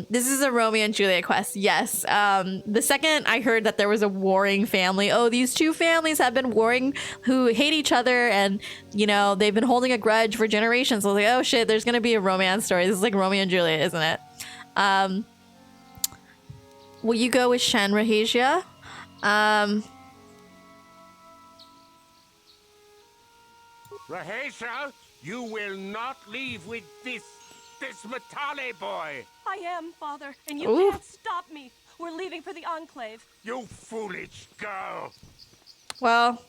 S3: This is a Romeo and Juliet quest. Yes. The second I heard that there was a warring family, these two families have been warring who hate each other, and you know, they've been holding a grudge for generations. I was like, oh shit, there's gonna be a romance story. This is like Romeo and Juliet, isn't it? Will you go with Shen, Rahasia?
S7: Rahasia, you will not leave with this Matale boy.
S10: I am, Father, and you
S3: Ooh.
S10: can't stop me. We're leaving for the Enclave.
S7: You foolish girl.
S3: Well,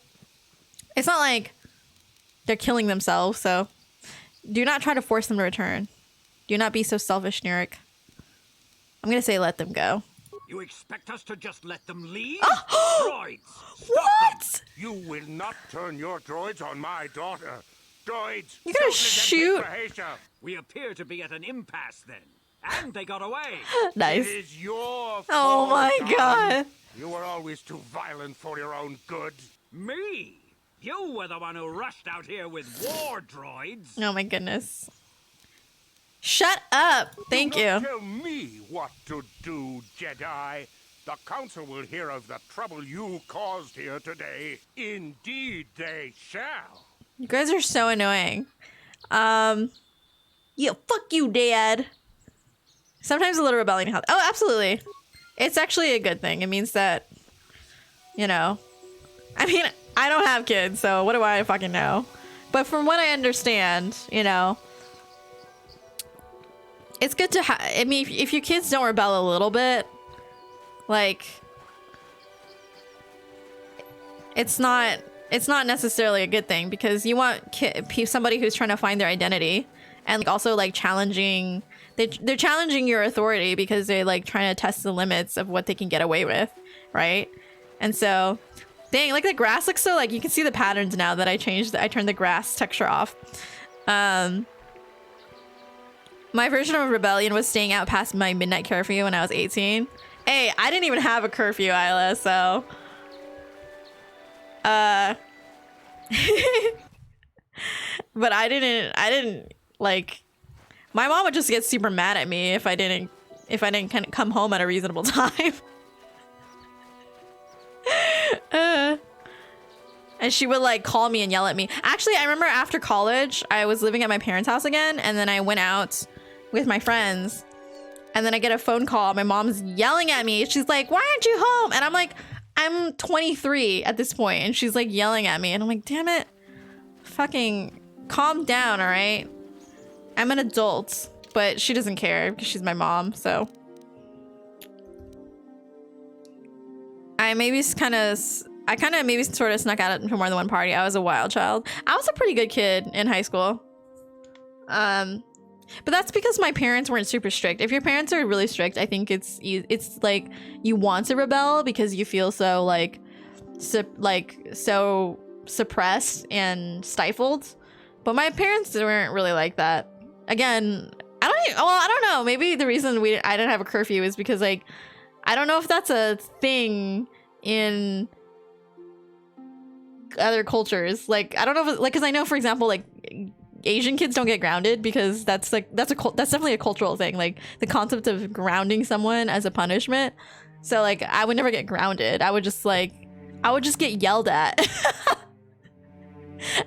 S3: it's not like they're killing themselves, so do not try to force them to return. Do not be so selfish, Nurik. I'm gonna say let them go.
S14: You expect us to just let them leave?
S3: Oh!
S14: Droids!
S3: What?
S7: You will not turn your droids on my daughter. Droids!
S3: You gonna shoot?
S14: We appear to be at an impasse then. And they got away.
S3: Nice.
S7: It is your fault.
S3: Oh my god.
S7: You were always too violent for your own good.
S14: Me? You were the one who rushed out here with war droids.
S3: Oh my goodness. Shut up. Thank
S7: Do
S3: you.
S7: not tell me what to do, Jedi. The Council will hear of the trouble you caused here today. Indeed they shall.
S3: You guys are so annoying. Yeah, fuck you, Dad. Sometimes a little rebellion helps. Oh, absolutely. It's actually a good thing. It means that, you know, I mean, I don't have kids, so what do I fucking know? But from what I understand, you know, it's good to have, I mean, if your kids don't rebel a little bit, like, it's not necessarily a good thing, because you want somebody who's trying to find their identity and like also like challenging, they're challenging your authority because they're like trying to test the limits of what they can get away with, right? And so, dang, like the grass looks so, like you can see the patterns now that I turned the grass texture off. My version of rebellion was staying out past my midnight curfew when I was 18. Hey, I didn't even have a curfew, Isla, so but I didn't like, my mom would just get super mad at me if I didn't kind of come home at a reasonable time. And she would like call me and yell at me. Actually, I remember after college, I was living at my parents' house again, and then I went out with my friends, and then I get a phone call. My mom's yelling at me. She's like, "Why aren't you home?" And I'm like, I'm 23 at this point, and she's like yelling at me, and I'm like, damn it, fucking calm down, all right? I'm an adult, but she doesn't care because she's my mom, so. I kind of maybe sort of snuck out to more than one party. I was a wild child. I was a pretty good kid in high school. But that's because my parents weren't super strict. If your parents are really strict, I think it's like you want to rebel because you feel so so suppressed and stifled. But my parents weren't really like that. Again, I don't know. Maybe the reason I didn't have a curfew is because like I don't know if that's a thing in other cultures. Like I don't know if like, because I know, for example, like Asian kids don't get grounded because that's definitely a cultural thing, like the concept of grounding someone as a punishment. So like I would never get grounded. I would just get yelled at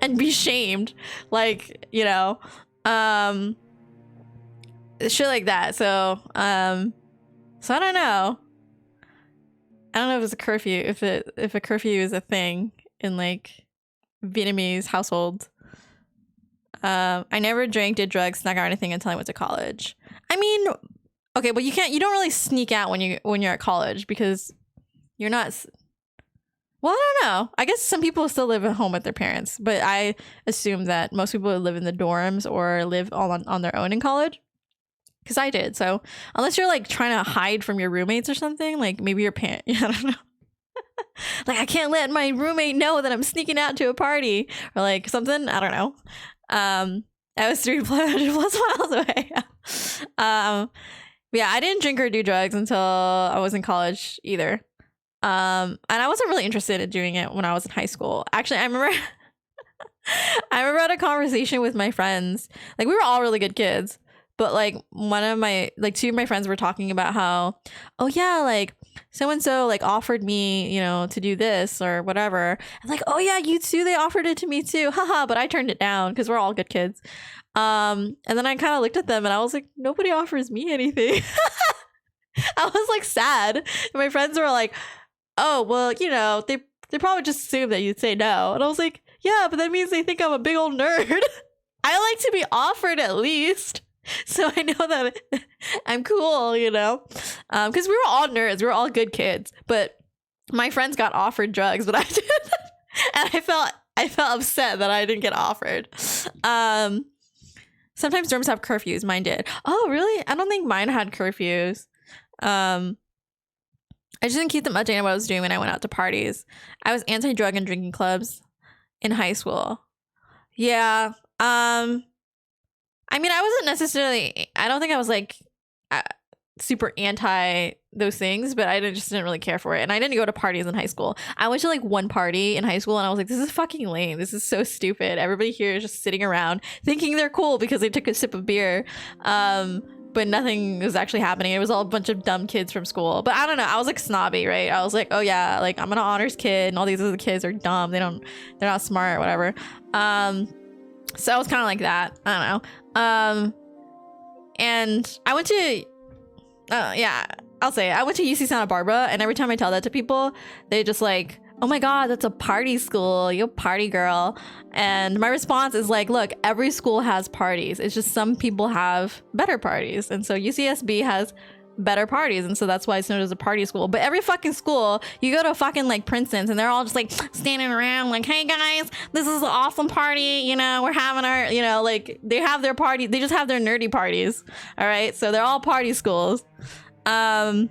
S3: and be shamed, like, you know, shit like that. So I don't know. I don't know if it's a curfew, if a curfew is a thing in like Vietnamese household. I never drank, did drugs, snuck out, or anything until I went to college. I mean, okay, but you don't really sneak out when you're at college because you're not. Well, I don't know. I guess some people still live at home with their parents, but I assume that most people live in the dorms or live all on their own in college. Because I did. So unless you're like trying to hide from your roommates or something, like maybe your parent, I don't know. Like I can't let my roommate know that I'm sneaking out to a party or like something. I don't know. I was 300 plus miles away. Yeah, I didn't drink or do drugs until I was in college either. And I wasn't really interested in doing it when I was in high school. Actually, I remember I had a conversation with my friends. Like we were all really good kids, but like two of my friends were talking about how, oh yeah, like so-and-so like offered me, you know, to do this or whatever. I'm like, oh yeah, you too, they offered it to me too. Haha, but I turned it down because we're all good kids. And then I kind of looked at them and I was like, nobody offers me anything. I was like sad. And my friends were like, oh, well, you know, they probably just assumed that you'd say no. And I was like, yeah, but that means they think I'm a big old nerd. I like to be offered at least. So I know that I'm cool, you know, because we were all nerds. We were all good kids. But my friends got offered drugs, but I didn't. And I felt upset that I didn't get offered. Sometimes dorms have curfews. Mine did. Oh, really? I don't think mine had curfews. I just didn't keep them updated on what I was doing when I went out to parties. I was anti-drug and drinking clubs in high school. Yeah. I mean, I wasn't necessarily, I don't think I was like super anti those things, but I just didn't really care for it. And I didn't go to parties in high school. I went to like one party in high school and I was like, this is fucking lame. This is so stupid. Everybody here is just sitting around thinking they're cool because they took a sip of beer. But nothing was actually happening. It was all a bunch of dumb kids from school. But I don't know. I was like snobby, right? I was like, oh yeah, like I'm an honors kid and all these other kids are dumb. They're not smart or whatever. So I was kind of like that. I don't know. And I went to, yeah, I'll say it. I went to UC Santa Barbara, and every time I tell that to people, they just like, oh my God, that's a party school. You a party girl. And my response is like, look, every school has parties. It's just some people have better parties. And so UCSB has better parties, and so that's why it's known as a party school. But every fucking school, you go to fucking like Princeton's and they're all just like standing around like, hey guys, this is an awesome party, you know, we're having our, you know, like they have their party, they just have their nerdy parties. All right, so they're all party schools. I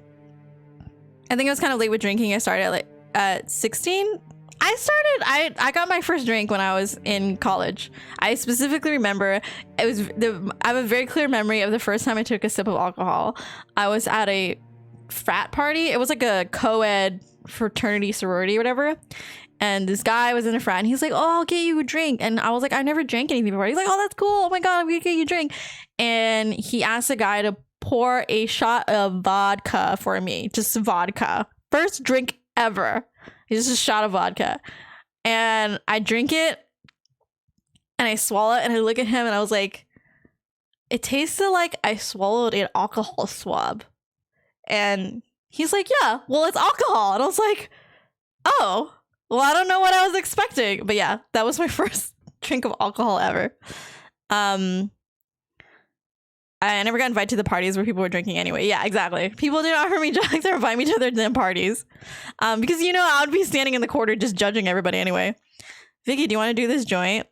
S3: think I was kind of late with drinking. I started at 16. I got my first drink when I was in college. I specifically remember I have a very clear memory of the first time I took a sip of alcohol. I was at a frat party. It was like a co-ed fraternity sorority or whatever. And this guy was in a frat and he's like, oh, I'll get you a drink. And I was like, I never drank anything before. He's like, oh, that's cool. Oh my God, I'm gonna get you a drink. And he asked the guy to pour a shot of vodka for me. Just vodka. First drink ever. It's just a shot of vodka. And I drink it and I swallow it and I look at him and I was like, it tasted like I swallowed an alcohol swab. And he's like, yeah, well, it's alcohol. And I was like, oh, well, I don't know what I was expecting. But yeah, that was my first drink of alcohol ever. I never got invited to the parties where people were drinking anyway. Yeah, exactly. People didn't offer me drugs or invite me to their damn parties. Because, you know, I would be standing in the corner just judging everybody anyway. Vicky, do you want to do this joint?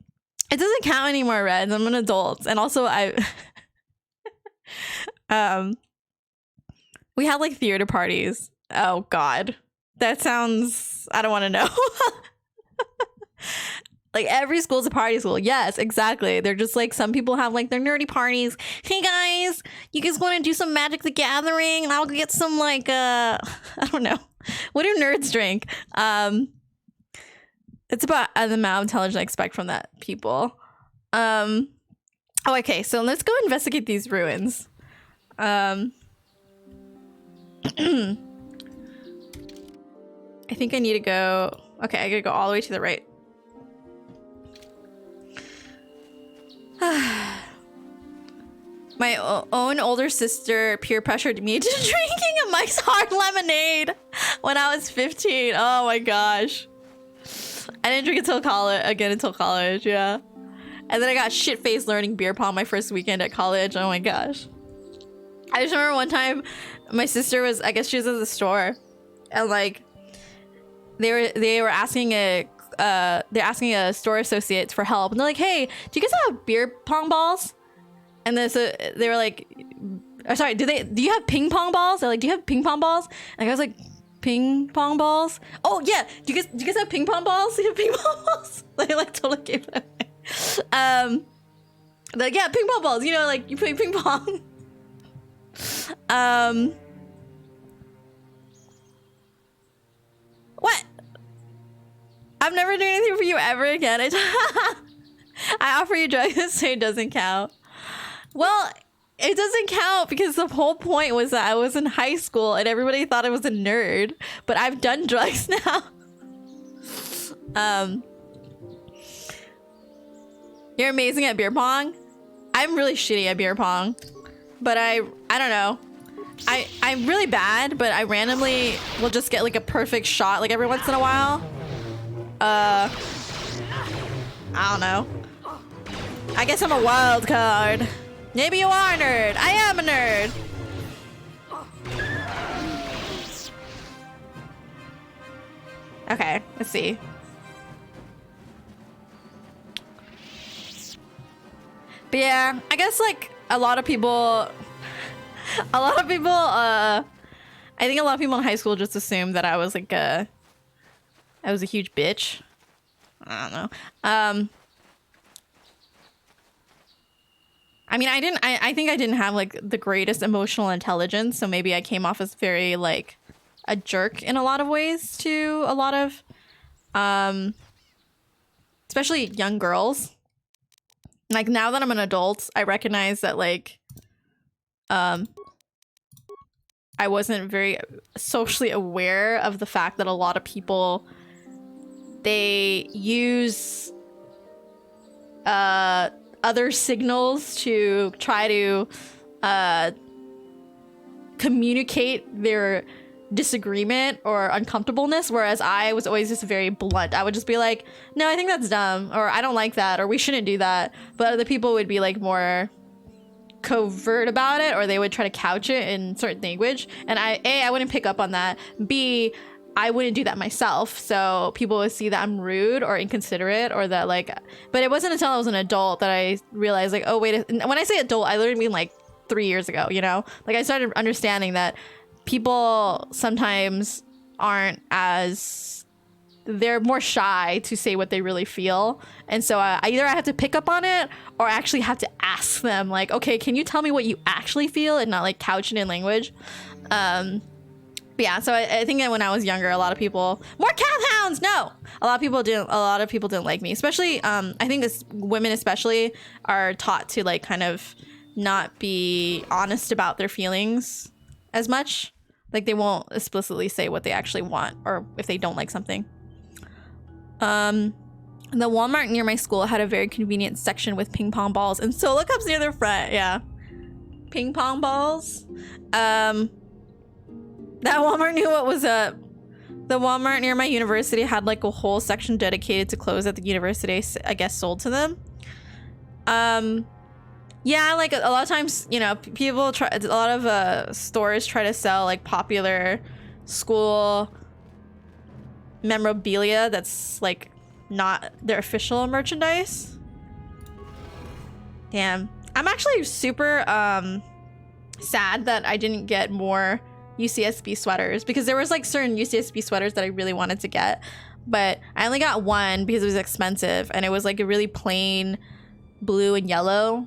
S3: It doesn't count anymore, Reds. I'm an adult. And also, we had like theater parties. Oh, God. That sounds... I don't want to know. Like every school's a party school. Yes, exactly. They're just like, some people have like their nerdy parties. Hey guys, you guys want to do some Magic the Gathering? And I'll get some like, I don't know. What do nerds drink? It's about the amount of intelligence I expect from that people. Oh, okay. So let's go investigate these ruins. I think I need to go. Okay, I gotta go all the way to the right. My own older sister peer pressured me to drinking a Mike's Hard Lemonade when I was 15. Oh my gosh. I didn't drink until college, yeah. And then I got shit-faced learning beer pong my first weekend at college. Oh my gosh. I just remember one time my sister was, I guess she was at the store, and like they were asking they're asking a store associates for help, and they're like, hey, do you guys have beer pong balls? And then so they were like, oh, sorry, do you have ping pong balls? They're like, do you have ping pong balls? And I was like, ping pong balls? Oh yeah, do you guys have ping pong balls? Do you have ping pong balls? They like totally gave it away. Like, yeah, ping pong balls, you know, like you play ping pong. What? I've never done anything for you ever again. I offer you drugs, so it doesn't count. Well, it doesn't count because the whole point was that I was in high school and everybody thought I was a nerd. But I've done drugs now. You're amazing at beer pong. I'm really shitty at beer pong. But I don't know. I'm really bad, but I randomly will just get like a perfect shot like every once in a while. I don't know. I guess I'm a wild card. Maybe you are a nerd. I am a nerd. Okay, let's see. But yeah, I guess like a lot of people, I think a lot of people in high school just assumed that I was like I was a huge bitch. I don't know. I mean, I think I didn't have like the greatest emotional intelligence, so maybe I came off as very like a jerk in a lot of ways to a lot of, especially young girls. Like now that I'm an adult, I recognize that like, I wasn't very socially aware of the fact that a lot of people, they use other signals to try to communicate their disagreement or uncomfortableness, whereas I was always just very blunt. I would just be like, no, I think that's dumb, or I don't like that, or we shouldn't do that. But other people would be like more covert about it, or they would try to couch it in certain language, and I wouldn't pick up on that. B, I wouldn't do that myself, so people would see that I'm rude or inconsiderate, or that like, but it wasn't until I was an adult that I realized like, oh wait, and when I say adult, I literally mean like 3 years ago, you know? Like I started understanding that people sometimes aren't as, they're more shy to say what they really feel, and so either I have to pick up on it or I actually have to ask them like, okay, can you tell me what you actually feel, and not like couch it in language. But yeah, so I think that when I was younger, a lot of people, more calhounds, no, a lot of people didn't like me, especially I think this women especially are taught to like kind of not be honest about their feelings as much. Like they won't explicitly say what they actually want, or if they don't like something. The Walmart near my school had a very convenient section with ping pong balls and solo cups near their front. Yeah, ping pong balls. That Walmart knew what was up. The Walmart near my university had like a whole section dedicated to clothes that the university, I guess, sold to them. Yeah, like a lot of times, you know, people try, a lot of stores try to sell like popular school memorabilia that's like not their official merchandise. Damn. I'm actually super sad that I didn't get more UCSB sweaters, because there was like certain UCSB sweaters that I really wanted to get, but I only got one because it was expensive, and it was like a really plain blue and yellow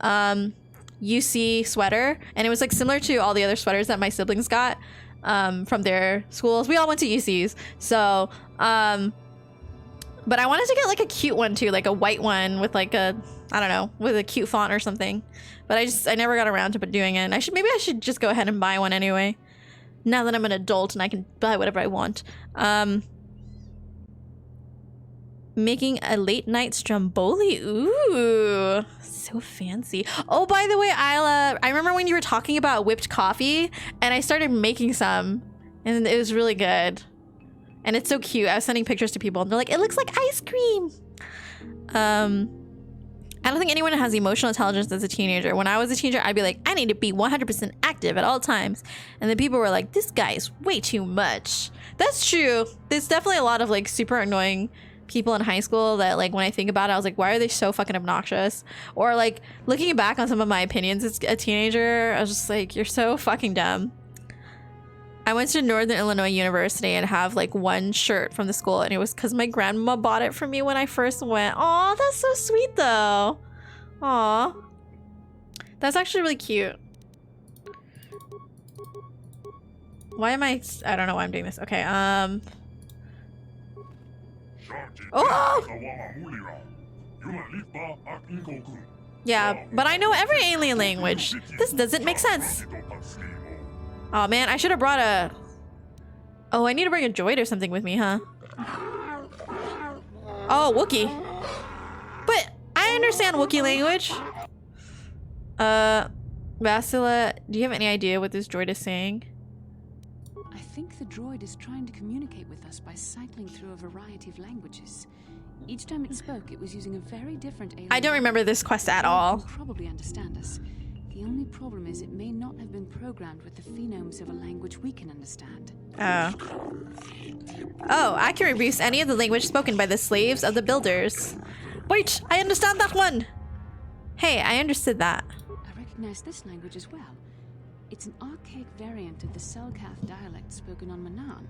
S3: UC sweater, and it was like similar to all the other sweaters that my siblings got from their schools. We all went to UCs, so but I wanted to get like a cute one too, like a white one with like a, I don't know, with a cute font or something. But I never got around to doing it. And maybe I should just go ahead and buy one anyway, now that I'm an adult and I can buy whatever I want. Making a late night stromboli. Ooh, so fancy. Oh, by the way, Isla, I remember when you were talking about whipped coffee, and I started making some, and it was really good. And it's so cute. I was sending pictures to people and they're like, it looks like ice cream. I don't think anyone has emotional intelligence as a teenager. When I was a teenager, I'd be like, I need to be 100% active at all times. And then people were like, this guy is way too much. That's true. There's definitely a lot of like super annoying people in high school that like, when I think about it, I was like, why are they so fucking obnoxious? Or like looking back on some of my opinions as a teenager, I was just like, you're so fucking dumb. I went to Northern Illinois University and have like one shirt from the school, and it was because my grandma bought it for me when I first went. Aw, that's so sweet though. Aw. That's actually really cute. Why am I don't know why I'm doing this. Okay, Oh! Yeah, but I know every alien language. This doesn't make sense. Oh man, I should have brought a... Oh, I need to bring a droid or something with me, huh? Oh, Wookiee. But I understand Wookiee language. Vasila, do you have any idea what this droid is saying?
S11: I think the droid is trying to communicate with us by cycling through a variety of languages. Each time it spoke, it was using a very different alien.
S3: I don't remember this quest at all.
S11: It can probably understand us. The only problem is it may not have been programmed with the phonemes of a language we can understand.
S3: Oh, I can reproduce any of the language spoken by the slaves of the builders. Wait, I understand that one! Hey, I understood that.
S11: I recognize this language as well. It's an archaic variant of the Selkath dialect spoken on Manan.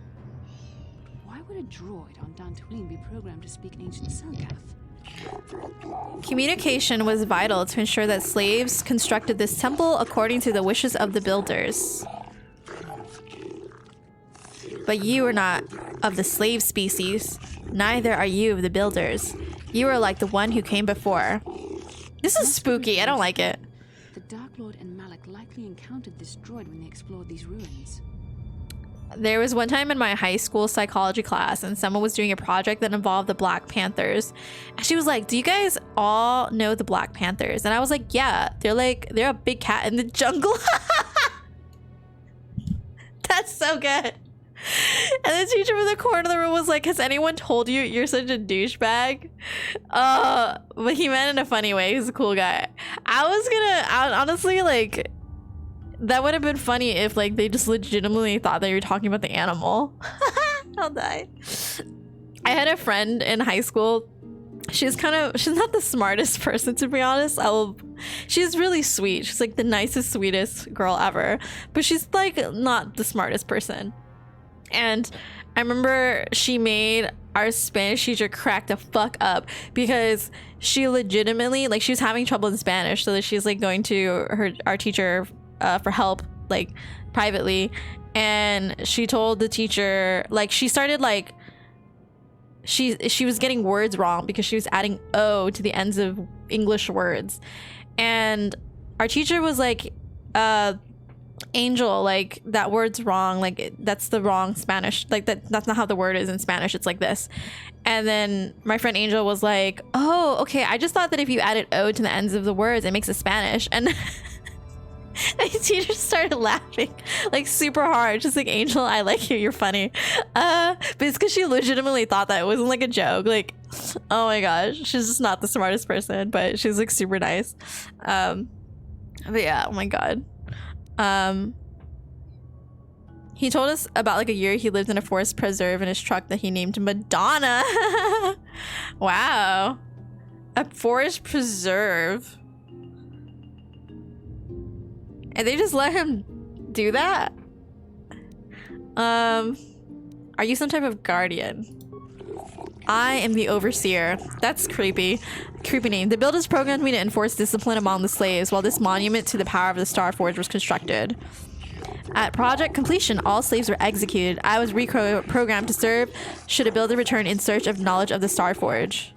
S11: Why would a droid on Dantooine be programmed to speak ancient Selkath?
S3: Communication was vital to ensure that slaves constructed this temple according to the wishes of the builders. But you are not of the slave species. Neither are you of the builders. You are like the one who came before. This is spooky. I don't like it.
S11: The Dark Lord and Malik likely encountered this droid when they explored these ruins.
S3: There was one time in my high school psychology class and someone was doing a project that involved the Black Panthers. And she was like, do you guys all know the Black Panthers? And I was like, yeah, they're a big cat in the jungle. That's so good. And the teacher in the corner of the room was like, has anyone told you you're such a douchebag? But he meant in a funny way. He's a cool guy. I honestly, like, that would have been funny if, like, they just legitimately thought that you were talking about the animal. I'll die. I had a friend in high school. She's not the smartest person, to be honest. She's really sweet. She's like the nicest, sweetest girl ever. But she's like not the smartest person. And I remember she made our Spanish teacher crack the fuck up because she legitimately, like, she was having trouble in Spanish, so that she's like going to our teacher for help, like, privately. And she told the teacher, like, she started, like, she was getting words wrong because she was adding O to the ends of English words. And our teacher was like, Angel, like, that word's wrong, like, that's the wrong Spanish, like, that's not how the word is in Spanish, it's like this. And then my friend Angel was like, oh, okay, I just thought that if you added O to the ends of the words it makes it Spanish. And my teacher started laughing like super hard, just like, Angel, I like you, you're funny. But it's because she legitimately thought that it wasn't like a joke. Like, oh my gosh, she's just not the smartest person, but she's like super nice. But yeah, oh my god. He told us about like a year he lived in a forest preserve in his truck that he named Madonna. Wow, a forest preserve. And they just let him do that? Are you some type of guardian? I am the overseer. That's creepy. Creepy name. The builders programmed me to enforce discipline among the slaves while this monument to the power of the Starforge was constructed. At project completion, all slaves were executed. I was reprogrammed to serve should a builder return in search of knowledge of the Starforge.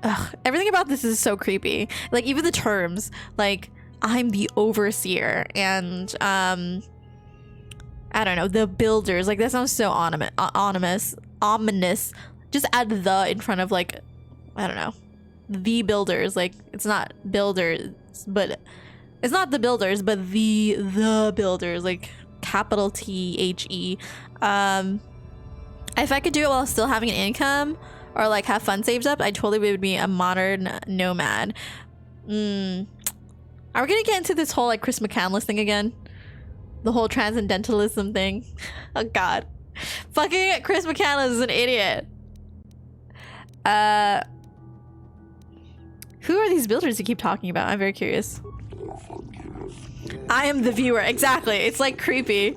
S3: Ugh, everything about this is so creepy. Like, even the terms, like, I'm the overseer and I don't know, the builders, like, that sounds so ominous. Just add the in front of, like, I don't know, the builders. Like, it's not builders, but it's not the builders, but the builders, like capital THE. If I could do it while still having an income or like have fun saved up, I totally would be a modern nomad. Are we gonna get into this whole like Chris McCandless thing again? The whole transcendentalism thing? Oh god. Fucking Chris McCandless is an idiot. Who are these builders you keep talking about? I'm very curious. I am the viewer. Exactly. It's like creepy.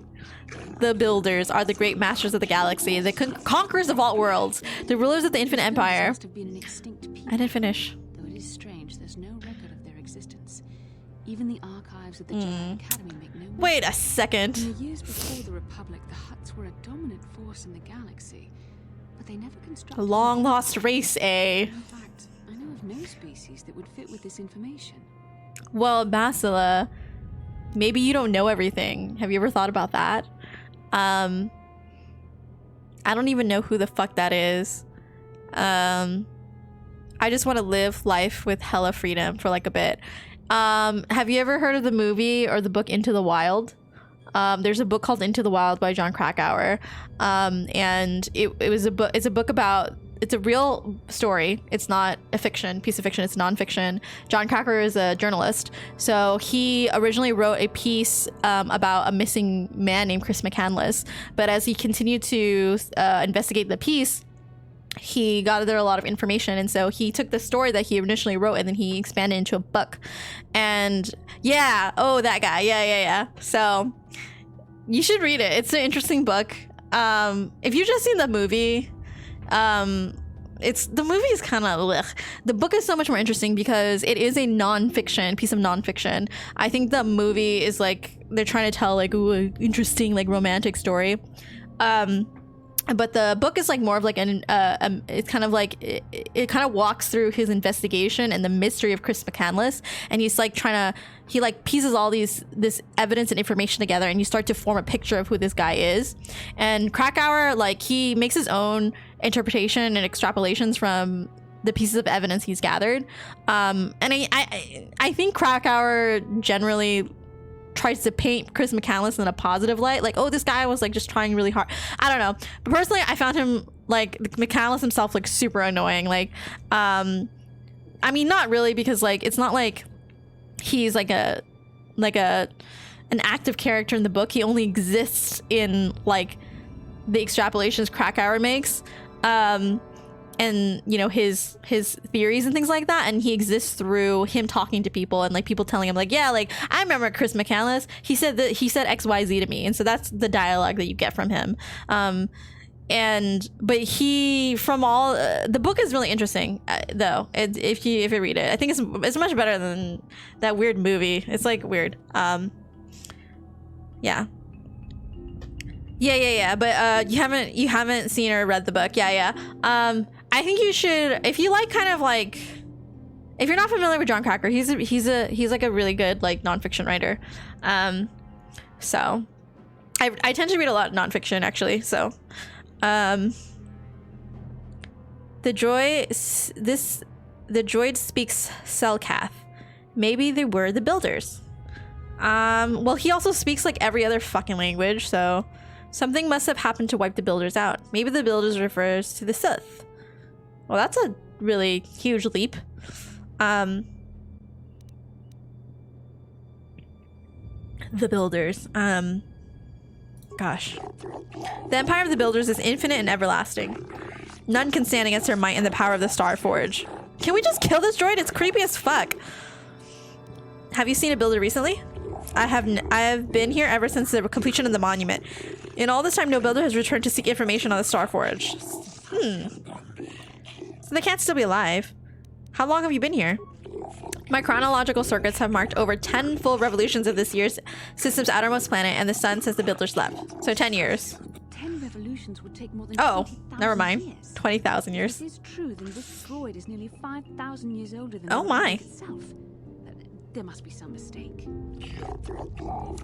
S3: The builders are the great masters of the galaxy, the conquerors of all worlds, the rulers of the infinite empire.
S11: Must have been an extinct people.
S3: I didn't finish.
S11: Though it is strange, there's no record of their existence. Even the archives of the Jedi Academy make no mention.
S3: Wait a second.
S11: In the years before the Republic, the Hutts were a dominant force in the galaxy, but they never constructed
S3: A long lost race, eh?
S11: In fact, I know of no species that would fit with this information.
S3: Well, Basila, maybe you don't know everything. Have you ever thought about that? I don't even know who the fuck that is. I just want to live life with hella freedom for like a bit. Have you ever heard of the movie or the book Into the Wild? There's a book called Into the Wild by Jon Krakauer. And it was a book. It's a book about, it's a real story. It's not a piece of fiction. It's nonfiction. Jon Krakauer is a journalist. So he originally wrote a piece about a missing man named Chris McCandless. But as he continued to investigate the piece, he gathered a lot of information, and so he took the story that he initially wrote and then he expanded into a book. And yeah, oh, that guy, yeah. So you should read it. It's an interesting book. If you've just seen the movie, the movie is kind of the book is so much more interesting because it is a piece of nonfiction. I think the movie is like they're trying to tell like an interesting like romantic story. But the book is like more of like it's kind of like it kind of walks through his investigation and the mystery of Chris McCandless, and he's like he like pieces all this evidence and information together, and you start to form a picture of who this guy is. And Krakauer, like, he makes his own interpretation and extrapolations from the pieces of evidence he's gathered. And I think Krakauer generally tries to paint Chris McCandless in a positive light, like, oh, this guy was like just trying really hard. I don't know, but personally I found him, like, McCandless himself, like super annoying. Like I mean, not really, because like it's not like he's like an active character in the book. He only exists in like the extrapolations Krakauer makes, and you know, his theories and things like that, and he exists through him talking to people and like people telling him like, yeah, like, I remember Chris McCandless, he said XYZ to me, and so that's the dialogue that you get from him. But he, from all the book is really interesting, though. If you read it, I think it's much better than that weird movie. It's like weird. Yeah. But you haven't seen or read the book. Yeah. I think you should, if you like kind of like, if you're not familiar with Jon Krakauer, he's like a really good like nonfiction writer. So I tend to read a lot of nonfiction, actually. So the droid speaks Selkath. Maybe they were the builders. Well, he also speaks like every other fucking language, so something must have happened to wipe the builders out. Maybe the builders refers to the Sith. Well, that's a really huge leap. The builders. Gosh. The empire of the builders is infinite and everlasting. None can stand against their might and the power of the Star Forge. Can we just kill this droid? It's creepy as fuck. Have you seen a builder recently? I have been here ever since the completion of the monument. In all this time, no builder has returned to seek information on the Star Forge. So they can't still be alive. How long have you been here? My chronological circuits have marked over 10 full revolutions of this year's system's outermost planet and the sun since the builders left. So 10 years.
S11: 10 revolutions would take more than
S3: never mind.
S11: Years.
S3: 20,000 years.
S11: If this is true, then this droid is nearly 5,000 years older than
S3: the
S11: Republic itself. There must be some mistake.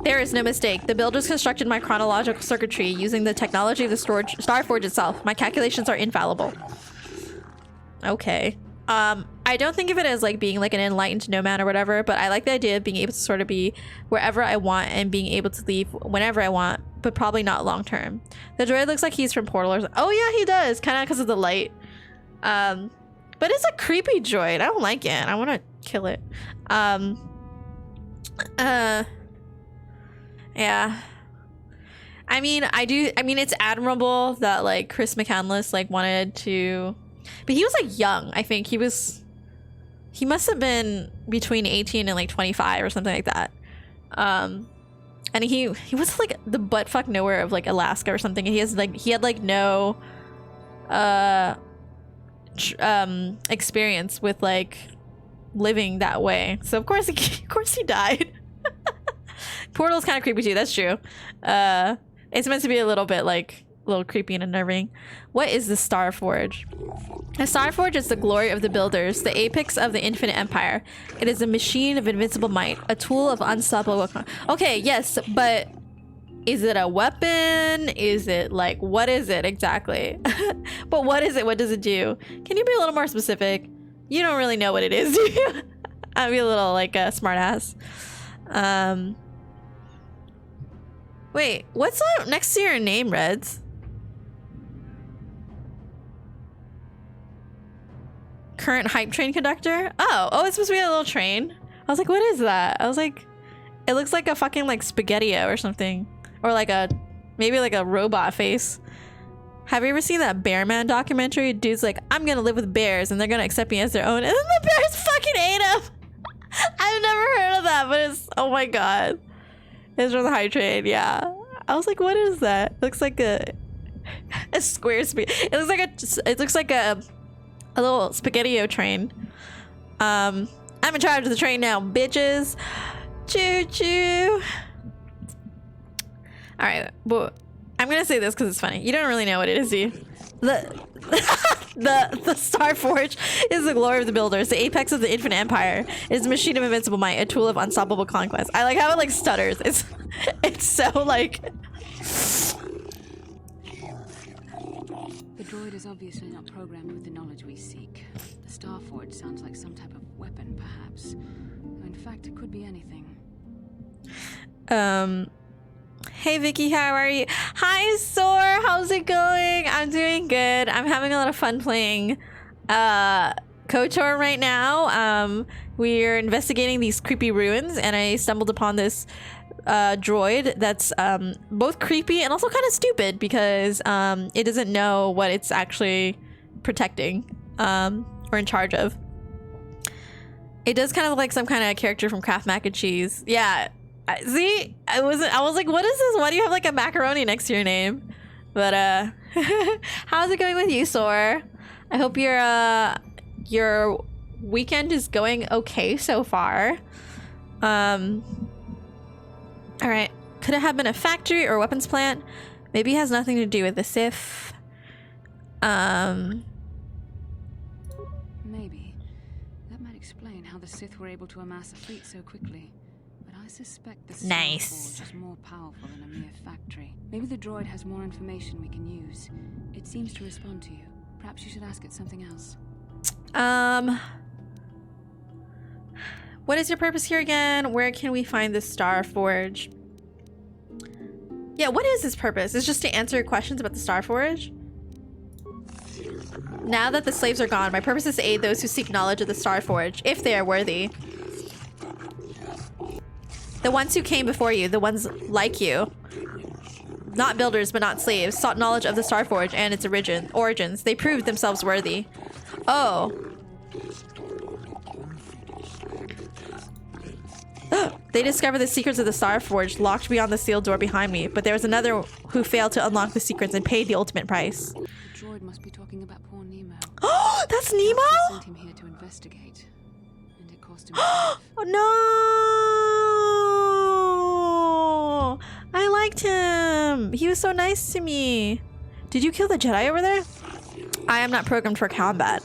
S3: There is no mistake. The builders constructed my chronological circuitry using the technology of the Star Forge itself. My calculations are infallible. Okay. I don't think of it as like being like an enlightened nomad or whatever, but I like the idea of being able to sort of be wherever I want and being able to leave whenever I want, but probably not long term. The droid looks like he's from Portal or something. Oh yeah, he does, kind of because of the light. But it's a creepy droid. I don't like it. I want to kill it. Yeah. I mean, it's admirable that like Chris McCandless like wanted to, but he was like young. I think he must have been between 18 and like 25 or something like that. And he was like the buttfuck nowhere of like Alaska or something. He had like no experience with like living that way. So of course he died. Portal's kind of creepy too. That's true. It's meant to be a little bit like little creepy and unnerving. What is the Star Forge? A Star Forge is the glory of the builders, the apex of the infinite empire. It is a machine of invincible might, a tool of unstoppable. Okay, yes, but is it a weapon? Is it like, what is it exactly? But what is it? What does it do? Can you be a little more specific? You don't really know what it is, do you? I'd be a little like a smartass. Wait, what's next to your name, Reds? Current hype train conductor? Oh, it's supposed to be a little train. I was like, what is that? I was like, it looks like a fucking like Spaghetti-O or something. Or like maybe like a robot face. Have you ever seen that Bear Man documentary? Dude's like, I'm gonna live with bears and they're gonna accept me as their own. And then the bears fucking ate him. I've never heard of that, but it's, oh my god. It's from the hype train, yeah. I was like, what is that? It looks like a square it looks like a little Spaghetti-O train. I'm in charge of the train now, bitches. Choo choo. All right, but I'm gonna say this because it's funny. You don't really know what it is, do you? The Star Forge is the glory of the builders, the apex of the infinite empire. It is a machine of invincible might, a tool of unstoppable conquest. I like how it like stutters. It's so like.
S11: The droid is obviously not programmed with the knowledge we seek. The Star Forge sounds like some type of weapon, perhaps. In fact, it could be anything.
S3: Hey Vicky, how are you? Hi Soar, how's it going? I'm doing good. I'm having a lot of fun playing KOTOR right now. We're investigating these creepy ruins and I stumbled upon this droid that's both creepy and also kind of stupid because it doesn't know what it's actually protecting or in charge of. It does kind of look like some kind of character from Kraft Mac and Cheese. Yeah. See, I was like, what is this? Why do you have like a macaroni next to your name? But how's it going with you, Soar? I hope your weekend is going okay so far. All right. Could it have been a factory or a weapons plant? Maybe it has nothing to do with the Sith.
S11: Maybe. That might explain how the Sith were able to amass a fleet so quickly. I suspect the Star Forge is more powerful than a mere factory. Maybe the droid has more information we can use. It seems to respond to you. Perhaps you should ask it something else.
S3: What is your purpose here again? Where can we find the Star Forge? Yeah, what is his purpose? It's just to answer questions about the Star Forge? Now that the slaves are gone, my purpose is to aid those who seek knowledge of the Star Forge, if they are worthy. The ones who came before you, the ones like you, not builders but not slaves, sought knowledge of the Star Forge and its origins. They proved themselves worthy. Oh. They discovered the secrets of the Star Forge locked beyond the sealed door behind me, but there was another who failed to unlock the secrets and paid the ultimate price.
S11: The droid must be talking about poor Nemo.
S3: Oh, that's Nemo?
S11: I sent him here to investigate. And it cost him his life.
S3: Oh no! I liked him. He was so nice to me. Did you kill the Jedi over there? I am not programmed for combat.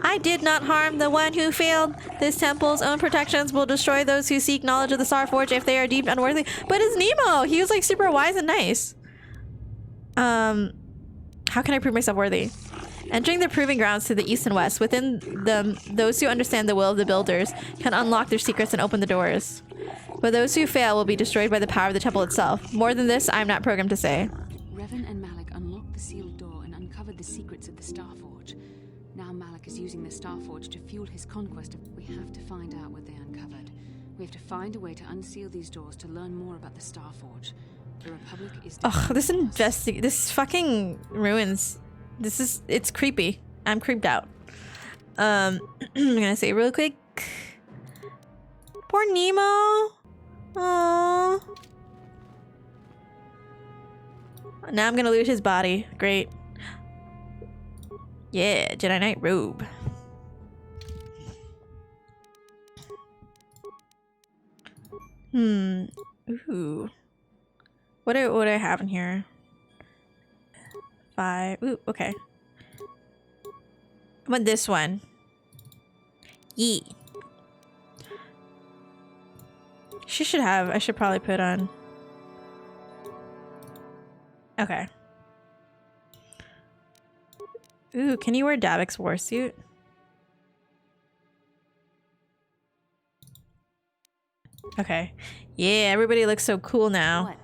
S3: I did not harm the one who failed. This temple's own protections will destroy those who seek knowledge of the Star Forge if they are deemed unworthy. But it's Nemo. He was like super wise and nice. How can I prove myself worthy? Entering the proving grounds to the east and west. Within them, those who understand the will of the builders can unlock their secrets and open the doors. But those who fail will be destroyed by the power of the temple itself. More than this, I am not programmed to say.
S11: Revan and Malik unlocked the sealed door and uncovered the secrets of the Star Forge. Now Malik is using the Star Forge to fuel his conquest of... We have to find out what they uncovered. We have to find a way to unseal these doors to learn more about the Star Forge. The Republic is...
S3: Ugh, this fucking ruins... it's creepy. I'm creeped out. I'm gonna say real quick. Poor Nemo. Aww. Now I'm gonna loot his body. Great. Yeah, Jedi Knight robe. Ooh. What do I have in here? 5. Ooh, okay. I want this one. Yeet. She should have. I should probably put on. Okay. Ooh, can you wear Davic's warsuit? Okay. Yeah, everybody looks so cool now.
S11: What?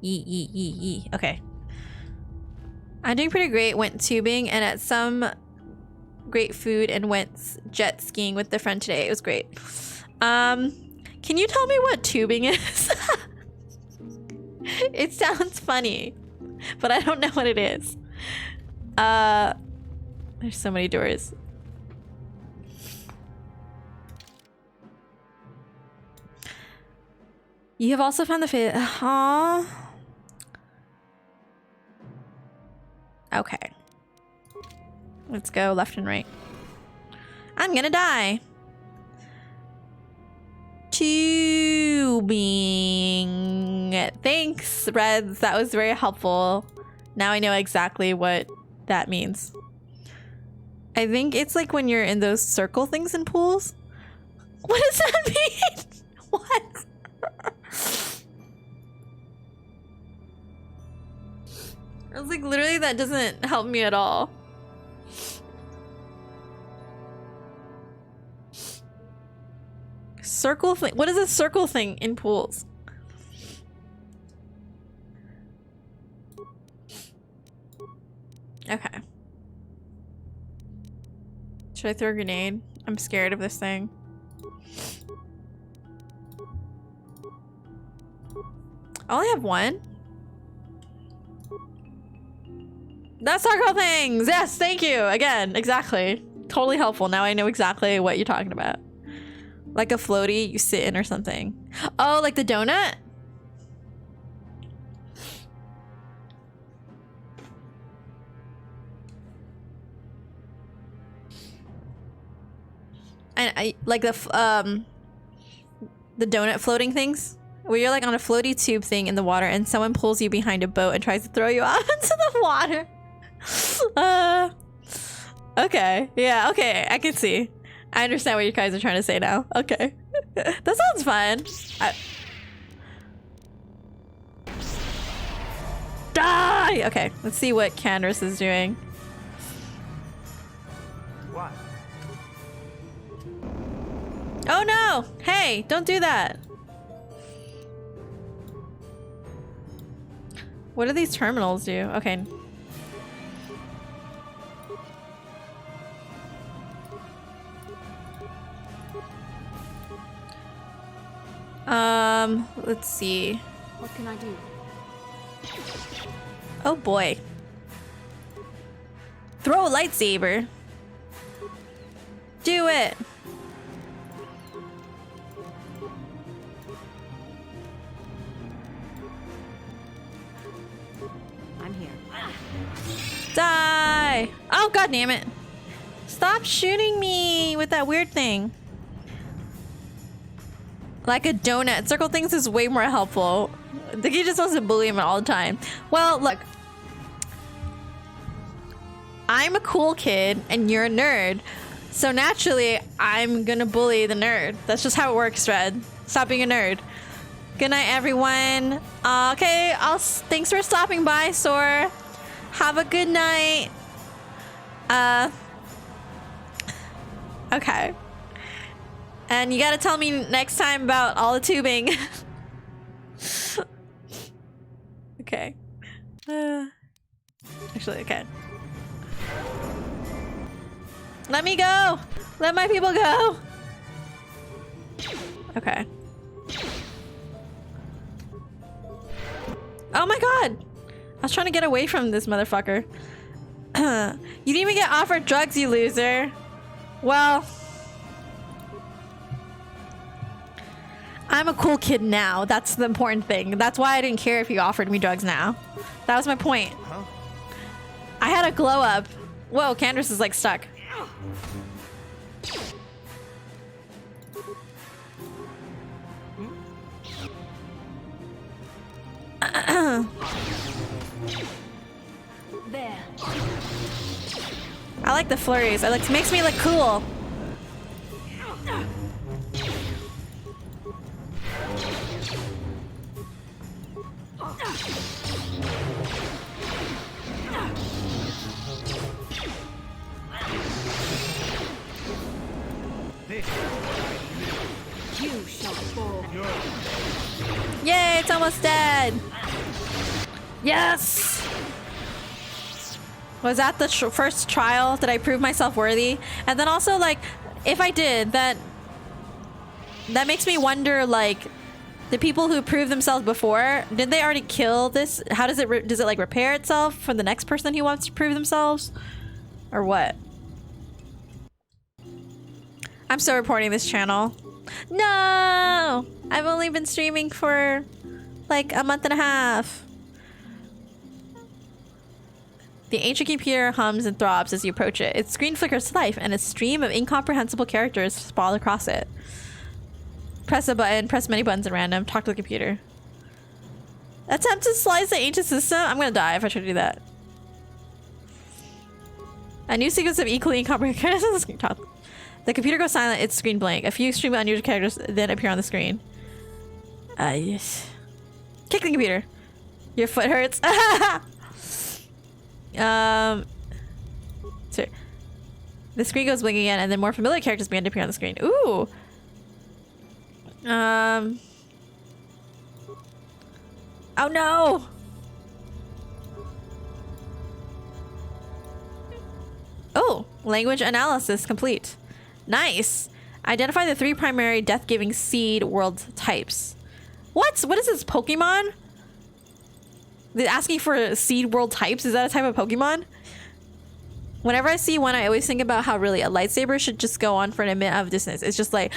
S3: Yee. Okay. I'm doing pretty great. Went tubing and at some great food and went jet skiing with the friend today. It was great. Can you tell me what tubing is? It sounds funny, but I don't know what it is. There's so many doors. You have also found the fit. Aww. Okay. Let's go left and right. I'm gonna die. Tubing. Thanks, Reds. That was very helpful. Now I know exactly what that means. I think it's like when you're in those circle things in pools. What does that mean? What? I was like, literally, that doesn't help me at all. Circle thing. What is a circle thing in pools? Okay. Should I throw a grenade? I'm scared of this thing. I only have one. That's circle things! Yes, thank you! Again, exactly. Totally helpful. Now I know exactly what you're talking about. Like a floaty you sit in or something. Oh, like the donut? And I like the donut floating things where you're like on a floaty tube thing in the water and someone pulls you behind a boat and tries to throw you out into the water. Okay. Yeah, okay. I can see. I understand what you guys are trying to say now. Okay. That sounds fun. Die! Okay, let's see what Candace is doing.
S9: What?
S3: Oh no! Hey, don't do that. What do these terminals do? Okay. Let's see.
S11: What can I do?
S3: Oh boy. Throw a lightsaber. Do it.
S12: I'm here.
S3: Die! Oh god damn it. Stop shooting me with that weird thing. Like a donut. Circle things is way more helpful. I think he just wants to bully him all the time. Well, look. I'm a cool kid and you're a nerd. So naturally, I'm gonna bully the nerd. That's just how it works, Red. Stop being a nerd. Good night, everyone. Okay, thanks for stopping by, Sor. Have a good night. Okay. And you gotta tell me next time about all the tubing. Okay. Actually, okay. Let me go! Let my people go! Okay. Oh my god! I was trying to get away from this motherfucker. You didn't even get offered drugs, you loser. Well... I'm a cool kid now. That's the important thing. That's why I didn't care if you offered me drugs now. That was my point.
S9: Huh?
S3: I had a glow up. Whoa, Candace is like stuck.
S11: There.
S3: I like the flurries. It makes me look cool.
S5: You shall fall.
S3: Yay, it's almost dead. Yes! Was that the first trial? Did I prove myself worthy? And then also, like, if I did, that makes me wonder, like, the people who proved themselves before, did they already kill this? How does it, does it like repair itself for the next person who wants to prove themselves? Or what? I'm still reporting this channel. No! I've only been streaming for like a month and a half. The ancient computer hums and throbs as you approach it. Its screen flickers to life and a stream of incomprehensible characters sprawl across it. Press a button, press many buttons at random, talk to the computer. Attempt to slice the ancient system? I'm gonna die if I try to do that. A new sequence of equally incomprehensible. The computer goes silent, its screen blank. A few extremely unusual characters then appear on the screen. Yes. Kick the computer. Your foot hurts. So the screen goes blank again, and then more familiar characters begin to appear on the screen. Ooh. Oh no! Oh, language analysis complete. Nice. Identify the 3 primary death-giving seed world types. What? What is this, Pokemon? They're asking for seed world types? Is that a type of Pokemon? Whenever I see one, I always think about how really a lightsaber should just go on for an amount of distance. It's just like,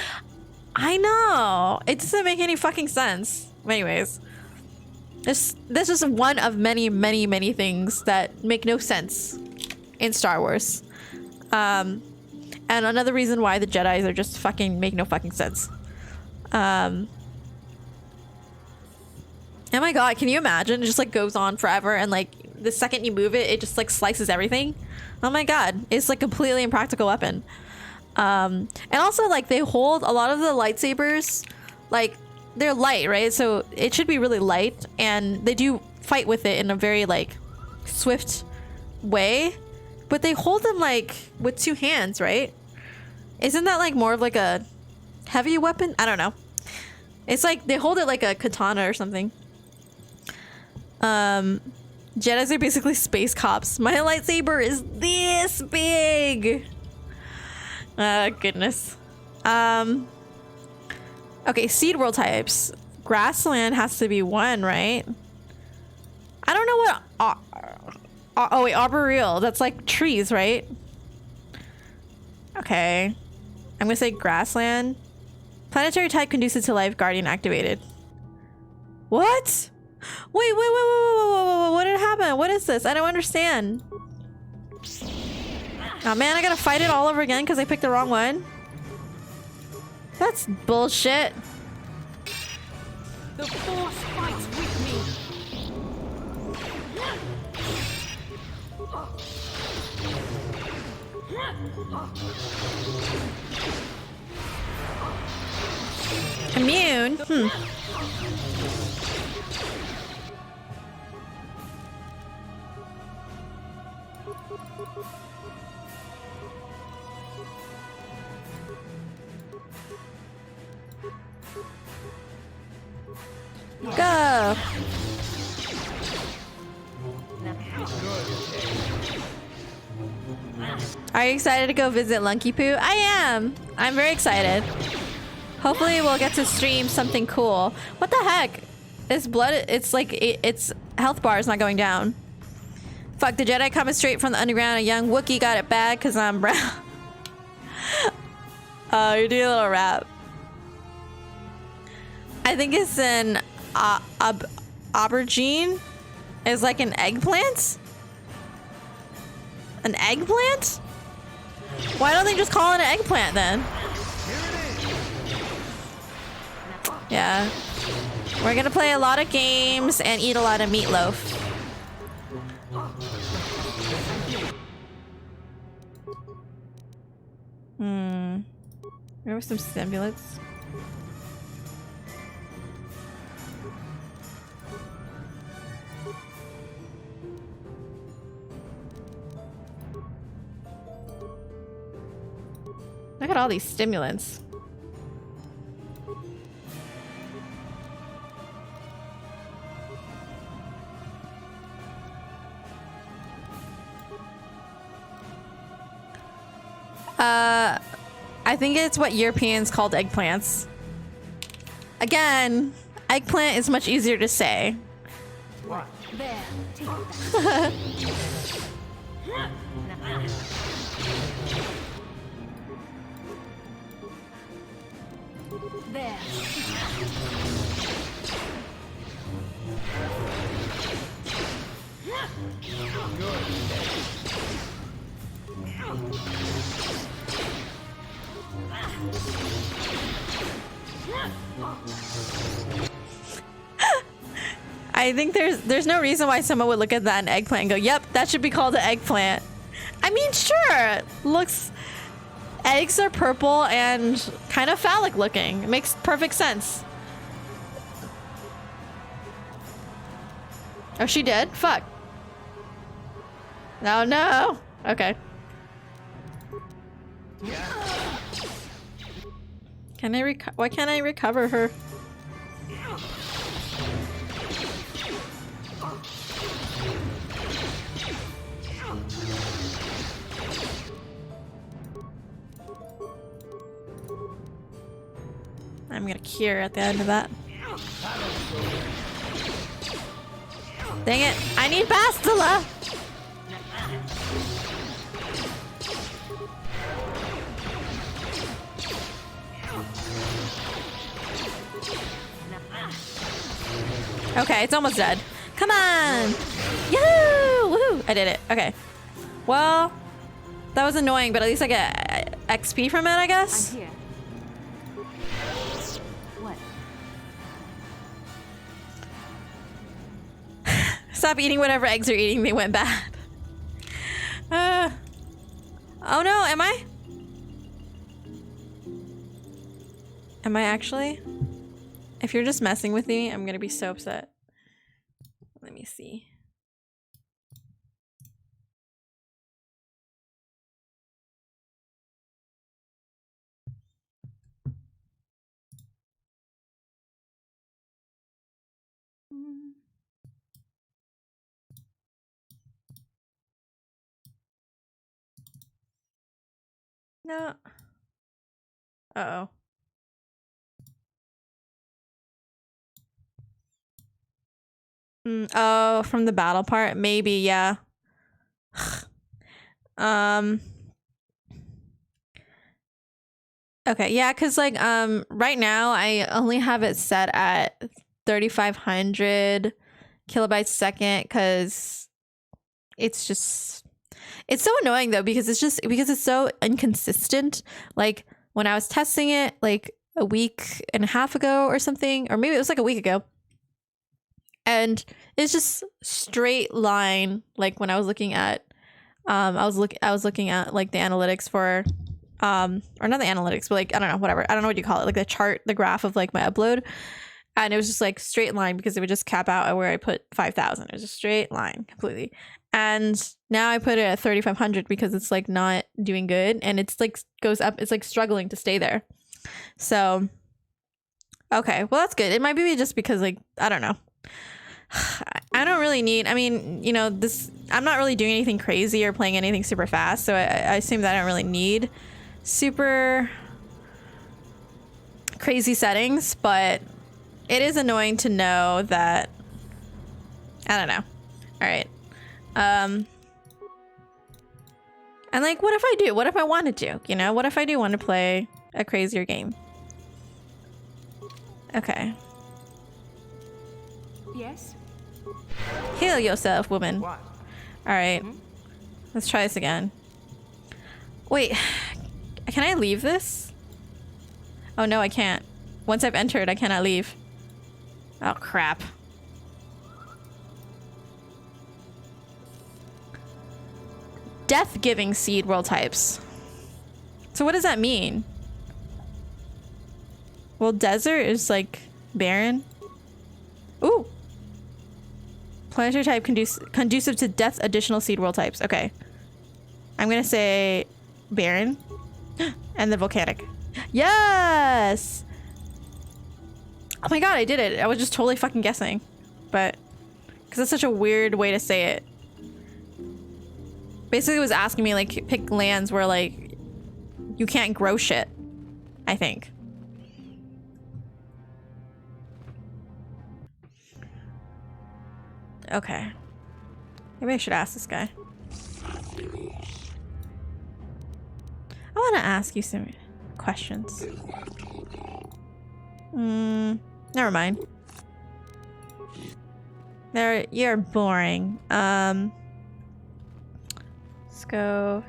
S3: I know. It doesn't make any fucking sense. Anyways. This is one of many, many, many things that make no sense in Star Wars. And another reason why the Jedis are just fucking make no fucking sense. Oh my god, can you imagine? It just like goes on forever and like the second you move it, it just like slices everything. Oh my god, it's like completely impractical weapon. And also like they hold a lot of the lightsabers, like they're light, right? So it should be really light, and they do fight with it in a very like swift way, but they hold them like with 2 hands, right? Isn't that like more of like a heavy weapon? I don't know. It's like they hold it like a katana or something. Jedis are basically space cops. My lightsaber is this big. Goodness. Okay, seed world types. Grassland has to be 1, right? I don't know what... oh, wait, arboreal. That's like trees, right? Okay. I'm gonna say grassland. Planetary type conducive to life, guardian activated. What? Wait, what did happen? What is this? I don't understand. Oh man, I gotta fight it all over again because I picked the wrong one. That's bullshit.
S5: The Force fights with me.
S3: Immune? Go! Are you excited to go visit Lunky Poo? I am! I'm very excited. Hopefully we'll get to stream something cool. What the heck? It's blood, it's like, its health bar is not going down. Fuck, the Jedi coming straight from the underground. A young Wookiee got it bad because I'm brown. Oh, you're doing a little rap. I think it's an aubergine. Is like an eggplant? An eggplant? Why don't they just call it an eggplant then? Yeah. We're gonna play a lot of games and eat a lot of meatloaf. There were some stimulants. Look at all these stimulants. I think it's what Europeans called eggplants. Again, eggplant is much easier to say.
S5: What? There, take that. There.
S3: I think there's no reason why someone would look at that an eggplant and go, yep, that should be called an eggplant. I mean, sure, looks, eggs are purple and kind of phallic looking. It makes perfect sense. Oh, she did? Fuck. No, no. Okay. Can I why can't I recover her? I'm gonna cure at the end of that. Dang it! I need Bastila! Okay, it's almost dead. Come on! Yahoo! Woohoo! I did it. Okay. Well, that was annoying, but at least I get XP from it, I guess.
S5: I'm here. What?
S3: Stop eating whatever eggs are eating. They went bad. Oh no, am I? Am I actually? If you're just messing with me, I'm gonna be so upset. Let me see. No. Uh-oh. Oh, from the battle part? Maybe, yeah. Okay, yeah, because like right now I only have it set at 3,500 kilobytes a second because it's just, it's so annoying though because it's so inconsistent. Like when I was testing it like a week and a half ago or something, or maybe it was like a week ago, and it's just straight line. Like when I was looking at I was looking at like the analytics for or not the analytics, but like I don't know, whatever, I don't know what you call it, like the chart, the graph of like my upload, and it was just like straight line because it would just cap out at where I put 5,000. It was a straight line completely. And now I put it at 3,500 because it's like not doing good, and it's like goes up, it's like struggling to stay there. So okay, well that's good. It might be just because like I don't know, I don't really need, I mean, you know, this, I'm not really doing anything crazy or playing anything super fast, so I assume that I don't really need super crazy settings, but it is annoying to know that, I don't know. All right. And like, what if I do? What if I wanted to? You know, what if I do want to play a crazier game? Okay.
S5: Yes?
S3: Heal yourself, woman.
S8: What?
S3: All right. Let's try this again. Wait, can I leave this? Oh no, I can't. Once I've entered, I cannot leave. Oh crap. death-giving seed world types. So what does that mean? Well, desert is like barren. Ooh. Planetary type conducive to death, additional seed world types. Okay. I'm gonna say barren. And then volcanic. Yes! Oh my god, I did it. I was just totally fucking guessing. But, because that's such a weird way to say it. Basically it was asking me like pick lands where like you can't grow shit. I think. Okay. Maybe I should ask this guy. I want to ask you some questions. Never mind. You're boring. Let's go.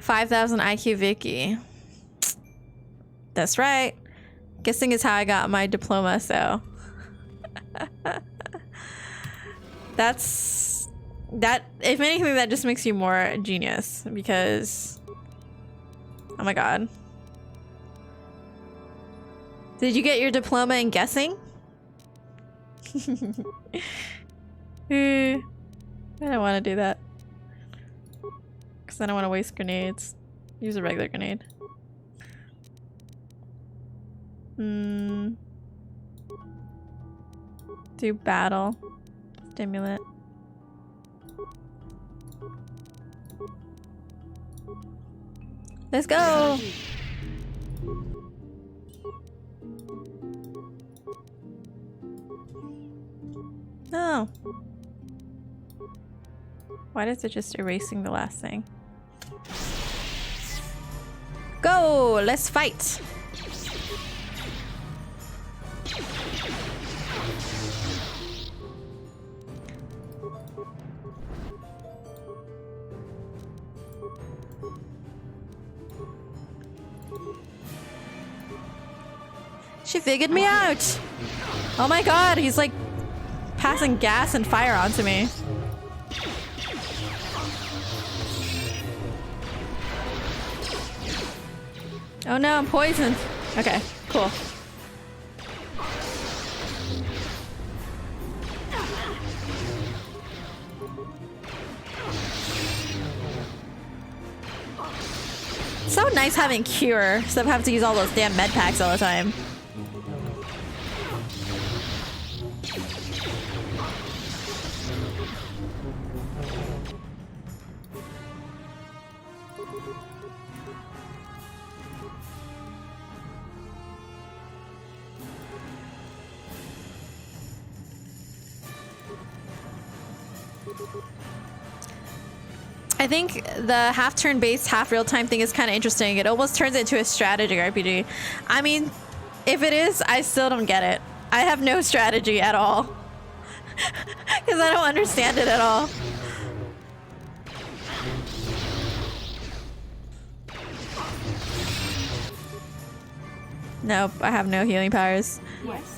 S3: 5,000 IQ Vicky. That's right. Guessing is how I got my diploma, so. If anything, that just makes you more genius because, oh my god. Did you get your diploma in guessing? I don't want to do that. Because I don't want to waste grenades. Use a regular grenade. Do battle. Stimulant. Let's go! No. Why is it just erasing the last thing? Go! Let's fight! She figured me out! Oh my god, he's like passing gas and fire onto me. Oh no, I'm poisoned. Okay, cool. So nice having cure, so I have to use all those damn med packs all the time. I think the half turn based, half real time thing is kind of interesting. It almost turns it into a strategy RPG. I mean, if it is, I still don't get it. I have no strategy at all. Because I don't understand it at all. Nope, I have no healing powers.
S5: Yes.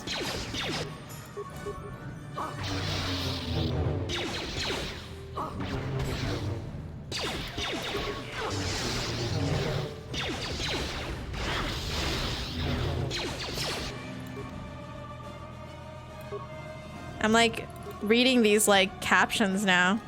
S3: I'm like reading these like captions now.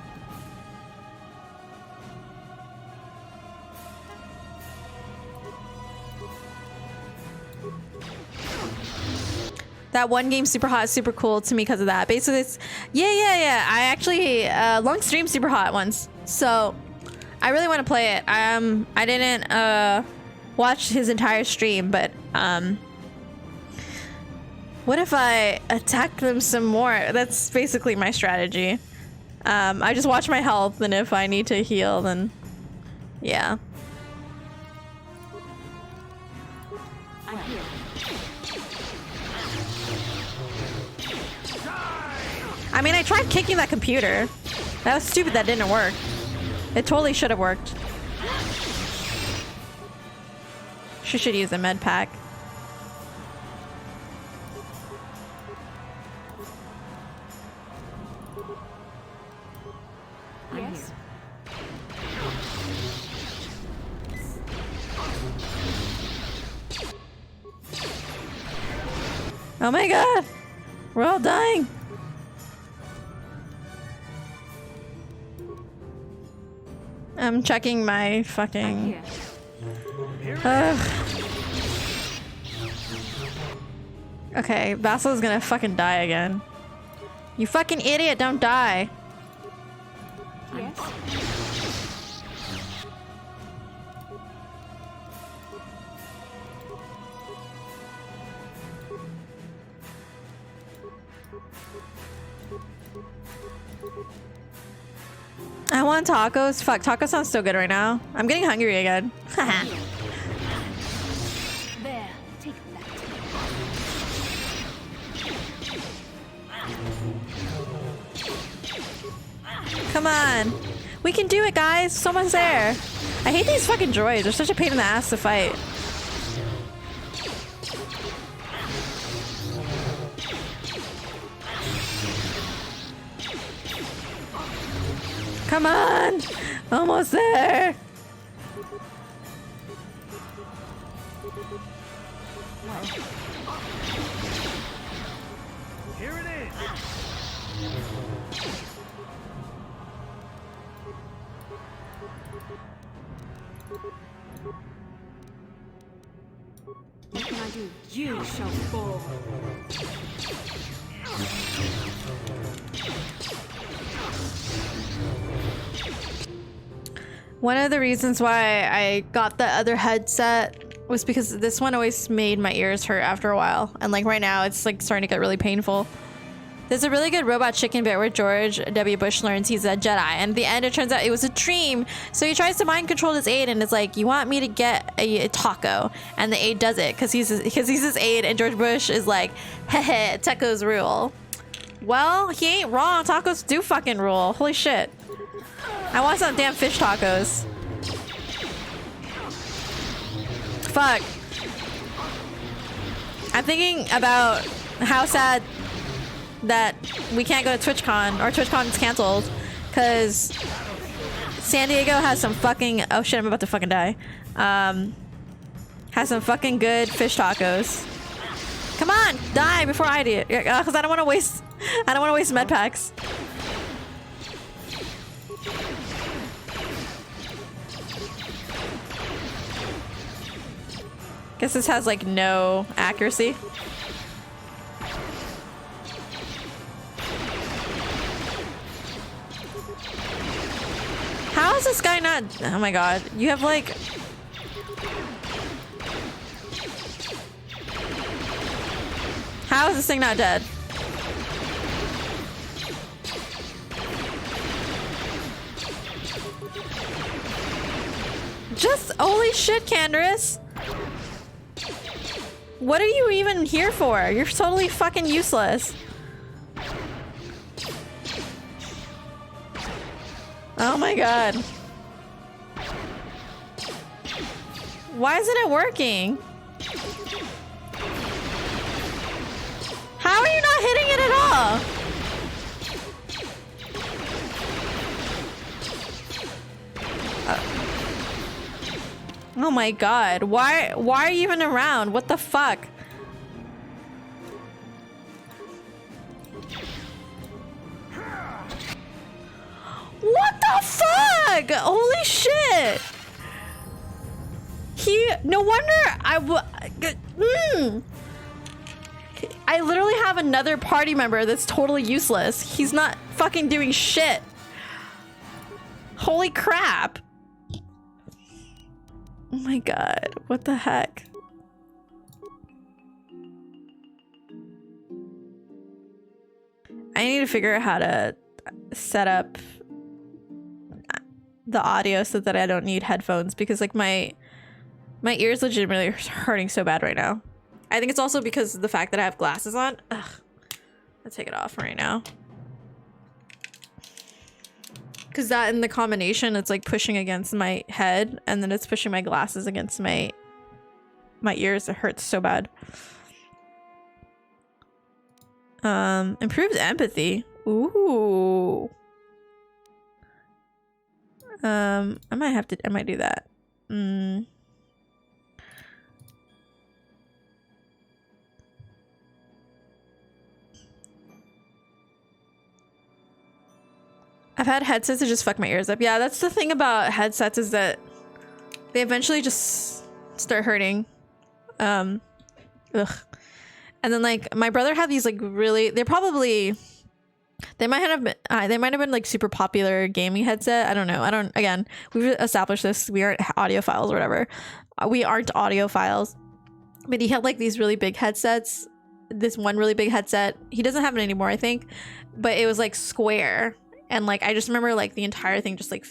S3: That one game super hot, super cool to me because of that. Basically, it's yeah. I actually long stream super hot once, so I really want to play it. I didn't watch his entire stream, but what if I attack them some more? That's basically my strategy. I just watch my health, and if I need to heal, then yeah.
S5: I'm here.
S3: I mean, I tried kicking that computer. That was stupid. That didn't work. It totally should have worked. She should use a med pack.
S5: Yes.
S3: Oh my god! We're all dying! I'm checking my fucking... Okay, Vassal's gonna fucking die again. You fucking idiot, don't die!
S5: Yes.
S3: I want tacos. Fuck, tacos sounds so good right now. I'm getting hungry again.
S5: There, take that.
S3: Come on. We can do it, guys. Someone's there. I hate these fucking droids. They're such a pain in the ass to fight. Come on! Almost there!
S14: Here it is.
S5: What can I do? You shall fall.
S3: One of the reasons why I got the other headset was because this one always made my ears hurt after a while. And like right now, it's like starting to get really painful. There's a really good Robot Chicken bit where George W. Bush learns he's a Jedi. And at the end, it turns out it was a dream. So he tries to mind control his aide and it's like, you want me to get a taco? And the aide does it because he's his aide. And George Bush is like, heh, tacos rule. Well, he ain't wrong. Tacos do fucking rule. Holy shit. I want some damn fish tacos. Fuck. I'm thinking about how sad that we can't go to TwitchCon, or TwitchCon is canceled, because San Diego has some fucking... Oh shit, I'm about to fucking die. Has some fucking good fish tacos. Come on, die before I do, because I don't want to waste... I don't want to waste med packs. Guess this has like no accuracy. How is this guy not... Oh my god. You have like... How is this thing not dead? Just... Holy shit, Candace. What are you even here for? You're totally fucking useless. Oh my god. Why isn't it working? How are you not hitting it at all? Oh my god. Why are you even around? What the fuck? What the fuck? Holy shit. No wonder I literally have another party member that's totally useless. He's not fucking doing shit. Holy crap. Oh my god, what the heck? I need to figure out how to set up the audio so that I don't need headphones, because like my ears legitimately are hurting so bad right now. I think it's also because of the fact that I have glasses on. Ugh. I'll take it off right now. Because that in the combination, it's like pushing against my head, and then it's pushing my glasses against my ears. It hurts so bad. Improved empathy. Ooh. I might do that. I've had headsets that just fuck my ears up. Yeah, that's the thing about headsets, is that they eventually just start hurting. Ugh. And then like my brother had these like really, they might have been like super popular gaming headset. I don't know. Again, we've established this. We aren't audiophiles or whatever. We aren't audiophiles. But he had like these really big headsets. This one really big headset. He doesn't have it anymore, I think. But it was like square. And like, I just remember like the entire thing just like,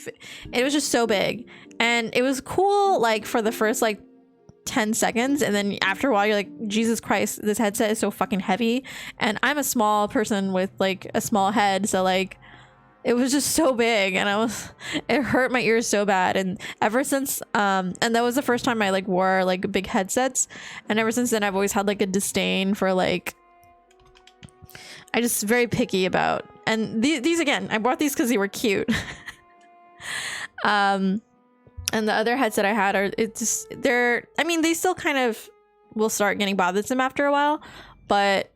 S3: it was just so big. And it was cool like for the first like 10 seconds, and then after a while you're like, Jesus Christ, this headset is so fucking heavy, and I'm a small person with like a small head, so like it was just so big, and it hurt my ears so bad. And ever since and that was the first time I like wore like big headsets, and ever since then I've always had like a disdain for like, I just very picky about, and these again, I bought these because they were cute. And the other headset I had I mean, they still kind of will start getting bothersome after a while, but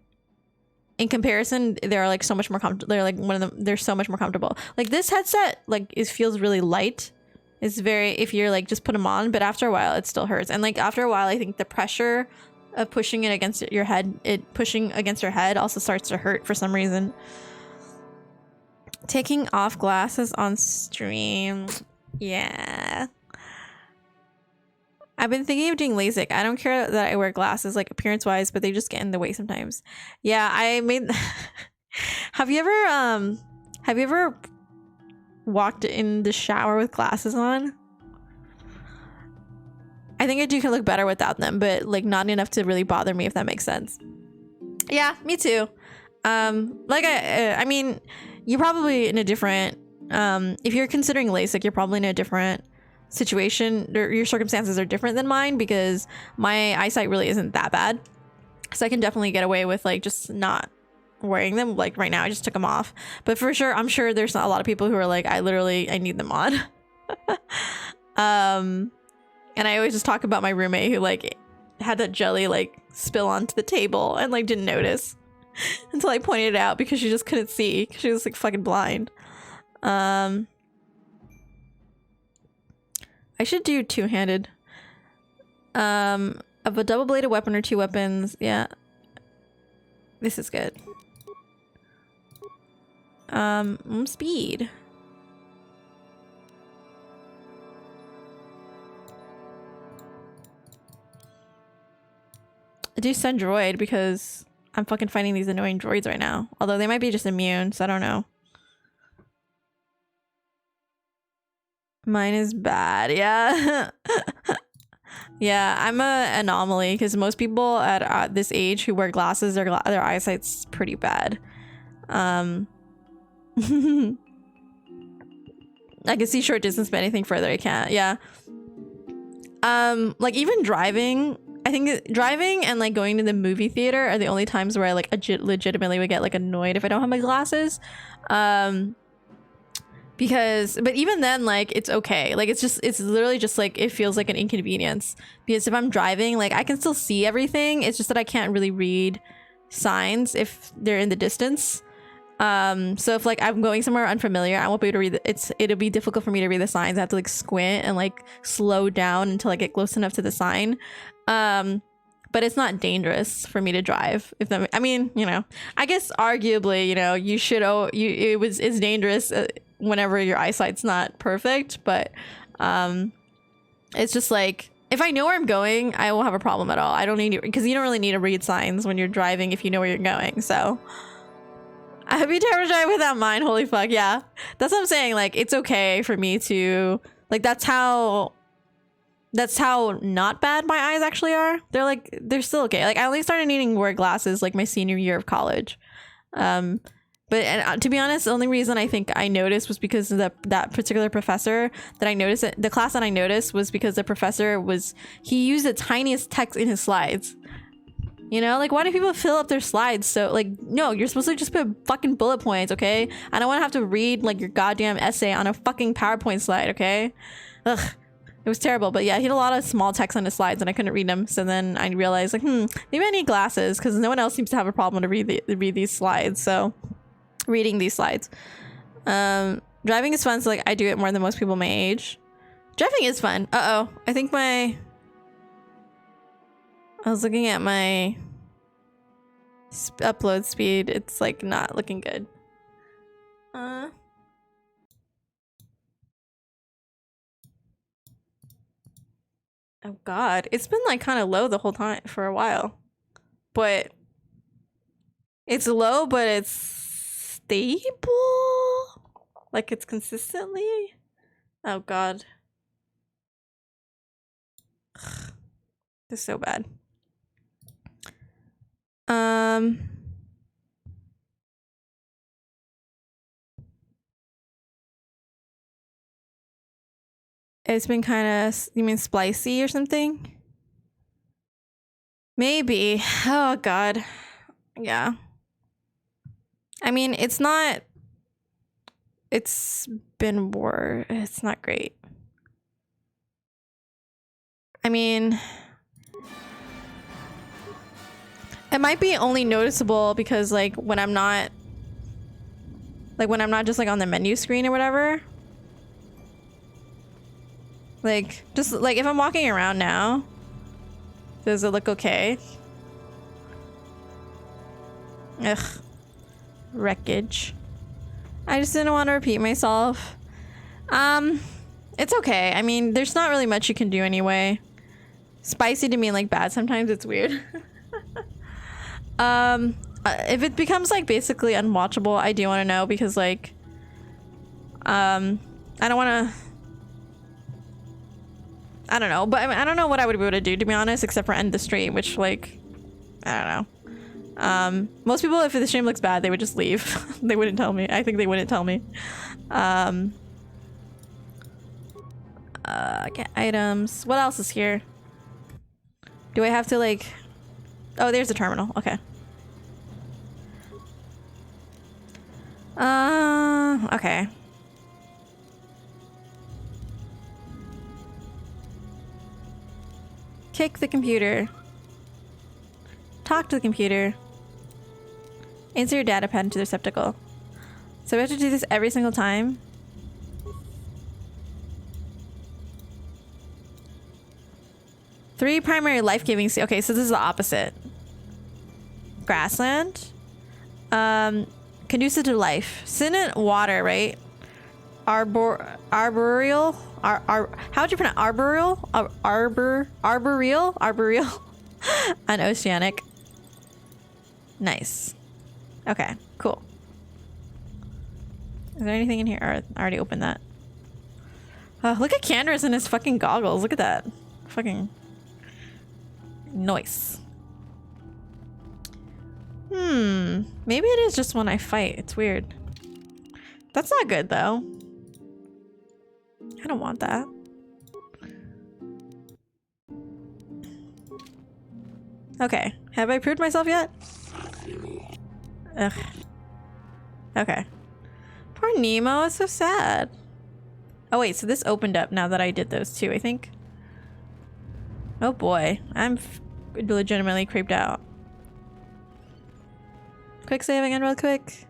S3: in comparison, they're like so much more comfortable. They're like they're so much more comfortable. Like this headset, like it feels really light. It's very, if you're like just put them on, but after a while it still hurts. And like after a while, I think the pressure of pushing it against your head, pushing against your head also starts to hurt for some reason. Taking off glasses on stream. Yeah. I've been thinking of doing LASIK. I don't care that I wear glasses, like appearance wise, but they just get in the way sometimes. Yeah, I made. Have you ever walked in the shower with glasses on? I think I do look better without them, but like not enough to really bother me, if that makes sense. Yeah, me too. Like I mean, you're probably in a different. If you're considering LASIK, you're probably in a different situation, or your circumstances are different than mine, because my eyesight really isn't that bad, so I can definitely get away with like just not wearing them. Like right now I just took them off, but for sure I'm sure there's not a lot of people who are like, I need them on. And I always just talk about my roommate who like had that jelly like spill onto the table and like didn't notice until I pointed it out, because she just couldn't see, she was like fucking blind. I should do two-handed. Of a double-bladed weapon or two weapons. Yeah. This is good. Speed. I do send droid because I'm fucking fighting these annoying droids right now. Although they might be just immune, so I don't know. Mine is bad. Yeah. Yeah, I'm an anomaly, because most people at this age who wear glasses, their eyesight's pretty bad. I can see short distance, but anything further I can't. Yeah. Like even driving, I think driving and like going to the movie theater are the only times where I like legitimately would get like annoyed if I don't have my glasses. But even then, like, it's okay. Like, it's literally just like, it feels like an inconvenience, because if I'm driving, like, I can still see everything. It's just that I can't really read signs if they're in the distance. So if like I'm going somewhere unfamiliar, I won't be able to read it'll be difficult for me to read the signs. I have to like squint and like slow down until I get close enough to the sign. But it's not dangerous for me to drive. I mean, you know, I guess arguably, you know, it's dangerous whenever your eyesight's not perfect, but it's just like, if I know where I'm going, I won't have a problem at all. I don't need, because you don't really need to read signs when you're driving if you know where you're going. So I'd be terrible to drive without mine. Holy fuck, yeah. That's what I'm saying. Like, it's okay for me to, like, that's how not bad my eyes actually are. They're still okay. Like, I only started needing to wear glasses like my senior year of college. But to be honest, the only reason I think I noticed was because of that particular professor that I noticed. The class that I noticed was because the professor he used the tiniest text in his slides. You know, like, why do people fill up their slides? So, like, no, you're supposed to just put fucking bullet points, okay? I don't want to have to read, like, your goddamn essay on a fucking PowerPoint slide, okay? Ugh. It was terrible. But yeah, he had a lot of small text on his slides and I couldn't read them. So then I realized, like, maybe I need glasses because no one else seems to have a problem to read these slides. So, reading these slides. Driving is fun, so, like, I do it more than most people my age. Driving is fun. Uh-oh. I think I was looking at my upload speed. It's like not looking good. Oh god. It's been like kind of low the whole time for a while. But it's low, but it's stable. Like it's consistently. Oh god. This is so bad. It's been kind of, you mean splicey or something? Maybe. Oh god. Yeah. I mean, it's not, it's been worse. It's not great. I mean, it might be only noticeable because like when I'm not just like on the menu screen or whatever. Like just like if I'm walking around now, does it look okay? Ugh. Wreckage. I just didn't want to repeat myself. It's okay. I mean, there's not really much you can do anyway. Spicy to mean like bad. Sometimes it's weird. If it becomes like basically unwatchable, I do want to know because like, I don't want to. I don't know, but I mean, I don't know what I would be able to do, to be honest, except for end the stream, which like, I don't know. Most people, if the stream looks bad, they would just leave. They wouldn't tell me. I think they wouldn't tell me. Get items. What else is here? Do I have to like... Oh, there's the terminal. Okay. Okay. Kick the computer. Talk to the computer. Insert your data pad into the receptacle. So we have to do this every single time. Three primary life-giving... Okay, so this is the opposite. Grassland. Conducive to life. Synod water, right? Arboreal? How would you pronounce arboreal? Arboreal? And oceanic. Nice. Okay, cool. Is there anything in here? Or I already opened that. Oh, look at Candace in his fucking goggles. Look at that. Fucking nice. Maybe it is just when I fight. It's weird. That's not good though. I don't want that. Okay. Have I proved myself yet? Ugh. Okay. Poor Nemo is so sad. Oh wait, so this opened up now that I did those two, I think. Oh boy. I'm legitimately creeped out. Quick save again real quick.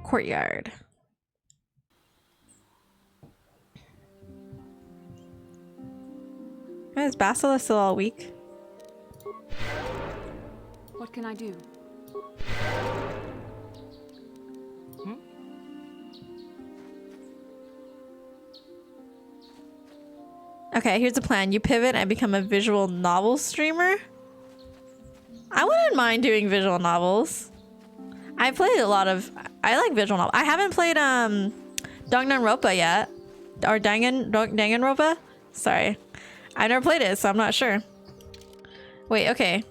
S3: Courtyard. Is Basilisk still all weak?
S11: What can I do?
S3: Okay, here's the plan. You pivot and become a visual novel streamer. I wouldn't mind doing visual novels. I played a lot of... I like visual novels. I haven't played Danganronpa yet. Or Danganronpa? Sorry. I never played it, so I'm not sure. Wait, okay.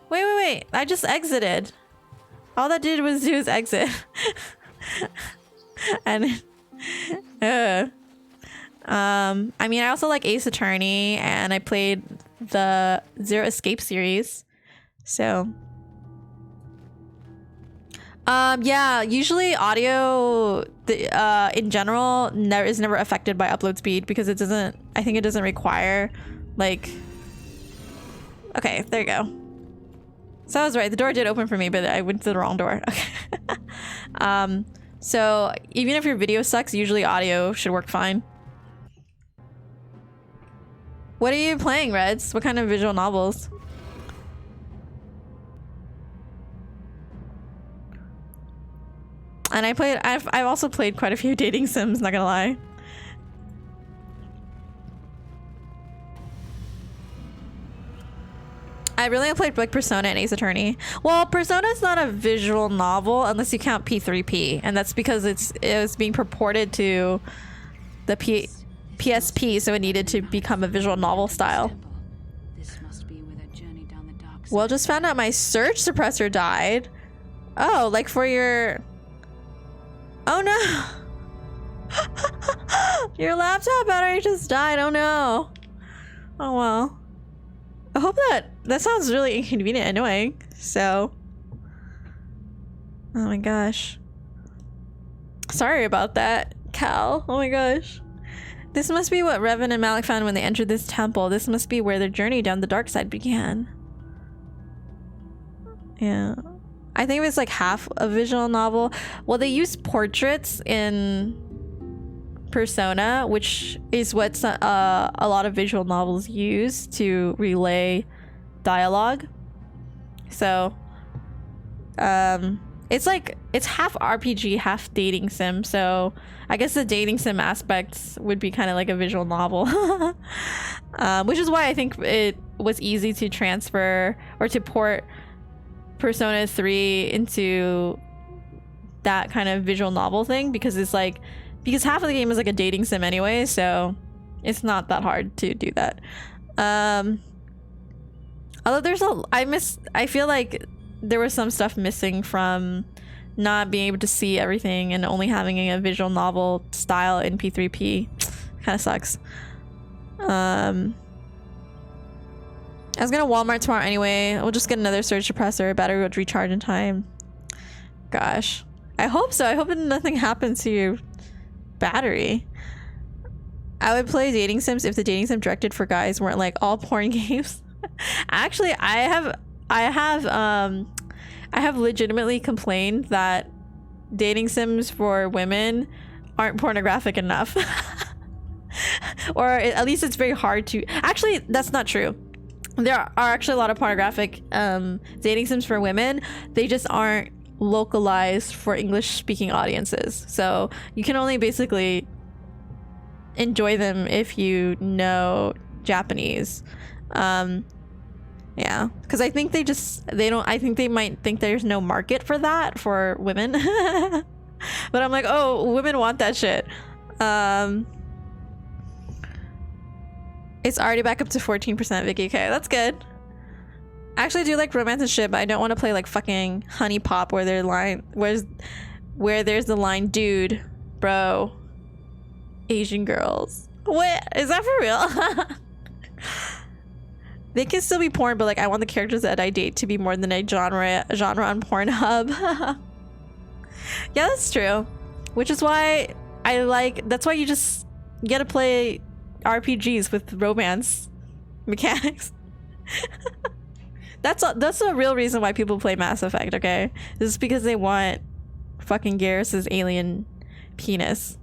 S3: Wait. I just exited. All that did was do is exit. And... I mean, I also like Ace Attorney, and I played the Zero Escape series. So yeah, usually audio in general is never affected by upload speed because it doesn't, I think it doesn't require like, okay, there you go. So I was right, the door did open for me, but I went to the wrong door. Okay. So even if your video sucks, usually audio should work fine. What are you playing, Reds? What kind of visual novels? And I've also played quite a few dating sims, not gonna lie. I really have played like Persona and Ace Attorney. Well, Persona's not a visual novel unless you count P3P, and that's because it was being purported to the PSP, so it needed to become a visual novel style.
S11: This must be where their journey down the dark side.
S3: Well, just found out my surge suppressor died. Oh, like for your... Oh no! Your laptop battery just died. Oh no. Oh well. I hope that sounds really inconvenient and annoying. So. Oh my gosh. Sorry about that, Cal. Oh my gosh. This must be what Revan and Malik found when they entered this temple. This must be where their journey down the dark side began. Yeah. I think it was like half a visual novel. Well, they use portraits in Persona, which is what a lot of visual novels use to relay dialogue. So, it's like, it's half RPG, half dating sim. So I guess the dating sim aspects would be kind of like a visual novel. Which is why I think it was easy to transfer or to port Persona 3 into that kind of visual novel thing, because it's like, because half of the game is like a dating sim anyway, so it's not that hard to do that. Although there's I feel like there was some stuff missing from not being able to see everything and only having a visual novel style in P3P. Kind of sucks. I was gonna Walmart tomorrow anyway. We'll just get another surge suppressor. Battery would recharge in time. Gosh. I hope so. I hope that nothing happens to your battery. I would play dating sims if the dating sim directed for guys weren't like all porn games. Actually, I have legitimately complained that dating sims for women aren't pornographic enough. Or at least it's very hard to... Actually, that's not true. There are actually a lot of pornographic dating sims for women. They just aren't localized for English-speaking audiences. So you can only basically enjoy them if you know Japanese. Yeah, because I think I think they might think there's no market for that for women. But I'm like, oh, women want that shit. It's already back up to 14%, Vicky. Okay, that's good. Actually, I do like romance and shit, but I don't want to play like fucking Honey Pop where there's the line, dude, bro, Asian girls. What? Is that for real? They can still be porn, but like I want the characters that I date to be more than a genre on Pornhub. Yeah, that's true. Which is why that's why you just get to play RPGs with romance mechanics. That's a real reason why people play Mass Effect, okay? This is because they want fucking Garrus's alien penis.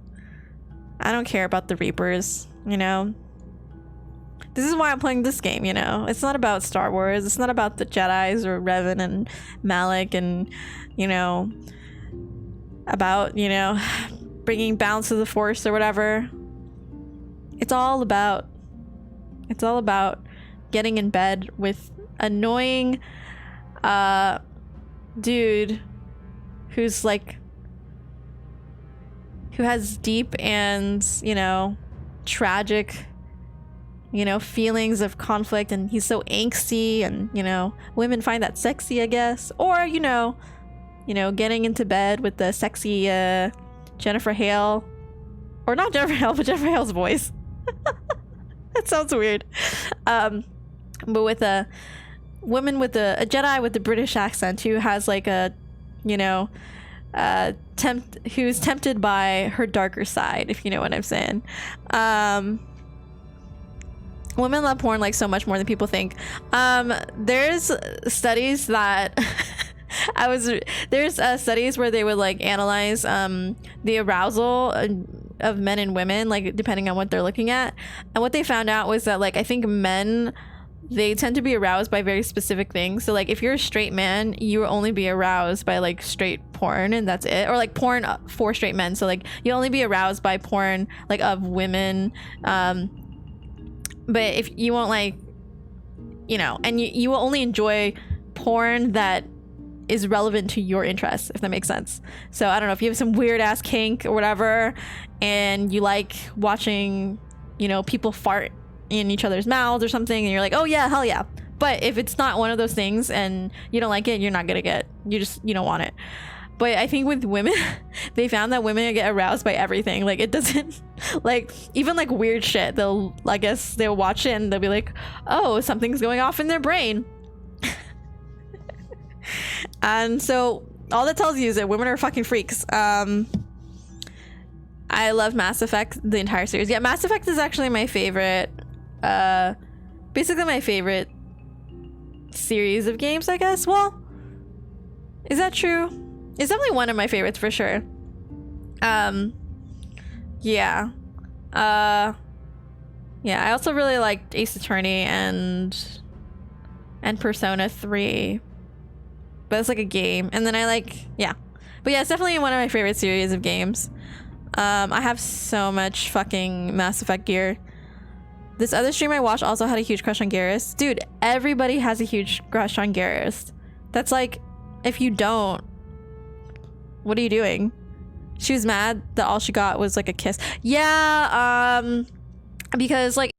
S3: I don't care about the Reapers, you know? This is why I'm playing this game, you know? It's not about Star Wars. It's not about the Jedis or Revan and Malik and, you know, about, you know, bringing balance to the Force or whatever. It's all about getting in bed with annoying dude who's like, who has deep and, you know, tragic, you know, feelings of conflict, and he's so angsty, and, you know, women find that sexy, I guess. Or, you know, getting into bed with the sexy Jennifer Hale, or not Jennifer Hale, but Jennifer Hale's voice. That sounds weird. but with a woman with a Jedi with a British accent who has like a, you know, who's tempted by her darker side, if you know what I'm saying. Women love porn like so much more than people think. There's studies that there's studies where they would like analyze the arousal of men and women, like depending on what they're looking at, and what they found out was that like I think men, they tend to be aroused by very specific things. So like if you're a straight man, you will only be aroused by like straight porn, and that's it, or like porn for straight men. So like you'll only be aroused by porn like of women, but if you won't, like, you know, and you will only enjoy porn that is relevant to your interests, if that makes sense. So I don't know, if you have some weird ass kink or whatever and you like watching, you know, people fart in each other's mouths or something, and you're like, oh yeah, hell yeah. But if it's not one of those things and you don't like it, you're not gonna get, you don't want it. But I think with women, they found that women get aroused by everything. Like it doesn't, like even like weird shit, I guess they'll watch it and they'll be like, oh, something's going off in their brain. And so all that tells you is that women are fucking freaks. I love Mass Effect, the entire series. Yeah, Mass Effect is actually my favorite, basically my favorite series of games, I guess. Well, is that true? It's definitely one of my favorites for sure. Yeah. Yeah, I also really liked Ace Attorney and Persona 3. But it's like a game. And then I like, yeah. But yeah, it's definitely one of my favorite series of games. I have so much fucking Mass Effect gear. This other stream I watched also had a huge crush on Garrus. Dude, everybody has a huge crush on Garrus. That's like, if you don't, what are you doing? She was mad that all she got was like a kiss. Yeah, because like